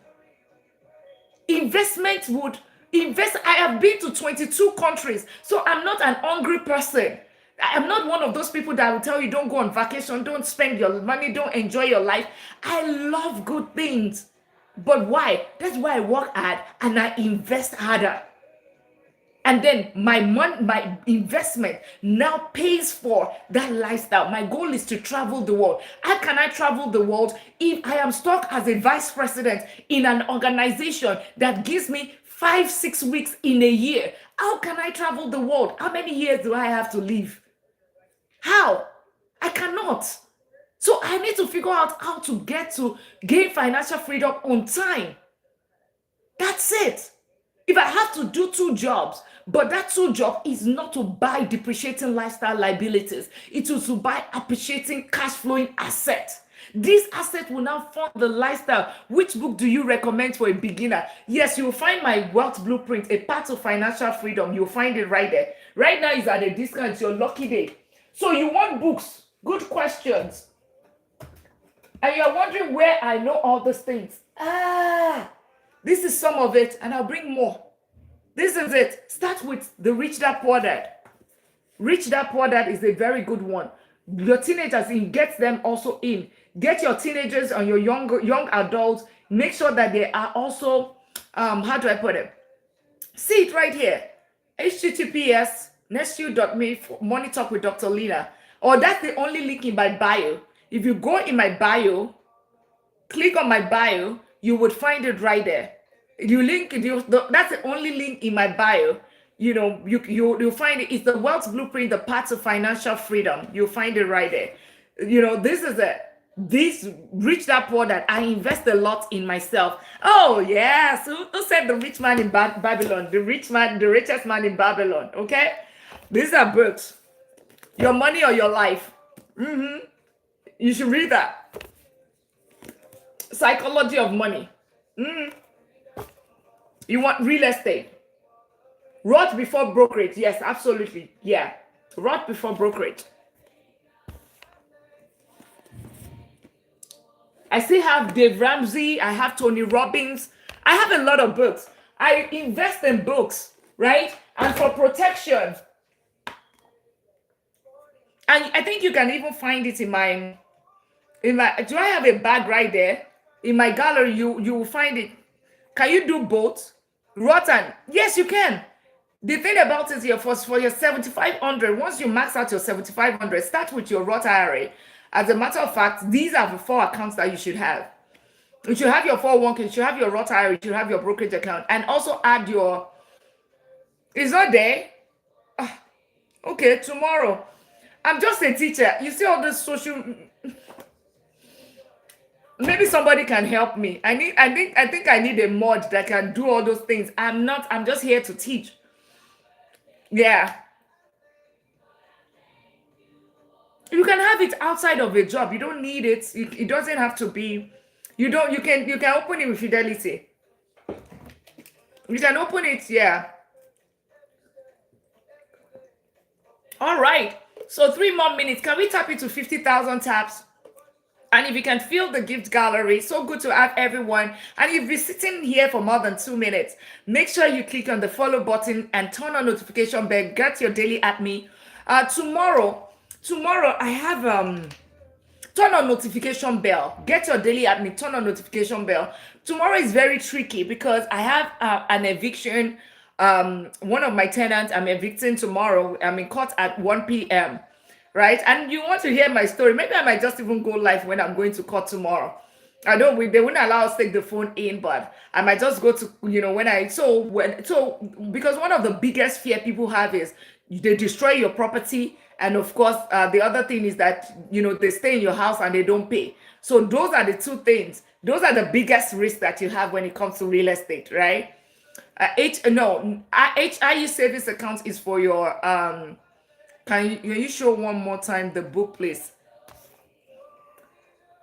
I have been to 22 countries, so I'm not an hungry person. I'm not one of those people that will tell you don't go on vacation, don't spend your money, don't enjoy your life. I love good things. But why? That's why I work hard and I invest harder. And then my investment now pays for that lifestyle. My goal is to travel the world. How can I travel the world if I am stuck as a vice president in an organization that gives me 5-6 weeks in a year? How can I travel the world? How many years do I have to live? How? I cannot. So I need to figure out how to gain financial freedom on time. That's it. If I have to do 2 jobs, but that 2 job is not to buy depreciating lifestyle liabilities, it is to buy appreciating cash flowing assets. This asset will now fund the lifestyle. Which book do you recommend for a beginner? Yes, you'll find my wealth blueprint, a path to financial freedom. You'll find it right there. Right now it's at a discount. It's your lucky day. So you want books, good questions. And you're wondering where I know all these things. This is some of it, and I'll bring more. This is it. Start with the Rich Dad Poor Dad. Rich Dad Poor Dad is a very good one. Your teenagers, get them also in. Get your teenagers and your young adults. Make sure that they are also, how do I put it? See it right here. https://nestu.me Money Talk with Dr. Lina. Or that's the only link in my bio. If you go in my bio, click on my bio, you would find it right there. That's the only link in my bio. You'll find it. It's the Wealth Blueprint, the path to financial freedom. You'll find it right there. This is it. This Rich Dad Poor Dad. I invest a lot in myself. Oh yes, who said the rich man in Babylon? The richest man in Babylon. Okay, these are books. Your money or your life. You should read that. Psychology of money. You want real estate. Roth before brokerage. Yes, absolutely. Yeah. Roth before brokerage. I still have Dave Ramsey. I have Tony Robbins. I have a lot of books. I invest in books, right? And for protection. And I think you can even find it in my, do I have a bag right there? In my gallery, you will find it. Can you do both? Roth and, yes, you can. The thing about it here, for your 7,500, once you max out your 7,500, start with your Roth IRA. As a matter of fact, these are the 4 accounts that you should have. You should have your 401k, you should have your Roth IRA, you should have your brokerage account, and also add your, it's not there. Okay, tomorrow. I'm just a teacher. You see all this social, maybe somebody can help me. I think I need a mod that can do all those things. I'm just here to teach. Yeah. You can have it outside of a job. You don't need it. It doesn't have to be. You can open it with Fidelity. You can open it, yeah. All right. So 3 more minutes. Can we tap into 50,000 taps? And if you can feel the gift gallery, so good to have everyone. And if you're sitting here for more than 2 minutes, make sure you click on the follow button and turn on notification bell. Get your daily at me. Tomorrow I have turn on notification bell. Get your daily at me. Turn on notification bell. Tomorrow is very tricky because I have an eviction One of my tenants, I'm evicting tomorrow. I'm in court at 1 p.m. Right? And you want to hear my story? Maybe I might just even go live when I'm going to court tomorrow. I know they wouldn't allow us to take the phone in, but I might just go to, when I so because one of the biggest fear people have is they destroy your property, and of course, the other thing is that they stay in your house and they don't pay. So those are the two things. Those are the biggest risks that you have when it comes to real estate, right? HIE savings account is for your can you show one more time the book, please?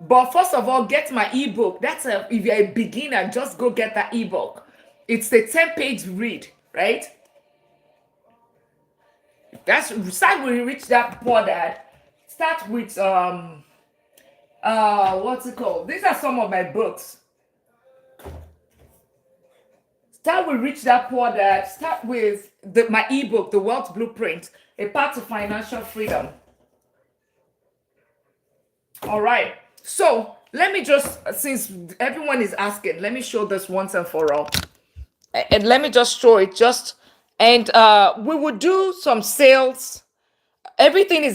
But first of all, get my ebook. If you're a beginner, just go get that ebook. It's a 10-page read, right? That's start with Rich Dad Poor Dad. Start with what's it called? These are some of my books. Start with Rich Dad Poor Dad. Start with my ebook, The Wealth Blueprint, A Path to Financial Freedom. All right. So let me just, since everyone is asking, let me show this once and for all. And let me just show it. And we would do some sales. Everything is